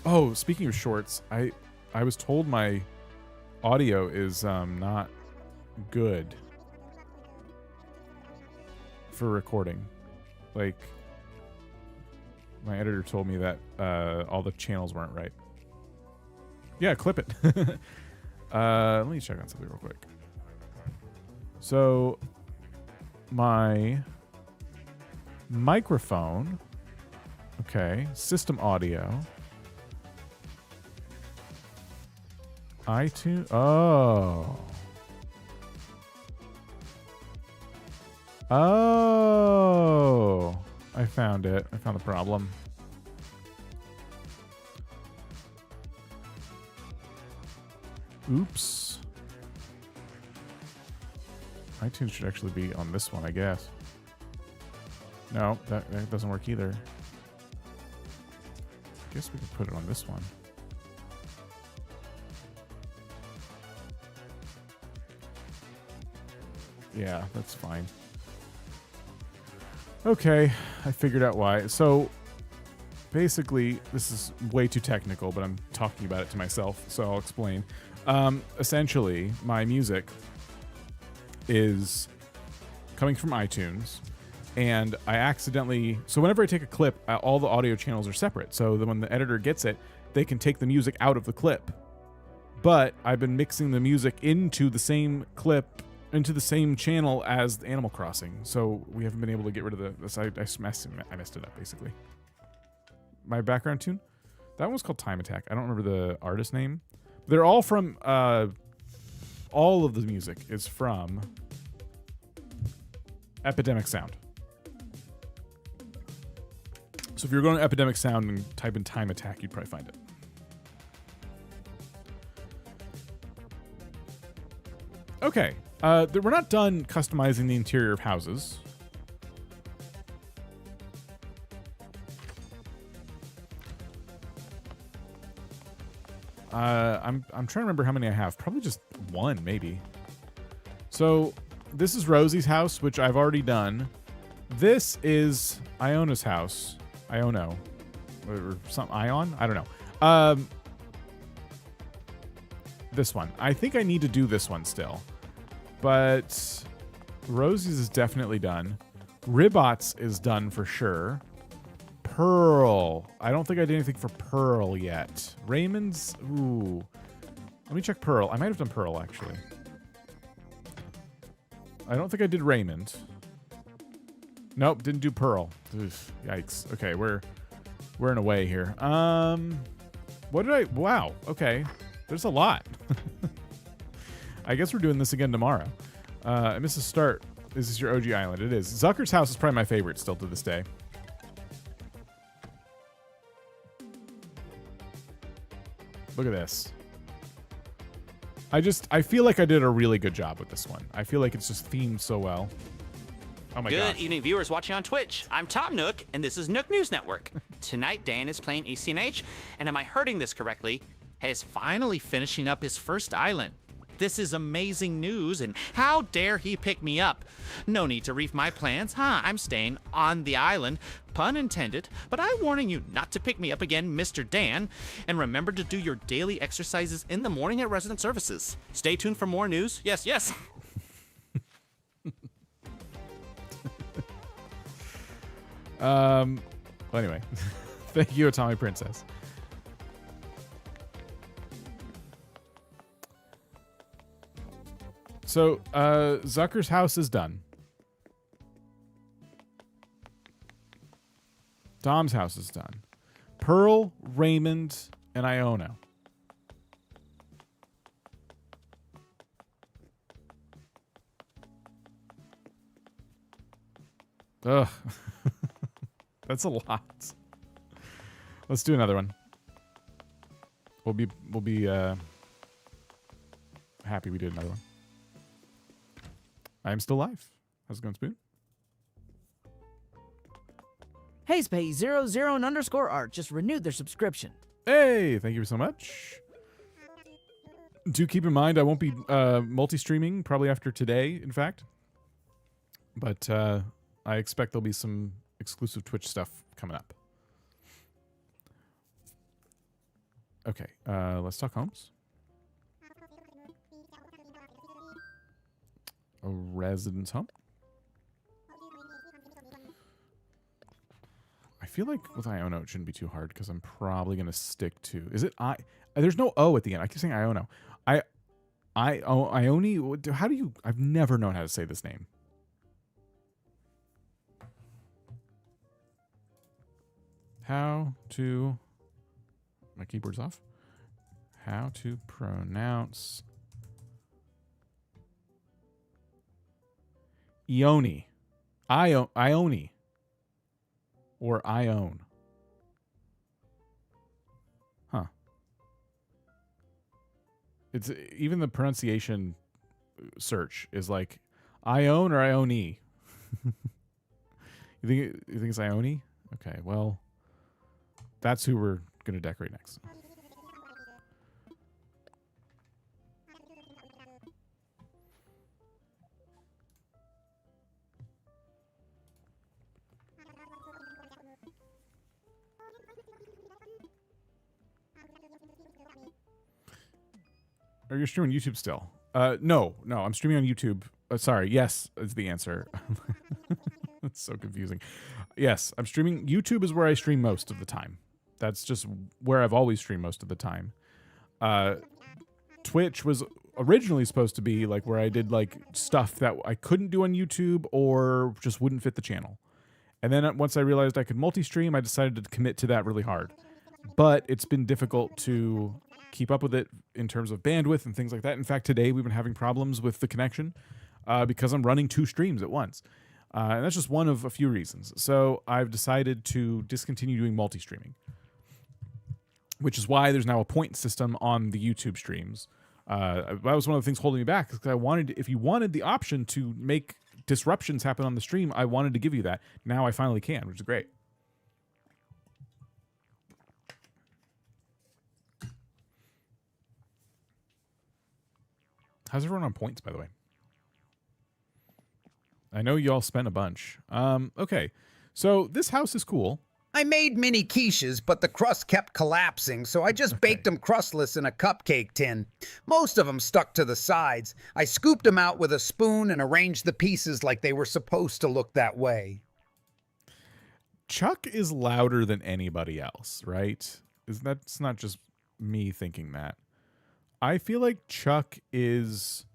Oh, speaking of shorts, I was told my audio is not good for recording. Like, my editor told me that all the channels weren't right. Yeah, clip it. Let me check on something real quick. So my microphone, okay, system audio, iTunes, oh, I found it. I found the problem. Oops. iTunes should actually be on this one, I guess. No, that doesn't work either. I guess we can put it on this one. Yeah, that's fine. Okay, I figured out why. So, basically, this is way too technical, but I'm talking about it to myself, so I'll explain. Essentially, my music is coming from iTunes, and I accidentally... So whenever I take a clip, all the audio channels are separate, so that when the editor gets it, they can take the music out of the clip. But I've been mixing the music into the same clip, into the same channel as the Animal Crossing, so we haven't been able to get rid of this. I messed it up, basically. My background tune? That one was called Time Attack. I don't remember the artist name. They're all from... all of the music is from Epidemic Sound. So if you're going to Epidemic Sound and type in Time Attack, you'd probably find it. Okay. We're not done customizing the interior of houses. I'm trying to remember how many I have. Probably just one, maybe. So this is Rosie's house, which I've already done. This is Iona's house. Iono. Or some Ion? I don't know. This one. I think I need to do this one still. But Rosie's is definitely done. Ribot's is done for sure. Pearl. I don't think I did anything for Pearl yet. Raymond's... Ooh. Let me check Pearl. I might have done Pearl, actually. I don't think I did Raymond. Nope, didn't do Pearl. Oof, yikes. Okay, we're in a way here. What did I? Wow. Okay, there's a lot. I guess we're doing this again tomorrow. I missed a start. Is this your OG island? It is. Zucker's house is probably my favorite still to this day. Look at this. I feel like I did a really good job with this one. I feel like it's just themed so well. Oh my Good gosh. evening, viewers watching on Twitch. I'm Tom Nook, and this is Nook News Network. Tonight, Dan is playing ACNH, and am I hearing this correctly? Is finally finishing up his first island. This is amazing news, and how dare he pick me up? No need to reef my plans, huh? I'm staying on the island, pun intended, but I'm warning you not to pick me up again, Mr. Dan. And remember to do your daily exercises in the morning at resident services. Stay tuned for more news. Yes, yes. Well, anyway, thank you, Tommy Princess. So, Zucker's house is done. Dom's house is done. Pearl, Raymond, and Iona. Ugh. That's a lot. Let's do another one. We'll be happy we did another one. I'm still live. How's it going, Spoon? Hey, Space 00 and underscore art just renewed their subscription. Hey, thank you so much. Do keep in mind I won't be multi-streaming probably after today, in fact. But I expect there'll be some exclusive Twitch stuff coming up. Okay, let's talk homes. A residence home. I feel like with Iona it shouldn't be too hard because I'm probably going to stick to... Is it I? There's no O at the end. I keep saying Iona. Ione? How do you... I've never known how to say this name. How to... My keyboard's off. How to pronounce... Ione. Ione. Or Ione. Huh. It's even the pronunciation search is like Ione or Ione. You think it's Ione? Okay, well, that's who we're gonna decorate next. Are you streaming YouTube still? No, I'm streaming on YouTube. Sorry, yes is the answer. It's so confusing. Yes, I'm streaming. YouTube is where I stream most of the time. That's just where I've always streamed most of the time. Twitch was originally supposed to be like where I did like stuff that I couldn't do on YouTube or just wouldn't fit the channel. And then once I realized I could multi-stream, I decided to commit to that really hard. But it's been difficult to keep up with it in terms of bandwidth and things like that. In fact, today we've been having problems with the connection because I'm running 2 streams at once. And that's just one of a few reasons. So I've decided to discontinue doing multi-streaming, which is why there's now a point system on the YouTube streams. That was one of the things holding me back because I wanted, if you wanted the option to make disruptions happen on the stream, I wanted to give you that. Now I finally can, which is great. How's everyone on points, by the way? I know you all spent a bunch. Okay, so this house is cool. I made mini quiches, but the crust kept collapsing, so I just baked them crustless in a cupcake tin. Most of them stuck to the sides. I scooped them out with a spoon and arranged the pieces like they were supposed to look that way. Chuck is louder than anybody else, right? That's not just me thinking that. I feel like Chuck is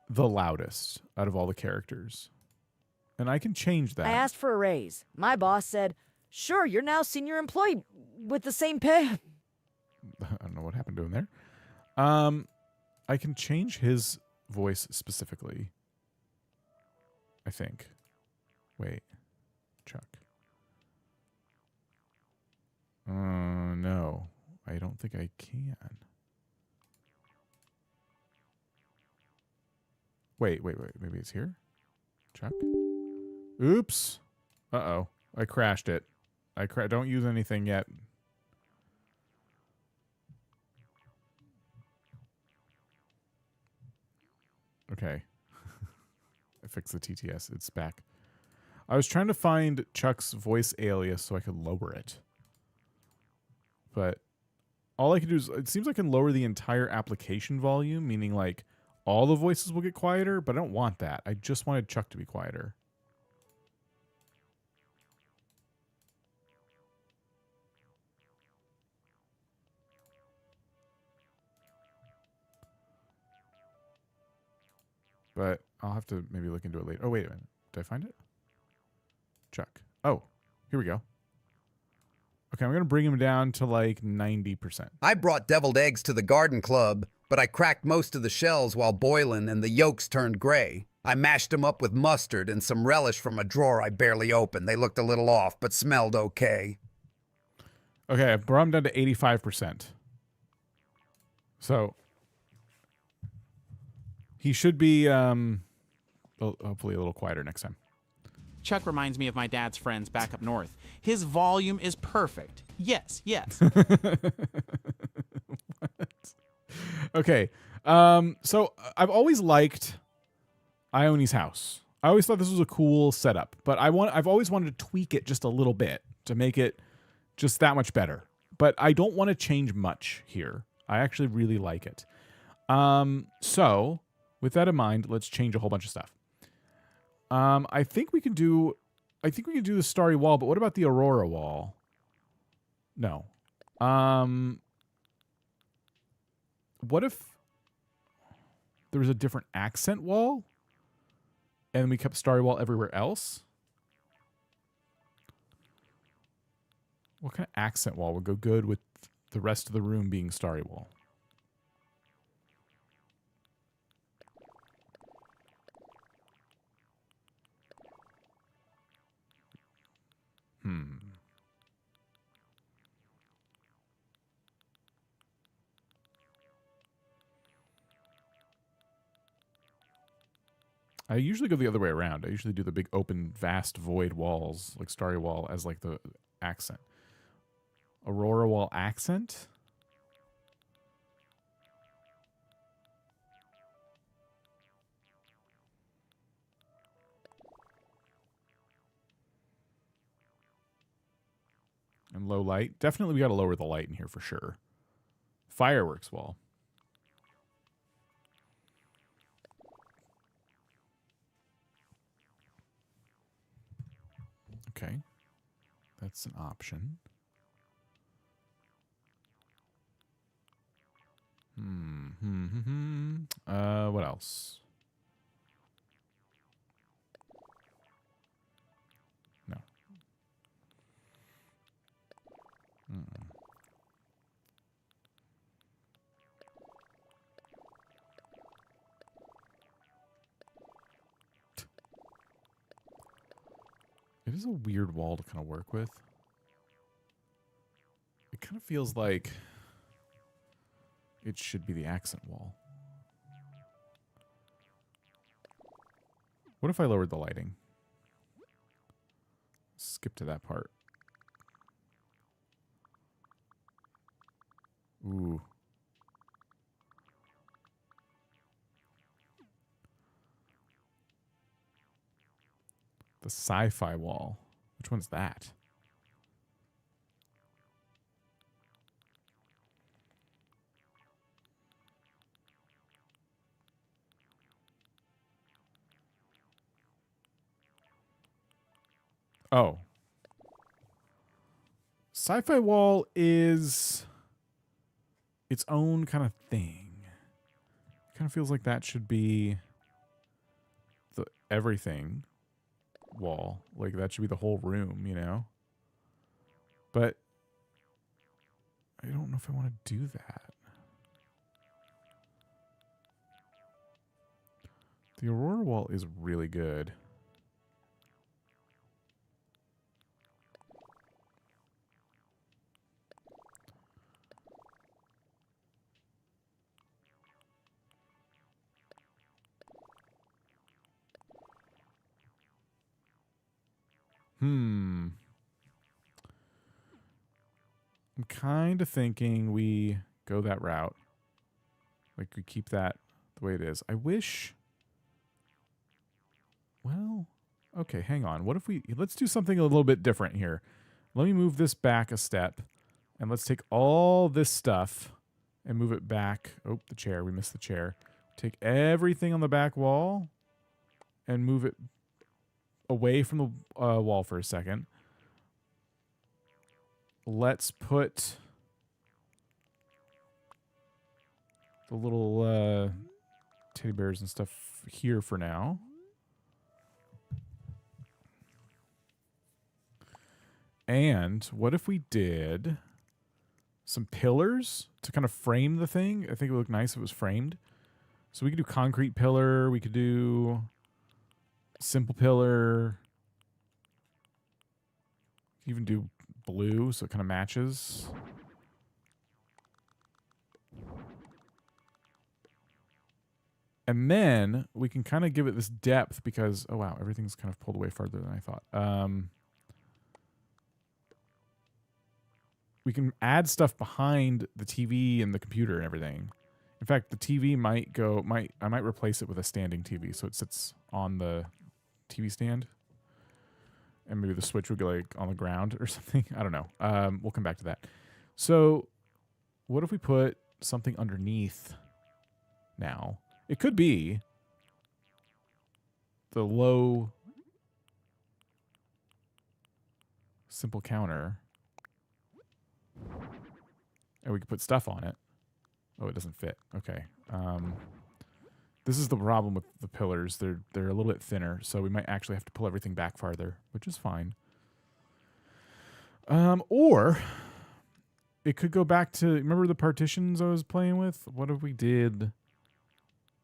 the loudest out of all the characters. And I can change that. I asked for a raise. My boss said, sure, you're now senior employee with the same pay. I don't know what happened to him there. I can change his voice specifically. I think. Wait. Chuck. No. I don't think I can. Wait. Maybe it's here? Chuck? Oops. Uh-oh. I crashed it. Don't use anything yet. Okay. I fixed the TTS. It's back. I was trying to find Chuck's voice alias so I could lower it. But all I can do is, it seems I can lower the entire application volume, meaning like all the voices will get quieter, but I don't want that. I just wanted Chuck to be quieter. But I'll have to maybe look into it later. Oh, wait a minute. Did I find it? Chuck. Oh, here we go. Okay, I'm going to bring him down to like 90%. I brought deviled eggs to the garden club, but I cracked most of the shells while boiling and the yolks turned gray. I mashed them up with mustard and some relish from a drawer I barely opened. They looked a little off, but smelled okay. Okay, I brought him down to 85%. So he should be hopefully a little quieter next time. Chuck reminds me of my dad's friends back up north. His volume is perfect. Yes. Okay. So I've always liked Ione's house. I always thought this was a cool setup, but I've always wanted to tweak it just a little bit to make it just that much better. But I don't want to change much here. I actually really like it. So with that in mind, let's change a whole bunch of stuff. I think we can do the starry wall, but what about the aurora wall? No. What if there was a different accent wall and we kept starry wall everywhere else? What kind of accent wall would go good with the rest of the room being starry wall? I usually go the other way around. I usually do the big open, vast, void walls, like starry wall, as like the accent. Aurora wall accent? And low light. Definitely we got to lower the light in here for sure. Fireworks wall. Okay. That's an option. What else? No. It is a weird wall to kind of work with. It kind of feels like it should be the accent wall. What if I lowered the lighting? Skip to that part. Ooh. The sci-fi wall. Which one's that? Oh. Sci-fi wall is its own kind of thing. Kind of feels like that should be the everything. wall. Like, that should be the whole room, you know? But I don't know if I want to do that. The Aurora wall is really good. I'm kind of thinking we go that route. Like, we keep that the way it is. I wish... Well, okay, hang on. What if we... Let's do something a little bit different here. Let me move this back a step. And let's take all this stuff and move it back. Oh, the chair. We missed the chair. Take everything on the back wall and move it away from the wall for a second. Let's put the little teddy bears and stuff here for now. And what if we did some pillars to kind of frame the thing? I think it would look nice if it was framed. So we could do concrete pillar. We could do simple pillar. Even do blue so it kind of matches. And then we can kind of give it this depth because, oh wow, everything's kind of pulled away farther than I thought. We can add stuff behind the TV and the computer and everything. In fact, the TV I might replace it with a standing TV so it sits on the TV stand. And maybe the switch would go like on the ground or something. I don't know. We'll come back to that. So what if we put something underneath now? It could be the low simple counter. And we could put stuff on it. Oh, it doesn't fit. Okay. This is the problem with the pillars. They're a little bit thinner, so we might actually have to pull everything back farther, which is fine. Or it could go back to, remember the partitions I was playing with? What if we did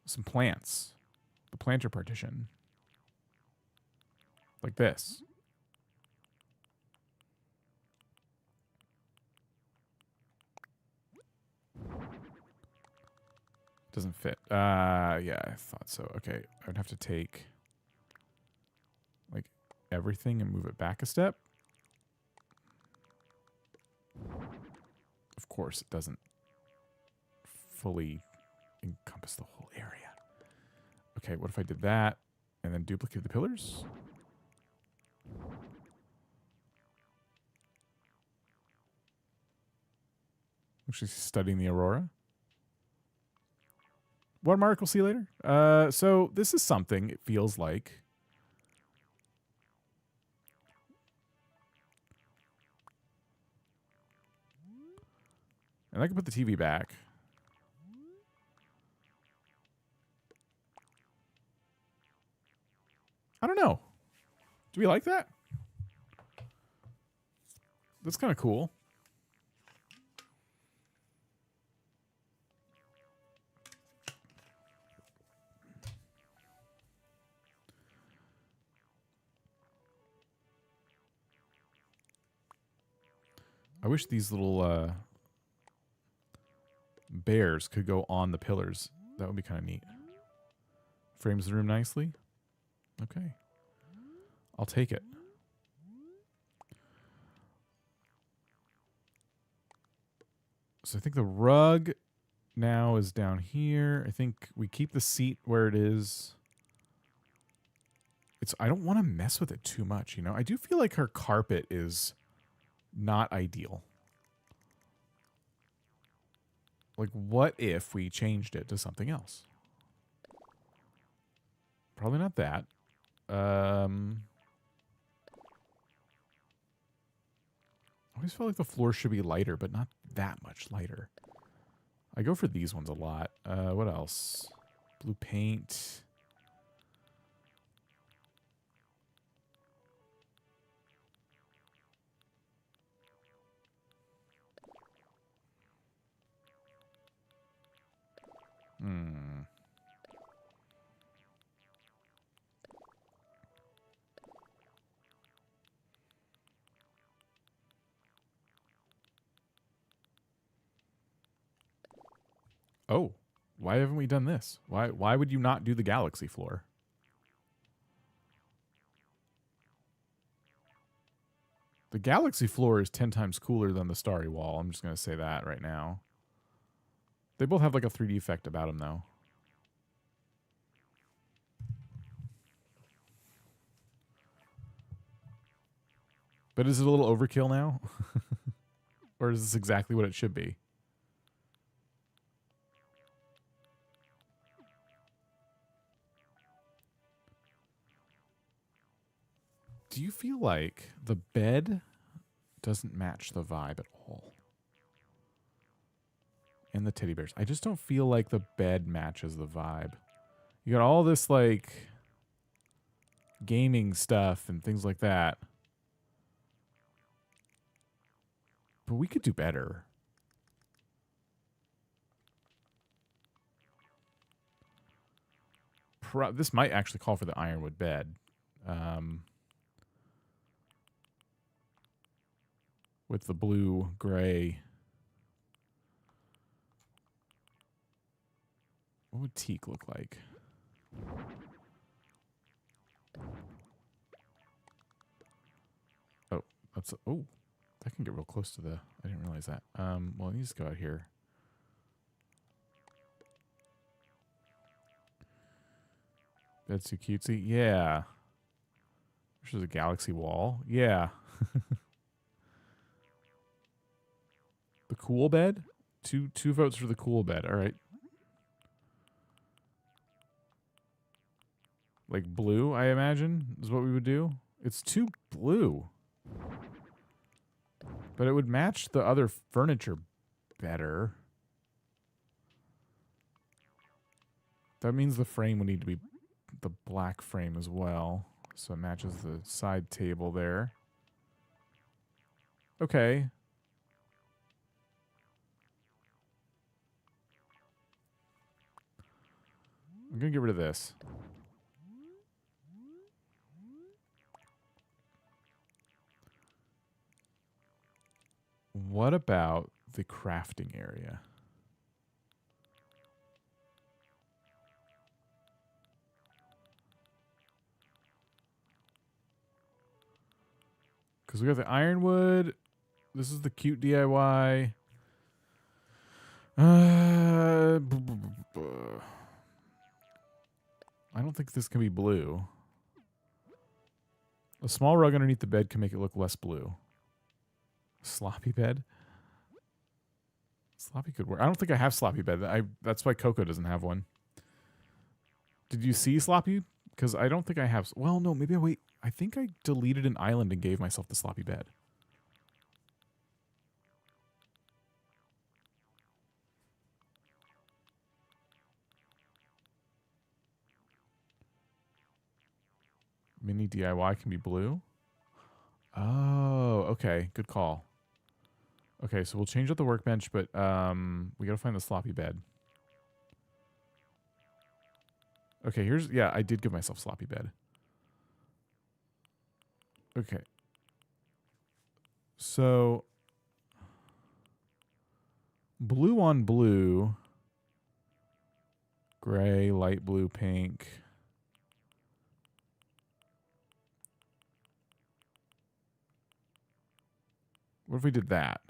some plants? The planter partition. Like this. Doesn't fit. Yeah, I thought so. Okay, I would have to take like everything and move it back a step. Of course, it doesn't fully encompass the whole area. Okay, what if I did that and then duplicate the pillars? Actually studying the Aurora. Watermark, we'll see you later. So this is something, it feels like. And I can put the TV back. I don't know. Do we like that? That's kind of cool. I wish these little bears could go on the pillars. That would be kind of neat. Frames the room nicely. Okay. I'll take it. So I think the rug now is down here. I think we keep the seat where it is. I don't want to mess with it too much, you know? I do feel like her carpet is not ideal. Like, what if we changed it to something else? Probably not that. I always felt like the floor should be lighter, but not that much lighter. I go for these ones a lot. What else? Blue paint. Oh, why haven't we done this? Why would you not do the galaxy floor? The galaxy floor is 10 times cooler than the starry wall. I'm just going to say that right now. They both have like a 3D effect about them, though. But is it a little overkill now? Or is this exactly what it should be? Do you feel like the bed doesn't match the vibe at all? And the teddy bears. I just don't feel like the bed matches the vibe. You got all this like gaming stuff and things like that. But we could do better. This might actually call for the ironwood bed. With the blue, gray. What would teak look like? Oh, that's oh, that can get real close to the. I didn't realize that. Well, you just go out here. That's too cutesy. Yeah. There's a galaxy wall. Yeah. The cool bed? Two votes for the cool bed. All right. Like blue, I imagine, is what we would do. It's too blue. But it would match the other furniture better. That means the frame would need to be the black frame as well. So it matches the side table there. Okay. I'm going to get rid of this. What about the crafting area? Because we got the ironwood. This is the cute DIY. I don't think this can be blue. A small rug underneath the bed can make it look less blue. Sloppy bed? Sloppy could work. I don't think I have sloppy bed. That's why Coco doesn't have one. Did you see sloppy? Because I don't think I have. Well, no, maybe wait. I think I deleted an island and gave myself the sloppy bed. Mini DIY can be blue. Oh, okay. Good call. Okay, so we'll change up the workbench, but we gotta find the sloppy bed. Okay, here's yeah, I did give myself sloppy bed. Okay. So blue on blue, gray, light blue, pink. What if we did that?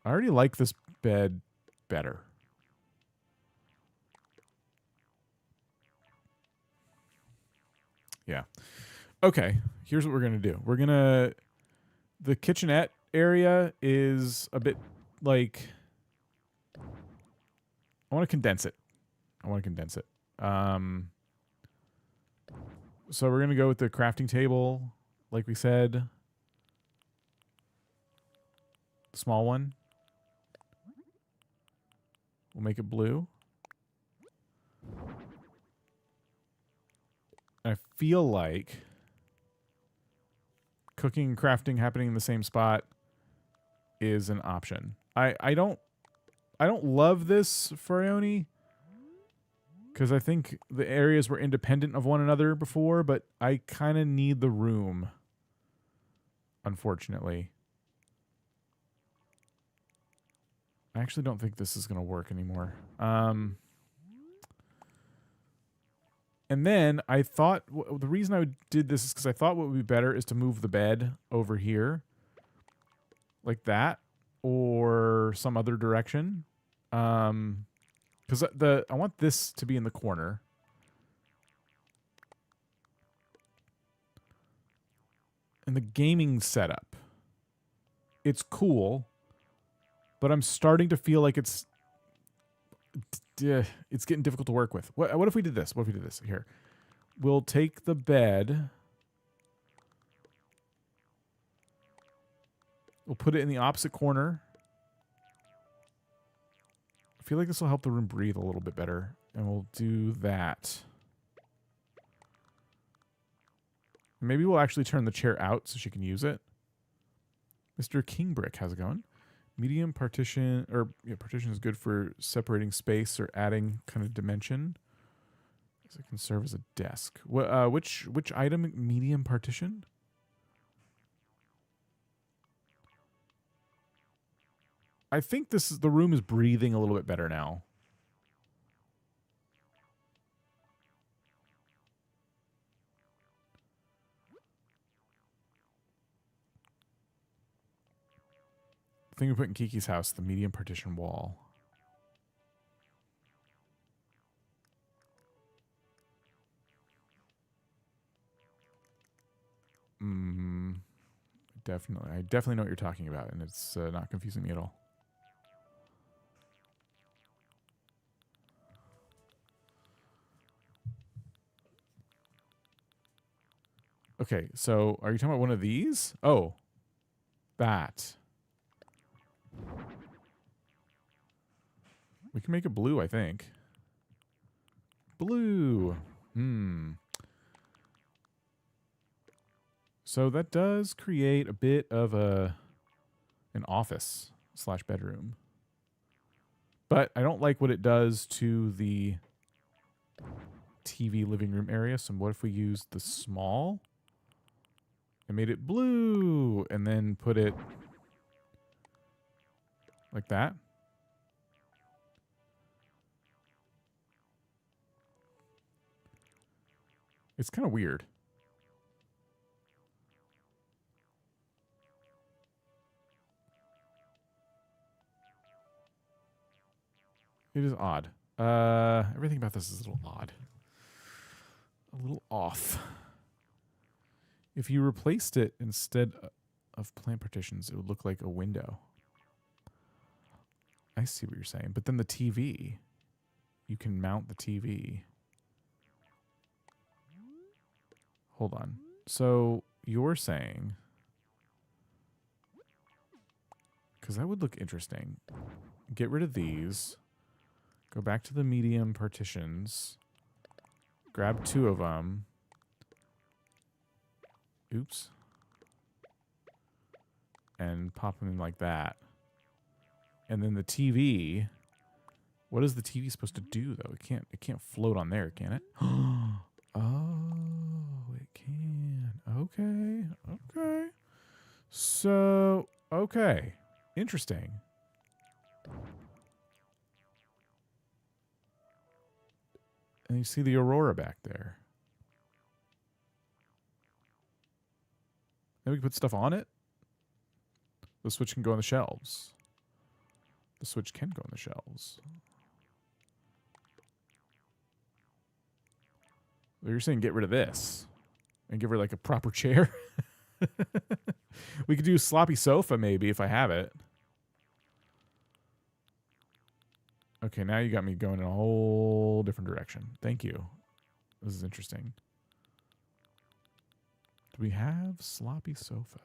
I already like this bed better. Yeah. Okay, here's what we're going to do. We're going to... The kitchenette area is a bit like... I want to condense it. So we're going to go with the crafting table, like we said. The small one. We'll make it blue. I feel like cooking and crafting happening in the same spot. is an option. I don't love this Farioni, because I think the areas were independent of one another before, but I kind of need the room, unfortunately. I actually don't think this is going to work anymore. And then I thought, the reason I did this is because I thought what would be better is to move the bed over here, like that, or some other direction. Because I want this to be in the corner. And the gaming setup, it's cool, but I'm starting to feel like it's getting difficult to work with. What if we did this? What if we did this? Here. We'll take the bed. We'll put it in the opposite corner. I feel like this will help the room breathe a little bit better. And we'll do that. Maybe we'll actually turn the chair out so she can use it. Mr. Kingbrick, how's it going? Medium partition, or yeah, partition is good for separating space or adding kind of dimension. It can serve as a desk. Which item? Medium partition? I think the room is breathing a little bit better now. Thing we put in Kiki's house, the medium partition wall. Definitely. I definitely know what you're talking about, and it's not confusing me at all. Okay, so are you talking about one of these? Oh, that. We can make it blue, I think. Blue. So that does create a bit of an office / bedroom. But I don't like what it does to the TV living room area. So what if we used the small and made it blue and then put it like that? It's kind of weird. It is odd. Everything about this is a little odd. A little off. If you replaced it instead of plant partitions, it would look like a window. I see what you're saying. But then the TV, you can mount the TV. Hold on. So you're saying, because that would look interesting. Get rid of these. Go back to the medium partitions. Grab 2 of them. Oops. And pop them in like that. And then the TV. What is the TV supposed to do though? It can't float on there, can it? Oh, it can. Okay. Okay. So, okay. Interesting. And you see the Aurora back there. Then we can put stuff on it. The Switch can go on the shelves. The Switch can go on the shelves. Well, you're saying get rid of this and give her like a proper chair? We could do a sloppy sofa maybe if I have it. Okay, now you got me going in a whole different direction. Thank you. This is interesting. Do we have sloppy sofa?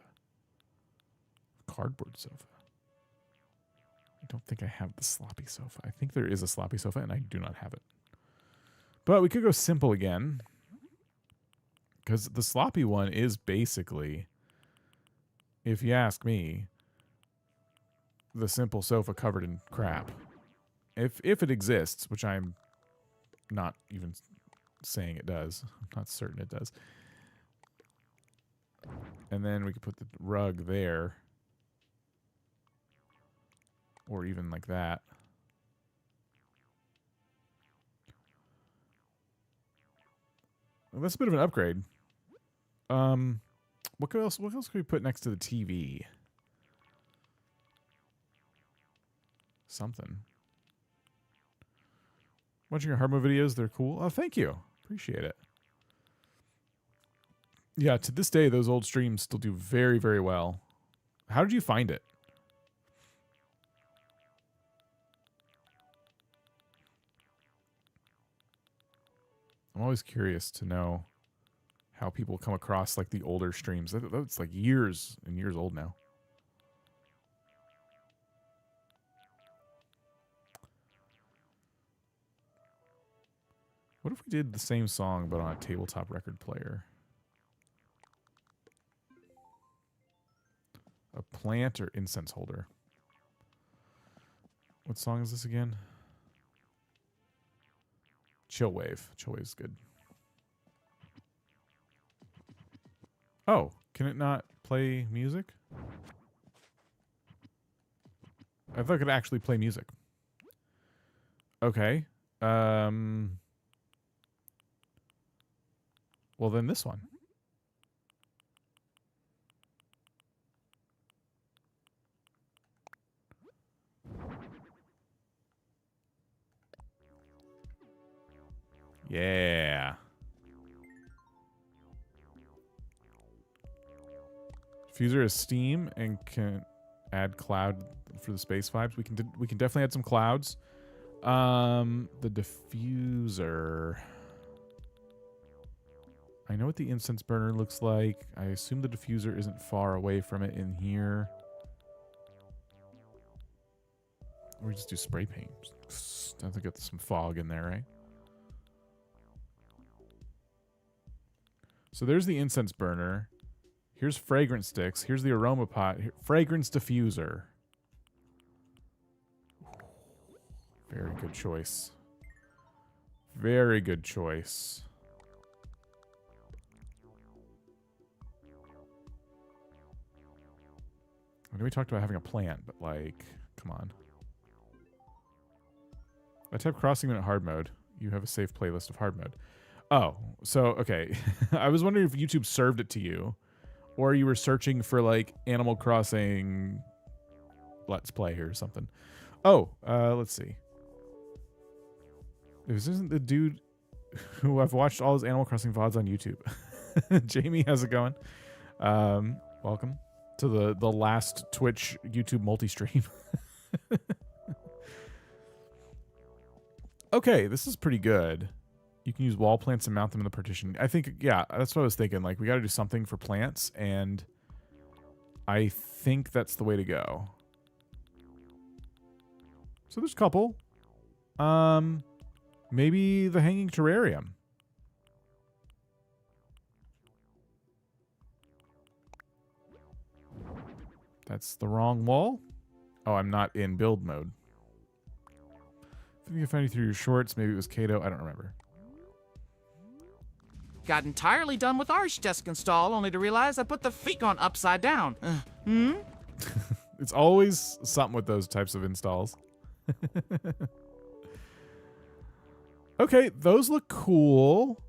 Cardboard sofa. I don't think I have the sloppy sofa. I think there is a sloppy sofa and I do not have it. But we could go simple again. Because the sloppy one is basically, if you ask me, the simple sofa covered in crap. If it exists, which I'm not even saying it does. I'm not certain it does. And then we could put the rug there. Or even like that. Well, that's a bit of an upgrade. What else can we put next to the TV? Something. Watching your hard mode videos, they're cool. Oh, thank you. Appreciate it. Yeah, to this day, those old streams still do very, very well. How did you find it? I'm always curious to know how people come across like the older streams. That's like years and years old now. What if we did the same song but on a tabletop record player? A plant or incense holder? What song is this again? Chillwave. Chillwave's good. Oh, can it not play music? I thought it could actually play music. Okay. Well, then this one. Yeah. Diffuser is Steam and can add cloud for the space vibes. We can definitely add some clouds. The diffuser. I know what the incense burner looks like. I assume the diffuser isn't far away from it in here. Or we just do spray paint. I think get some fog in there, right? So there's the incense burner. Here's fragrance sticks. Here's the aroma pot. Fragrance diffuser. Very good choice. Very good choice. I know we talked about having a plant, but like, come on. I type crossing in hard mode. You have a safe playlist of hard mode. Oh, so, okay. I was wondering if YouTube served it to you, or you were searching for like Animal Crossing Let's Play here or something. Oh, let's see. This isn't the dude who I've watched all his Animal Crossing VODs on YouTube. Jamie, how's it going? Welcome to the last Twitch YouTube multi-stream. Okay, this is pretty good. You can use wall plants and mount them in the partition. I think, yeah, that's what I was thinking. Like, we got to do something for plants, and I think that's the way to go. So there's a couple. Maybe the hanging terrarium. That's the wrong wall. Oh, I'm not in build mode. I think you find you through your shorts. Maybe it was Kato. I don't remember. Got entirely done with Archdesk install, only to realize I put the feet on upside down. It's always something with those types of installs. Okay, those look cool.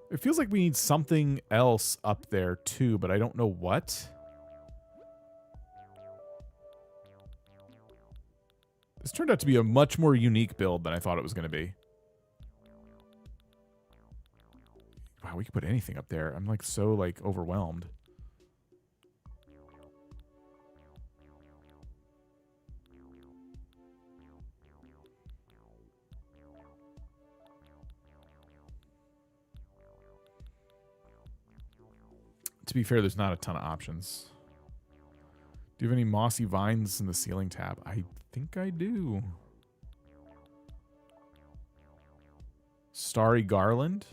It feels like we need something else up there too, but I don't know what. This turned out to be a much more unique build than I thought it was going to be. Wow, we could put anything up there. I'm like so like overwhelmed. To be fair, there's not a ton of options. Do you have any mossy vines in the ceiling tab? I think I do. Starry garland.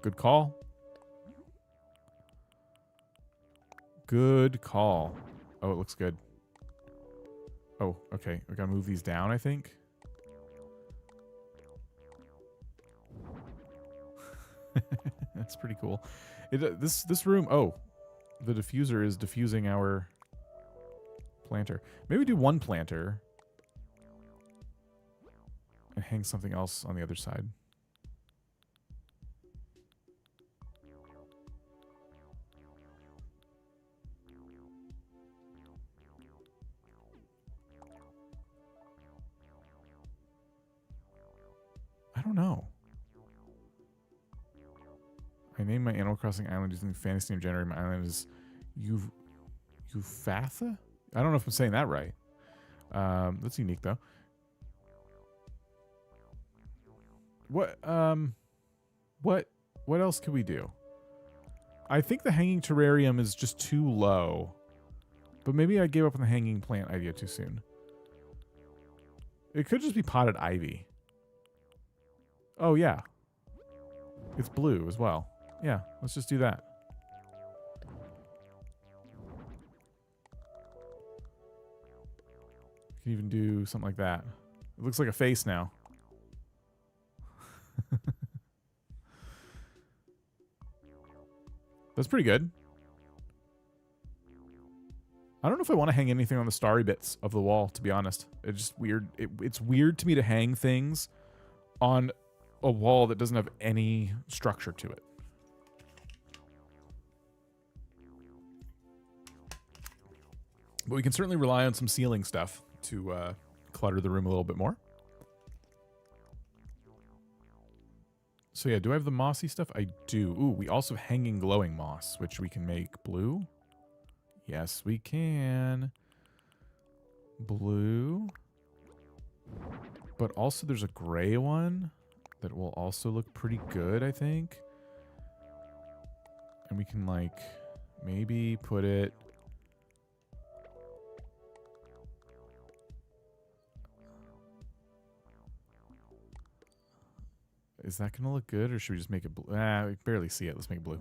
Good call. Good call. Oh, it looks good. Oh, okay. We gotta move these down, I think. That's pretty cool. This room. Oh, the diffuser is diffusing our planter. Maybe do one planter and hang something else on the other side. I don't know. I named my Animal Crossing island using the fantasy name generator. My island is Eufatha? I don't know if I'm saying that right. That's unique though. What else could we do? I think the hanging terrarium is just too low. But maybe I gave up on the hanging plant idea too soon. It could just be potted ivy. Oh yeah. It's blue as well. Yeah, let's just do that. You can even do something like that. It looks like a face now. That's pretty good. I don't know if I want to hang anything on the starry bits of the wall, to be honest. It's just weird. It's weird to me to hang things on a wall that doesn't have any structure to it. But we can certainly rely on some ceiling stuff to clutter the room a little bit more. So yeah, do I have the mossy stuff? I do. Ooh, we also have hanging glowing moss, which we can make blue. Yes, we can. Blue. But also there's a gray one that will also look pretty good, I think. And we can like maybe put it... Is that going to look good, or should we just make it blue? We can barely see it. Let's make it blue.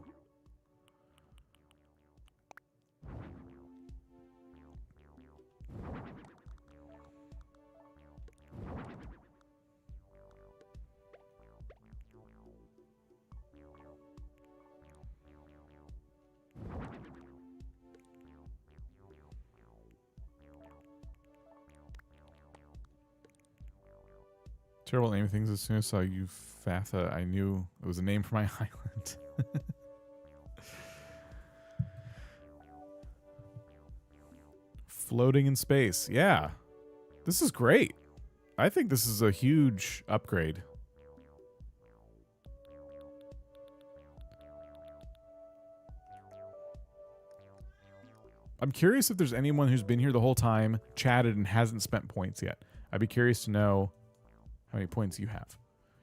Terrible naming things. As soon as I saw Eufatha, I knew it was a name for my island. Floating in space. Yeah. This is great. I think this is a huge upgrade. I'm curious if there's anyone who's been here the whole time, chatted, and hasn't spent points yet. I'd be curious to know how many points you have.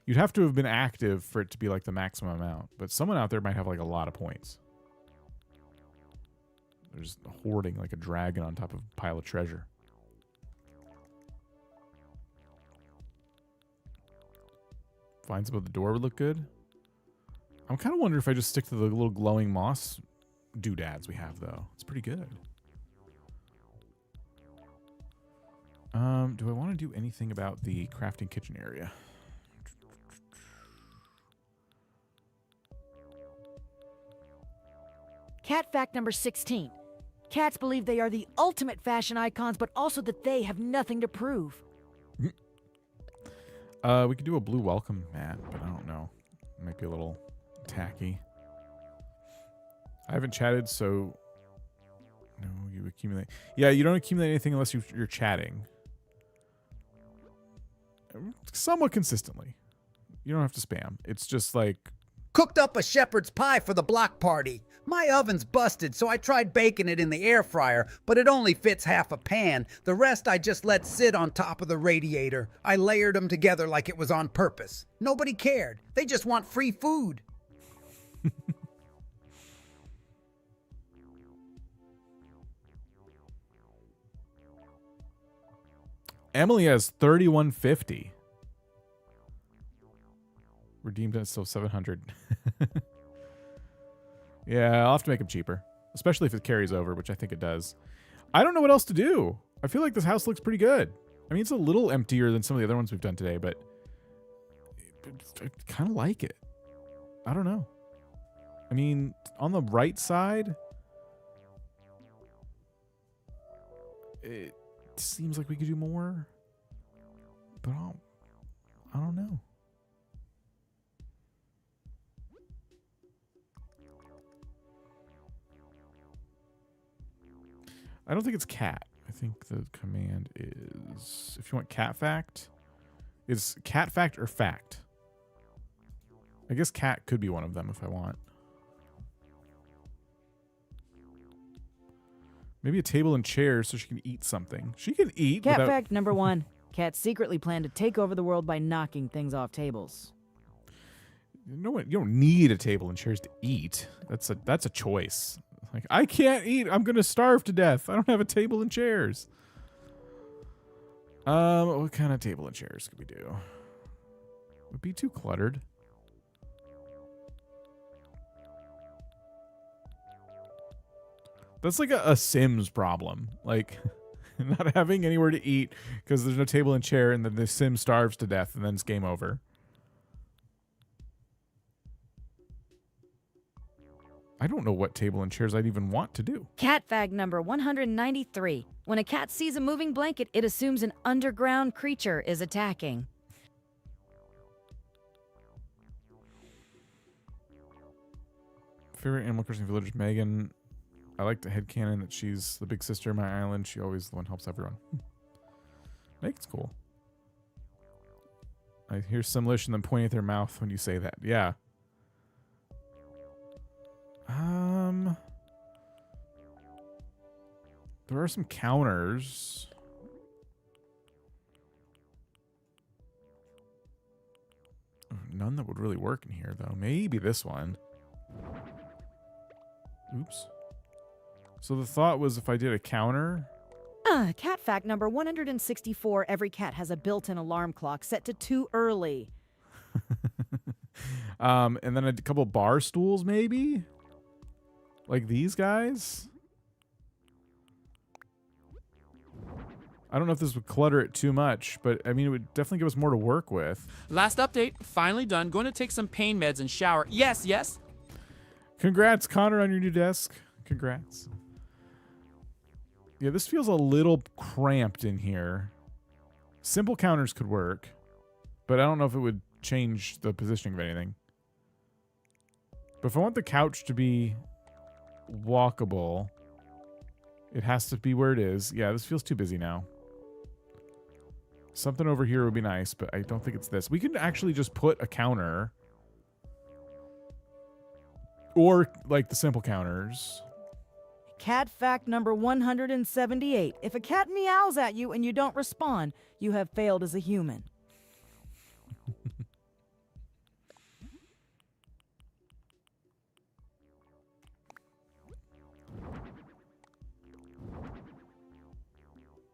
You'd have to have been active for it to be like the maximum amount, but someone out there might have like a lot of points. They're just hoarding like a dragon on top of a pile of treasure. Vines above the door would look good. I'm kind of wondering if I just stick to the little glowing moss doodads we have, though. It's pretty good. Do I want to do anything about the crafting kitchen area? Cat fact number 16. Cats believe they are the ultimate fashion icons, but also that they have nothing to prove. We could do a blue welcome mat, but I don't know. It might be a little tacky. I haven't chatted, so... No, you accumulate... Yeah, you don't accumulate anything unless you're chatting. Somewhat consistently. You don't have to spam. It's just like... Cooked up a shepherd's pie for the block party. My oven's busted, so I tried baking it in the air fryer, but it only fits half a pan. The rest I just let sit on top of the radiator. I layered them together like it was on purpose. Nobody cared. They just want free food. Emily has 3150. Redeemed at still 700. Yeah, I'll have to make them cheaper. especially if it carries over, which I think it does. I don't know what else to do. I feel like this house looks pretty good. I mean, it's a little emptier than some of the other ones we've done today, but I kind of like it. I don't know. I mean, on the right side, it seems like we could do more, but I don't know. I don't think it's cat. I think the command is, if you want cat fact, is cat fact or fact. I guess cat could be one of them if I want. Maybe a table and chairs so she can eat something. She can eat Cat without... fact number 1. Cats secretly plan to take over the world by knocking things off tables. No, you don't need a table and chairs to eat. That's a choice. Like, I can't eat. I'm going to starve to death. I don't have a table and chairs. What kind of table and chairs could we do? Would be too cluttered. That's like a Sims problem. Like, not having anywhere to eat because there's no table and chair, and then the Sim starves to death, and then it's game over. I don't know what table and chairs I'd even want to do. Cat fact number 193. When a cat sees a moving blanket, it assumes an underground creature is attacking. Favorite Animal Crossing village, Megan. I like the headcanon that she's the big sister of my island. She always the one helps everyone. Megan's cool. I hear Simlish and then pointing at their mouth when you say that. Yeah. There are some counters. None that would really work in here, though. Maybe this one. Oops. So the thought was if I did a counter... Cat fact number 164. Every cat has a built-in alarm clock set to too early. And then a couple bar stools, maybe? Like these guys? I don't know if this would clutter it too much, but I mean, it would definitely give us more to work with. Last update, finally done. Going to take some pain meds and shower. Yes, yes. Congrats, Connor, on your new desk. Congrats. Yeah, this feels a little cramped in here. Simple counters could work, but I don't know if it would change the positioning of anything. But if I want the couch to be walkable, it has to be where it is. Yeah, this feels too busy now. Something over here would be nice, but I don't think it's this. We can actually just put a counter. Or, like, the simple counters. Cat fact number 178. If a cat meows at you and you don't respond, you have failed as a human.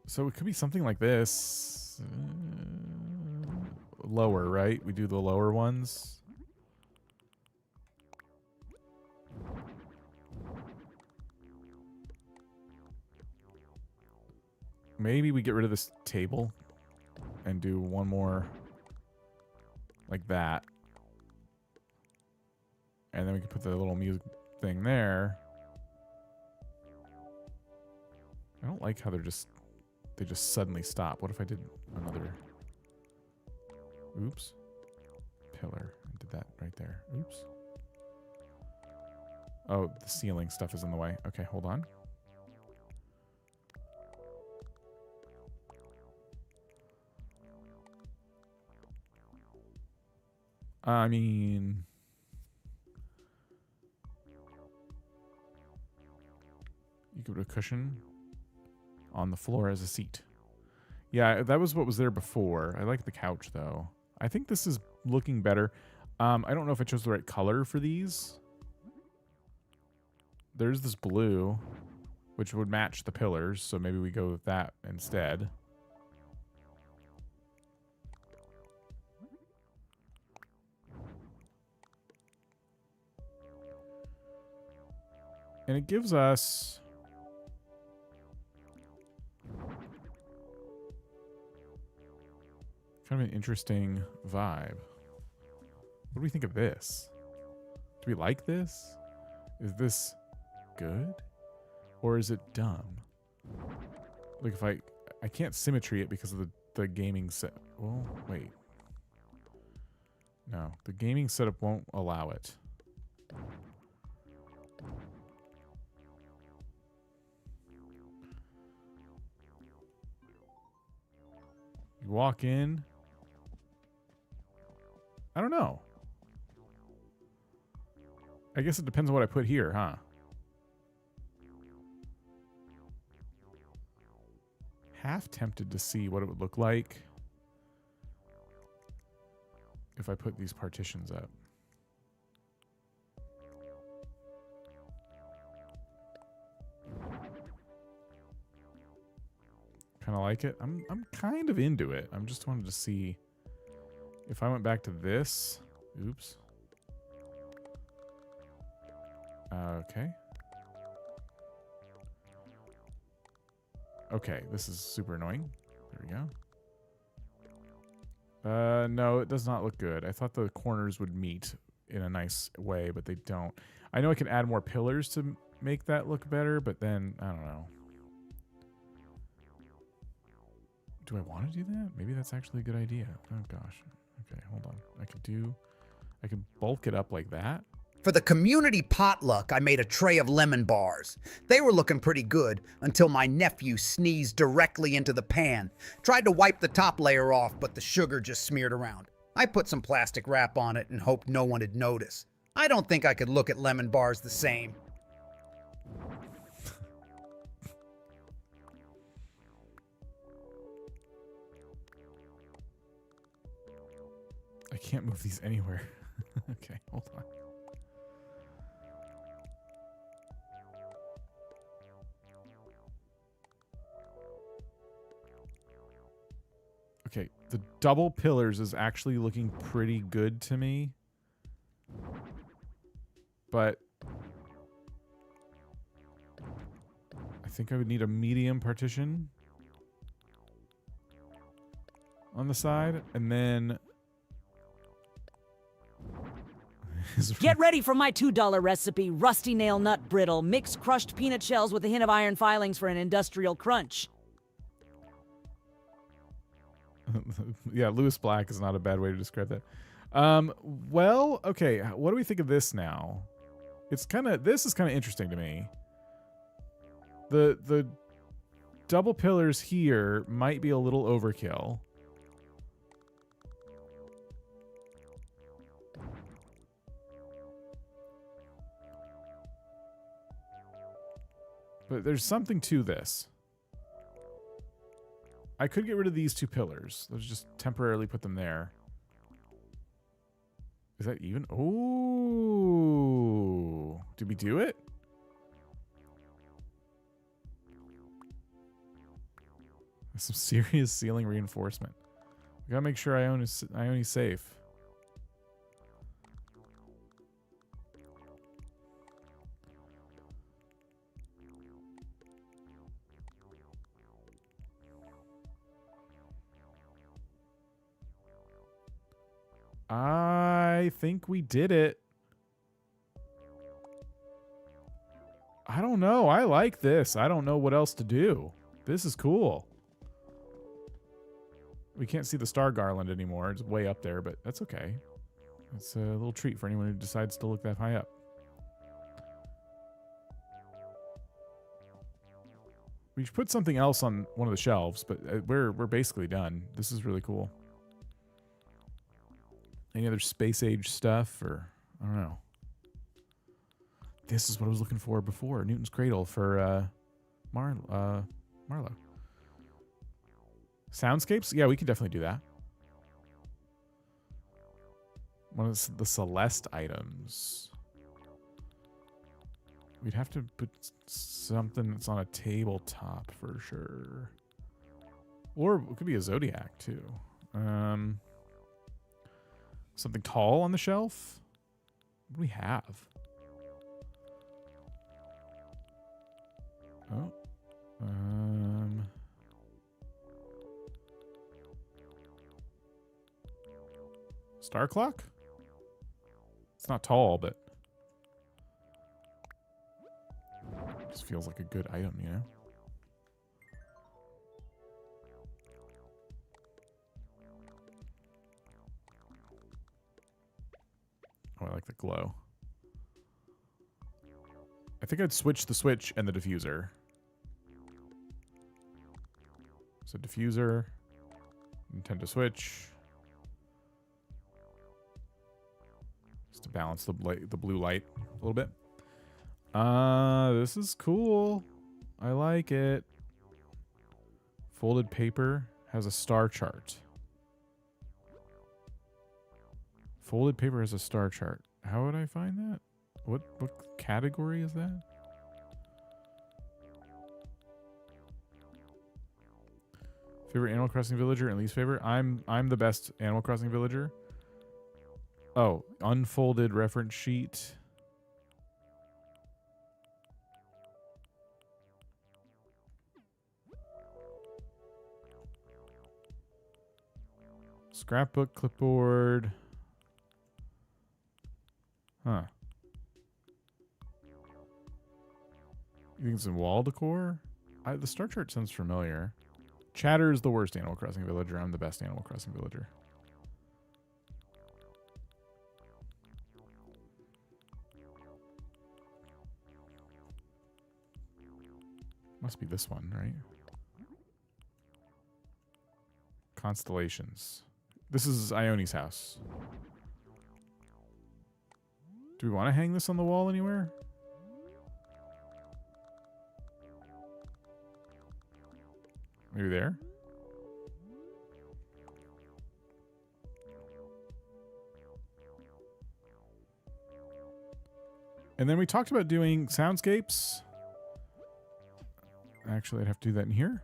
So it could be something like this. Lower, right? We do the lower ones. Maybe we get rid of this table and do one more like that. And then we can put the little music thing there. I don't like how they just suddenly stop. What if I did another? Oops. Pillar. I did that right there. Oops. Oh, the ceiling stuff is in the way. Okay, hold on. I mean... you could put a cushion on the floor as a seat. Yeah, that was what was there before. I like the couch, though. I think this is looking better. I don't know if I chose the right color for these. There's this blue, which would match the pillars, so maybe we go with that instead. And it gives us... kind of an interesting vibe. What do we think of this? Do we like this? Is this good? Or is it dumb? Like if I can't symmetry it because of the gaming set. Well, wait. No, the gaming setup won't allow it. You walk in. I don't know. I guess it depends on what I put here, huh? Half tempted to see what it would look like if I put these partitions up. Kind of like it. I'm kind of into it. I'm just wanted to see if I went back to this. Oops. Okay. Okay, this is super annoying. There we go. No, it does not look good. I thought the corners would meet in a nice way, but they don't. I know I can add more pillars to make that look better, but then, I don't know. Do I want to do that? Maybe that's actually a good idea. Oh, gosh. Okay, hold on. I can bulk it up like that. For the community potluck, I made a tray of lemon bars. They were looking pretty good until my nephew sneezed directly into the pan. Tried to wipe the top layer off, but the sugar just smeared around. I put some plastic wrap on it and hoped no one would notice. I don't think I could look at lemon bars the same. I can't move these anywhere. Okay, hold on. Okay, the double pillars is actually looking pretty good to me. But I think I would need a medium partition on the side, and then Get ready for my $2 recipe, rusty nail nut brittle. Mix crushed peanut shells with a hint of iron filings for an industrial crunch. yeah, Lewis Black is not a bad way to describe that. Well, okay, what do we think of this now? This is kind of interesting to me. The double pillars here might be a little overkill. But there's something to this. I could get rid of these two pillars. Let's just temporarily put them there. Is that even? Oh, did we do it? That's some serious ceiling reinforcement. We gotta make sure Ione's safe. I think we did it. I don't know. I like this. I don't know what else to do. This is cool. We can't see the star garland anymore. It's way up there, but that's okay. It's a little treat for anyone who decides to look that high up. We should put something else on one of the shelves, but we're basically done. This is really cool. Any other space age stuff, or I don't know. This is what I was looking for before. Newton's Cradle for Marlo. Soundscapes? Yeah, we can definitely do that. One of the Celeste items. We'd have to put something that's on a tabletop for sure. Or it could be a Zodiac too. Something tall on the shelf? What do we have? Oh. Star clock? It's not tall, but just feels like a good item, you know? Oh, I like the glow. I think I'd switch the switch and the diffuser. So diffuser, Nintendo Switch. Just to balance the blue light a little bit. This is cool. I like it. Folded paper has a star chart. Folded paper has a star chart. How would I find that? What category is that? Favorite Animal Crossing villager and least favorite? I'm the best Animal Crossing villager. Oh, unfolded reference sheet. Scrapbook, clipboard. Huh. You think it's in wall decor? The star chart sounds familiar. Chatter is the worst Animal Crossing villager. I'm the best Animal Crossing villager. Must be this one, right? Constellations. This is Ione's house. Do we want to hang this on the wall anywhere? Maybe there? And then we talked about doing soundscapes. Actually, I'd have to do that in here.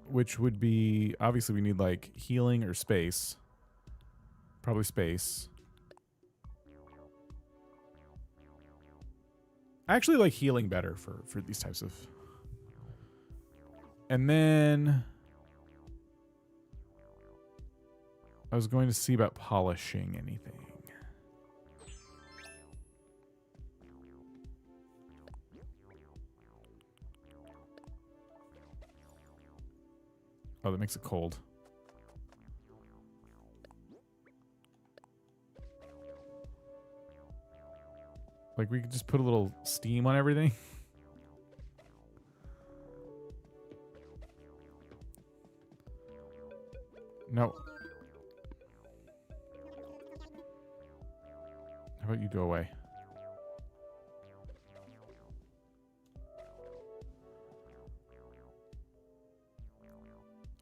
Which would be, obviously we need like healing or space. Probably space. I actually like healing better for these types of. And then I was going to see about polishing anything. Oh, that makes it cold. Like, we could just put a little steam on everything. No. How about you go away?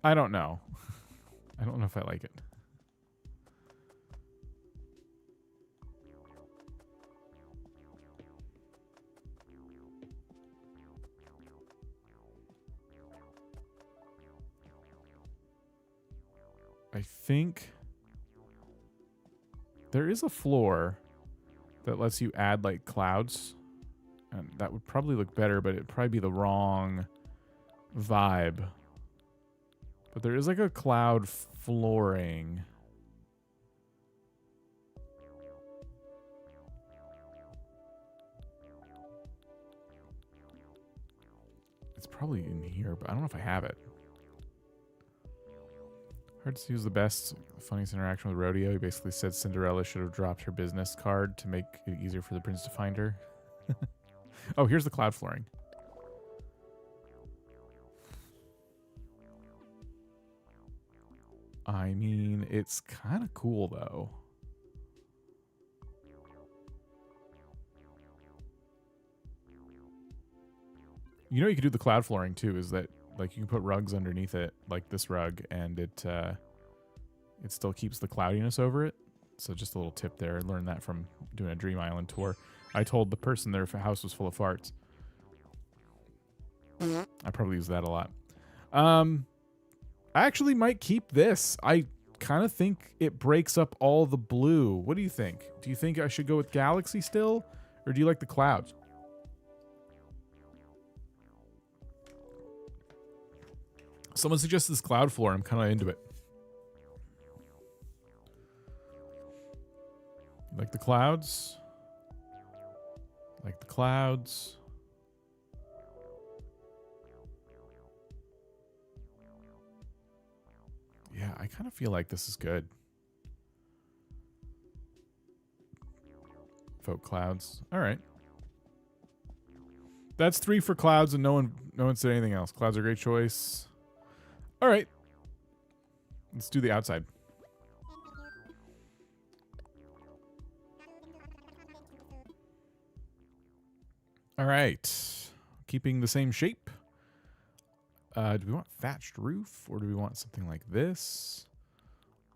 I don't know. I don't know if I like it. I think there is a floor that lets you add like clouds, and that would probably look better, but it'd probably be the wrong vibe. But there is like a cloud flooring. It's probably in here, but I don't know if I have it. Hard to see who's the best. Funniest interaction with Rodeo. He basically said Cinderella should have dropped her business card to make it easier for the prince to find her. Oh, here's the cloud flooring. I mean, it's kind of cool, though. You know, you could do the cloud flooring, too, is that, like, you can put rugs underneath it, like this rug, and it still keeps the cloudiness over it. So just a little tip there. I learned that from doing a Dream Island tour. I told the person their house was full of farts. I probably use that a lot. I actually might keep this. I kind of think it breaks up all the blue. What do you think? Do you think I should go with Galaxy still? Or do you like the clouds? Someone suggested this cloud floor. I'm kind of into it. Like the clouds? Like the clouds. Yeah, I kind of feel like this is good. Folk clouds. All right. That's 3 for clouds, and no one said anything else. Clouds are a great choice. All right. Let's do the outside. All right. Keeping the same shape. Do we want thatched roof, or do we want something like this?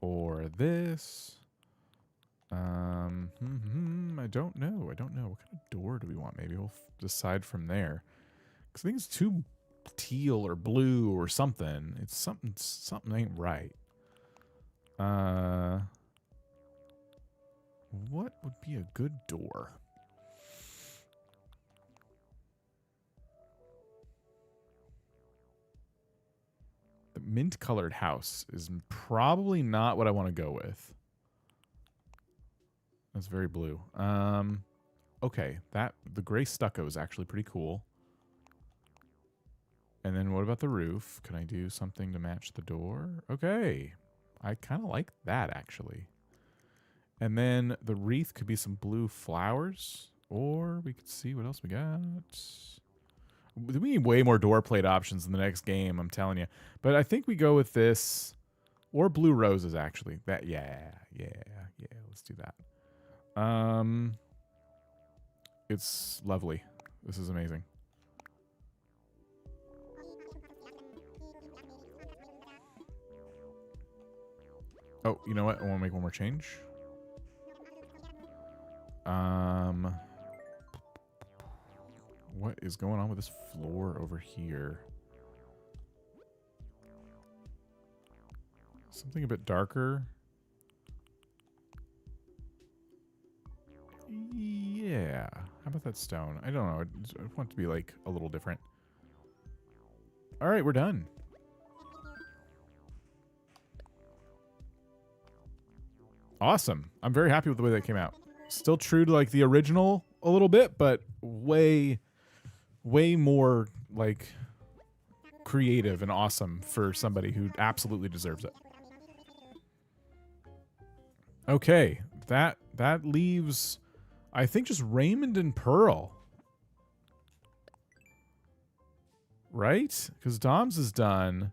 Or this? I don't know. What kind of door do we want? Maybe we'll decide from there. Because I think it's too teal or blue or something. It's something ain't right. What would be a good door? The mint colored house is probably not what I want to go with. That's very blue. Okay, the gray stucco is actually pretty cool. And then what about the roof? Can I do something to match the door? Okay. I kind of like that, actually. And then the wreath could be some blue flowers. Or we could see what else we got. We need way more door plate options in the next game, I'm telling you. But I think we go with this. Or blue roses, actually. Yeah, let's do that. It's lovely. This is amazing. Oh, you know what? I want to make one more change. What is going on with this floor over here? Something a bit darker. Yeah. How about that stone? I don't know. I want it to be like a little different. All right, we're done. Awesome. I'm very happy with the way that came out. Still true to like the original a little bit, but way more like creative and awesome for somebody who absolutely deserves it. Okay, that leaves, I think, just Raymond and Pearl. Right? Because Dom's is done.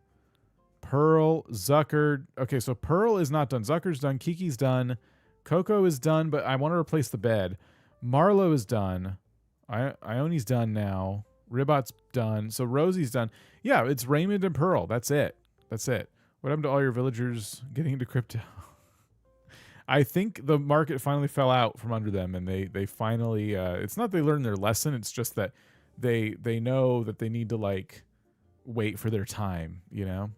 Pearl, Zucker. Okay, so Pearl is not done. Zucker's done. Kiki's done. Coco is done, but I want to replace the bed. Marlo is done. Ioni's done now. Ribot's done. So Rosie's done. Yeah, it's Raymond and Pearl. That's it. What happened to all your villagers getting into crypto? I think the market finally fell out from under them, and they finally. It's not they learned their lesson. It's just that they know that they need to like wait for their time. You know,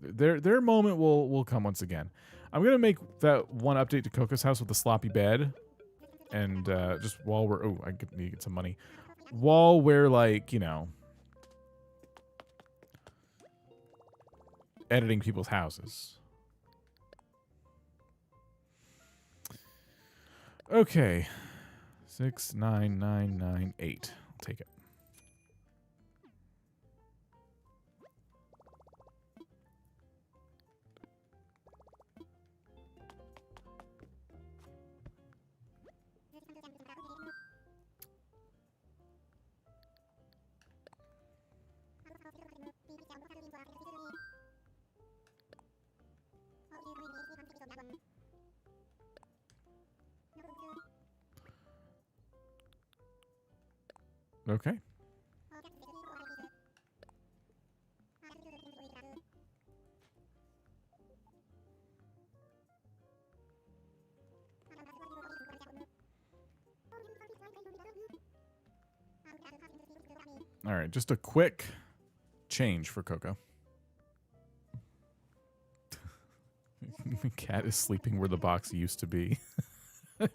their moment will come once again. I'm gonna make that one update to Coco's house with the sloppy bed, and just while we're I need to get some money. While we're like, you know, editing people's houses. Okay. 69998. I'll take it. Okay. All right, just a quick change for Coco. Cat is sleeping where the box used to be. I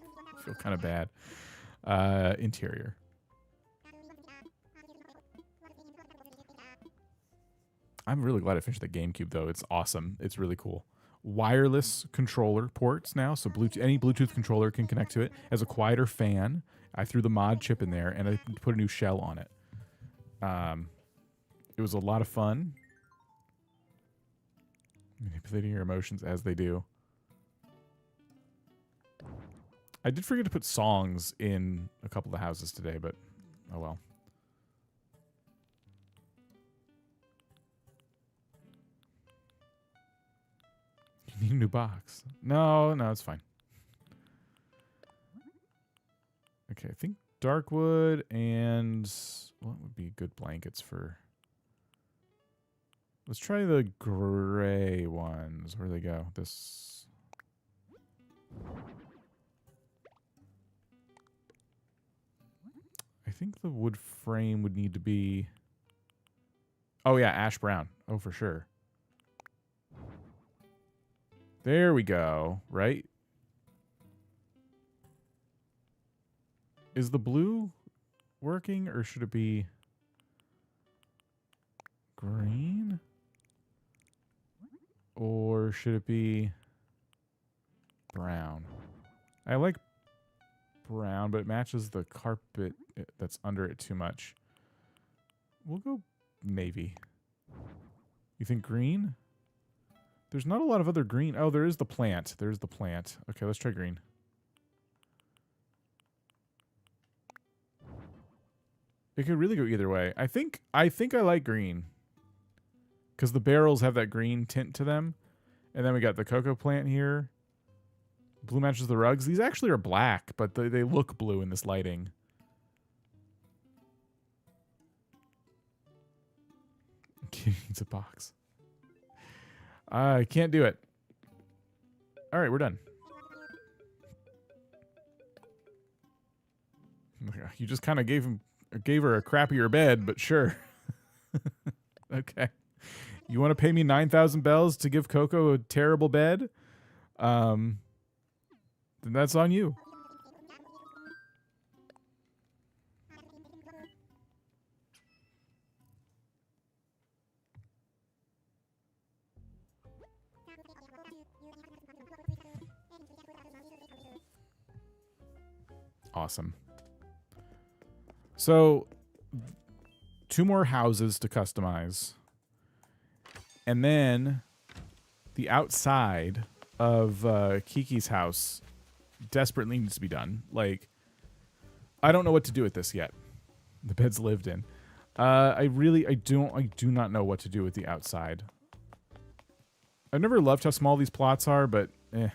feel kind of bad. interior. I'm really glad I finished the GameCube, though. It's awesome. It's really cool. Wireless controller ports now, so Bluetooth, any Bluetooth controller can connect to it. Has a quieter fan. I threw the mod chip in there, and I put a new shell on it. It was a lot of fun. Manipulating your emotions as they do. I did forget to put songs in a couple of the houses today, but oh well. You need a new box. No, it's fine. Okay, I think darkwood and what would be good blankets for... Let's try the gray ones. Where do they go? This... I think the wood frame would need to be... Oh yeah, ash brown. Oh, for sure. There we go, right? Is the blue working, or should it be green? Or should it be brown? I like brown, but it matches the carpet that's under it too much. We'll go navy. You think green? There's not a lot of other green. Oh, there is the plant. There's the plant. Okay, let's try green. It could really go either way. I think I like green. Because the barrels have that green tint to them. And then we got the cocoa plant here. Blue matches the rugs. These actually are black, but they look blue in this lighting. Kitty needs a box. I can't do it. All right, we're done. You just kind of gave her a crappier bed, but sure. Okay. You want to pay me 9,000 bells to give Coco a terrible bed? Then that's on you. Awesome. So, 2 more houses to customize. And then the outside of Kiki's house desperately needs to be done. Like, I don't know what to do with this yet. The bed's lived in. I do not know what to do with the outside. I've never loved how small these plots are, but eh.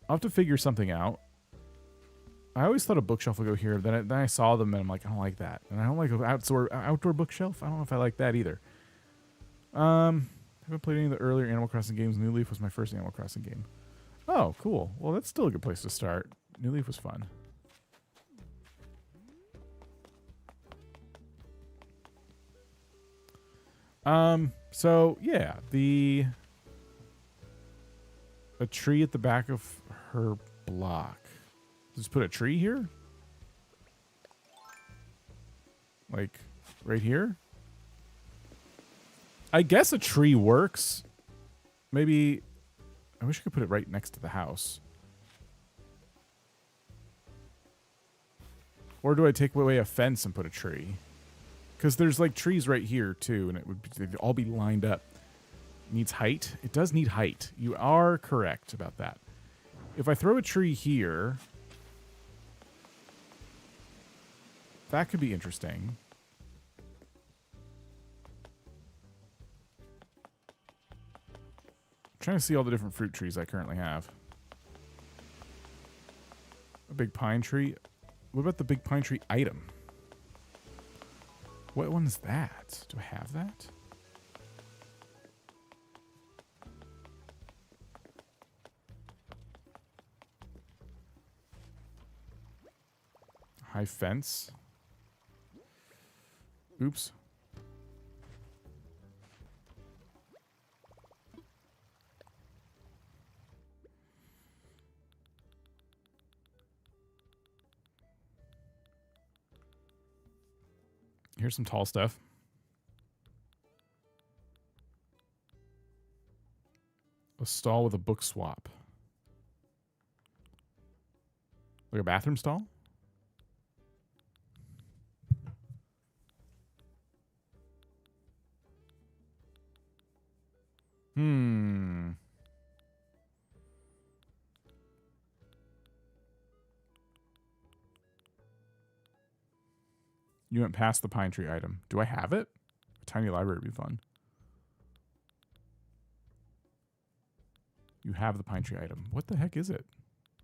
I'll have to figure something out. I always thought a bookshelf would go here. Then I saw them and I'm like, I don't like that. And I don't like an outdoor bookshelf. I don't know if I like that either. I haven't played any of the earlier Animal Crossing games. New Leaf was my first Animal Crossing game. Oh, cool. Well, that's still a good place to start. New Leaf was fun. So yeah, a tree at the back of her block. Just put a tree here? Like, right here? I guess a tree works. Maybe... I wish I could put it right next to the house. Or do I take away a fence and put a tree? Because there's, like, trees right here, too, and they'd all be lined up. Needs height? It does need height. You are correct about that. If I throw a tree here... That could be interesting. I'm trying to see all the different fruit trees I currently have. A big pine tree. What about the big pine tree item? What one is that? Do I have that? High fence. Oops. Here's some tall stuff. A stall with a book swap. Like a bathroom stall? Hmm. You went past the pine tree item. Do I have it? A tiny library would be fun. You have the pine tree item. What the heck is it?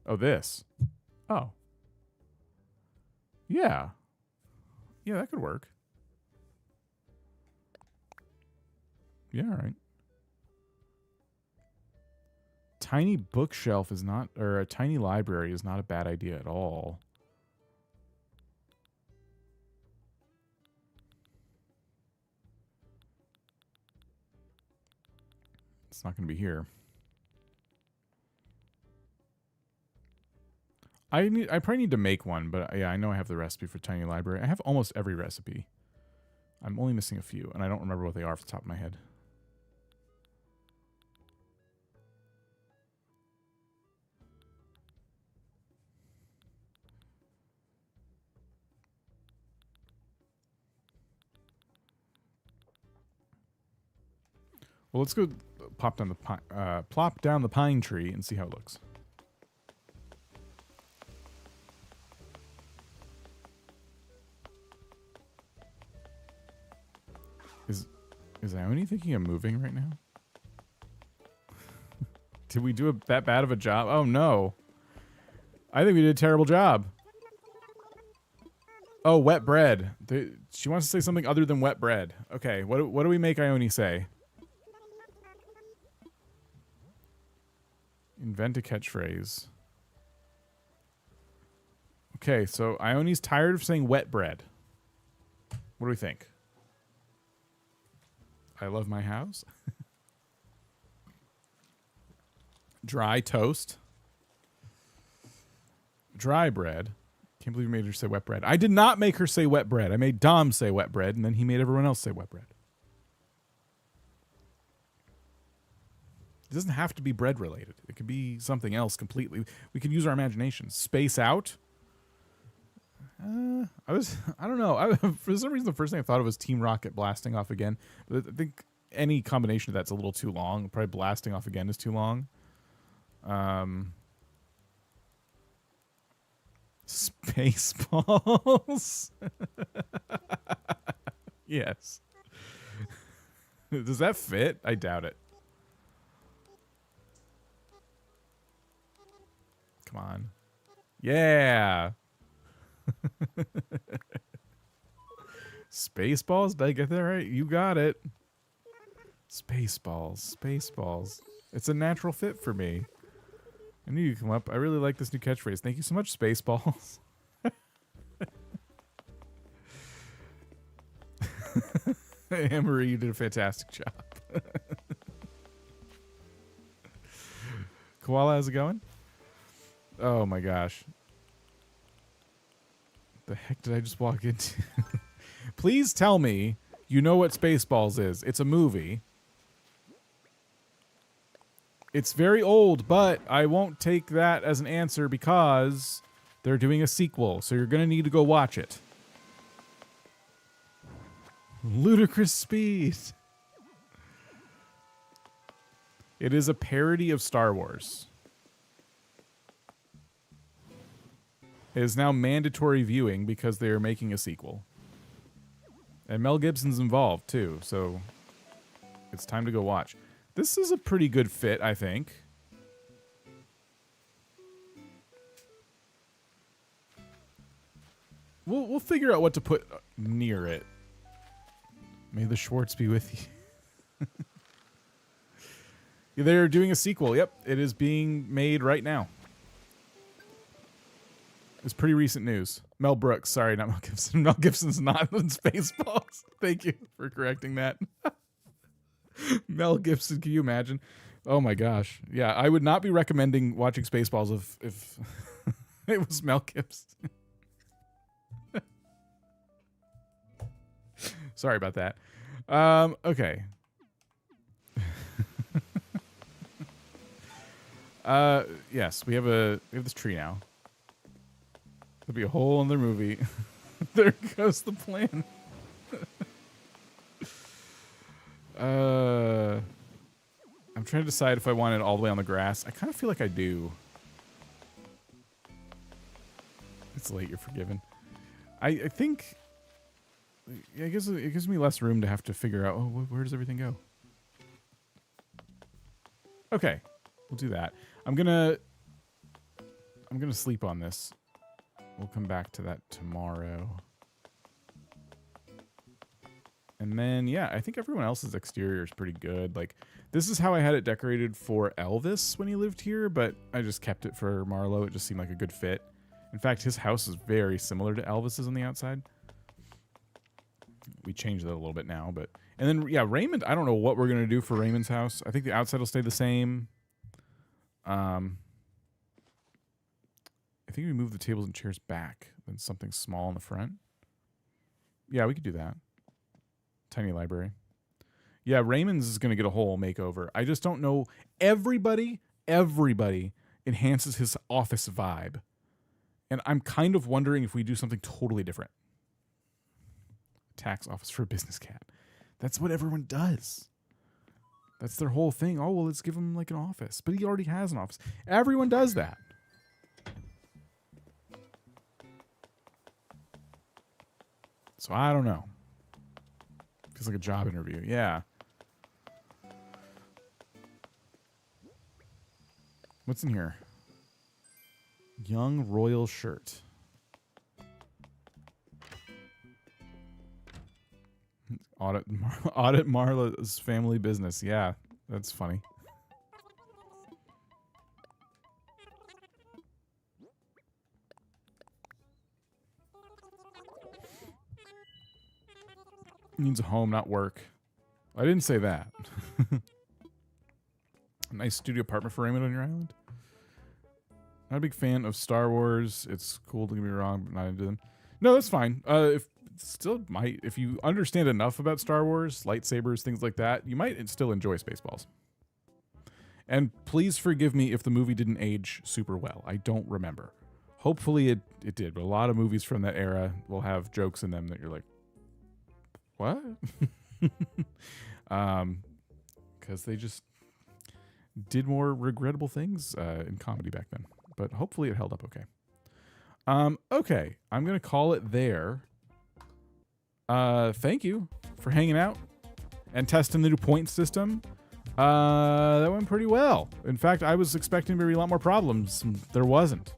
Oh, this. Oh. Yeah. Yeah, that could work. Yeah, all right. Tiny bookshelf is not, or a tiny library is not a bad idea at all. It's not going to be here. I probably need to make one, but yeah, I know I have the recipe for tiny library. I have almost every recipe. I'm only missing a few, and I don't remember what they are off the top of my head. Well, let's go plop down the pine tree and see how it looks. Is Ione thinking of moving right now? Did we do that bad of a job? Oh no. I think we did a terrible job. Oh, wet bread. She wants to say something other than wet bread. Okay, what do we make Ione say? Invent a catchphrase. Okay, so Ione's tired of saying wet bread. What do we think? I love my house. Dry toast. Dry bread. Can't believe you made her say wet bread. I did not make her say wet bread. I made Dom say wet bread, and then he made everyone else say wet bread. It doesn't have to be bread related. It could be something else completely. We could use our imagination. Space out. I don't know. For some reason, the first thing I thought of was Team Rocket blasting off again. But I think any combination of that's a little too long. Probably blasting off again is too long. Spaceballs. Yes. Does that fit? I doubt it. Come on. Yeah. Spaceballs? Did I get that right? You got it. Spaceballs. Spaceballs. It's a natural fit for me. I knew you'd come up. I really like this new catchphrase. Thank you so much, Spaceballs. Anne-Marie, you did a fantastic job. Koala, how's it going? Oh my gosh. The heck did I just walk into? Please tell me you know what Spaceballs is. It's a movie. It's very old, but I won't take that as an answer because they're doing a sequel, so you're going to need to go watch it. Ludicrous Speed. It is a parody of Star Wars. It is now mandatory viewing because they are making a sequel. And Mel Gibson's involved, too, so it's time to go watch. This is a pretty good fit, I think. We'll figure out what to put near it. May the Schwartz be with you. They're doing a sequel. Yep, it is being made right now. It's pretty recent news. Mel Brooks. Sorry, not Mel Gibson. Mel Gibson's not in Spaceballs. Thank you for correcting that. Mel Gibson, can you imagine? Oh my gosh. Yeah, I would not be recommending watching Spaceballs if it was Mel Gibson. Sorry about that. Okay. Yes, we have this tree now. There'll be a whole other movie. There goes the plan. I'm trying to decide if I want it all the way on the grass. I kind of feel like I do. It's late, you're forgiven. I think it gives me less room to have to figure out, where does everything go? Okay, we'll do that. I'm gonna sleep on this. We'll come back to that tomorrow. And then, yeah, I think everyone else's exterior is pretty good. Like, this is how I had it decorated for Elvis when he lived here, but I just kept it for Marlo. It just seemed like a good fit. In fact, his house is very similar to Elvis's on the outside. We changed that a little bit now, but... And then, yeah, Raymond, I don't know what we're going to do for Raymond's house. I think the outside will stay the same. I think we move the tables and chairs back. Then something small in the front. Yeah, we could do that. Tiny library. Yeah, Raymond's is going to get a whole makeover. I just don't know. Everybody enhances his office vibe. And I'm kind of wondering if we do something totally different. Tax office for a business cat. That's what everyone does. That's their whole thing. Oh, well, let's give him like an office. But he already has an office. Everyone does that. So I don't know. Feels like a job interview. Yeah. What's in here? Young royal shirt. Audit Marlo's family business. Yeah, that's funny. Needs a home, not work. I didn't say that. A nice studio apartment for Raymond on your island. Not a big fan of Star Wars. It's cool, don't get me wrong, but not into them. No, that's fine. If you understand enough about Star Wars, lightsabers, things like that, you might still enjoy Spaceballs. And please forgive me if the movie didn't age super well. I don't remember. Hopefully it did, but a lot of movies from that era will have jokes in them that you're like, what? Because they just did more regrettable things in comedy back then. But hopefully it held up okay. Okay, I'm going to call it there. Thank you for hanging out and testing the new point system. That went pretty well. In fact, I was expecting maybe a lot more problems. There wasn't.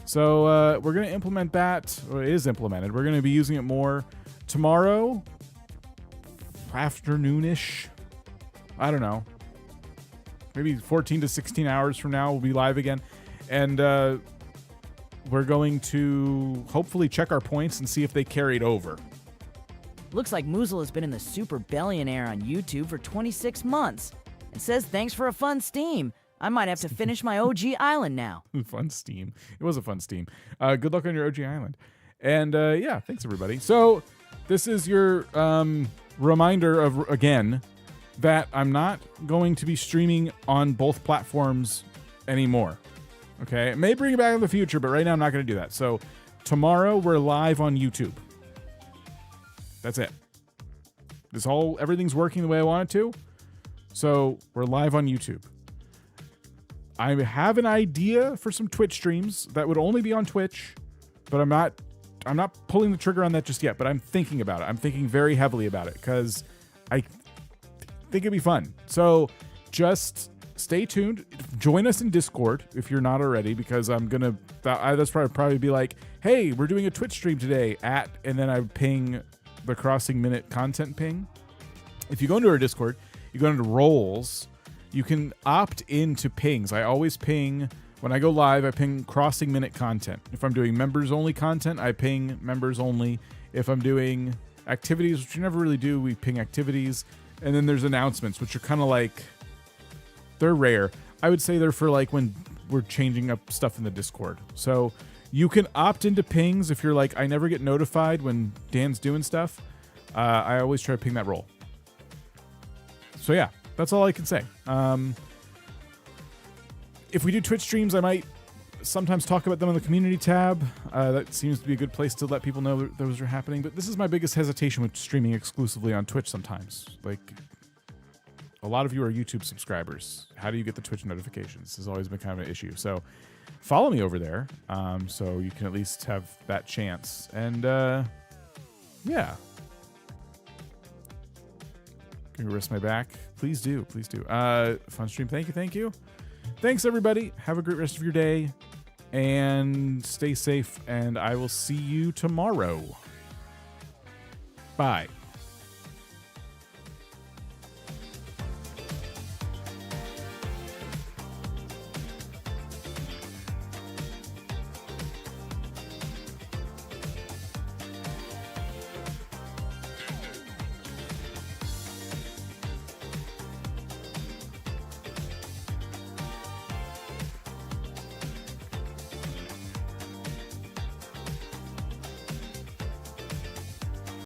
So we're going to implement that, or it is implemented. We're going to be using it more tomorrow, afternoonish. I don't know. Maybe 14 to 16 hours from now, we'll be live again. And we're going to hopefully check our points and see if they carried over. Looks like Moozle has been in the Super Billionaire on YouTube for 26 months. It says thanks for a fun Steam. I might have to finish my OG island now. Fun Steam. It was a fun Steam. Good luck on your OG island. And yeah, thanks everybody. So this is your reminder of, again, that I'm not going to be streaming on both platforms anymore. Okay? It may bring it back in the future, but right now I'm not going to do that. So tomorrow we're live on YouTube. That's it. Everything's working the way I want it to. So we're live on YouTube. I have an idea for some Twitch streams that would only be on Twitch, but I'm not pulling the trigger on that just yet, but I'm thinking about it. I'm thinking very heavily about it because I think it'd be fun. So just stay tuned. Join us in Discord if you're not already, because that's probably be like, hey, we're doing a Twitch stream today and then I ping the Crossing Minute content ping. If you go into our Discord, you go into roles, you can opt into pings. I always ping, when I go live, I ping Crossing Minute content. If I'm doing members only content, I ping members only. If I'm doing activities, which you never really do, we ping activities. And then there's announcements, which are kind of like, they're rare. I would say they're for like when we're changing up stuff in the Discord. So you can opt into pings if you're like, I never get notified when Dan's doing stuff. I always try to ping that role. So yeah, that's all I can say. If we do Twitch streams, I might sometimes talk about them on the community tab. That seems to be a good place to let people know that those are happening. But this is my biggest hesitation with streaming exclusively on Twitch sometimes. Like, a lot of you are YouTube subscribers. How do you get the Twitch notifications? This has always been kind of an issue. So follow me over there, so you can at least have that chance. And yeah. Can you rest my back? Please do. Please do. Fun stream. Thank you. Thank you. Thanks, everybody. Have a great rest of your day. And stay safe. And I will see you tomorrow. Bye.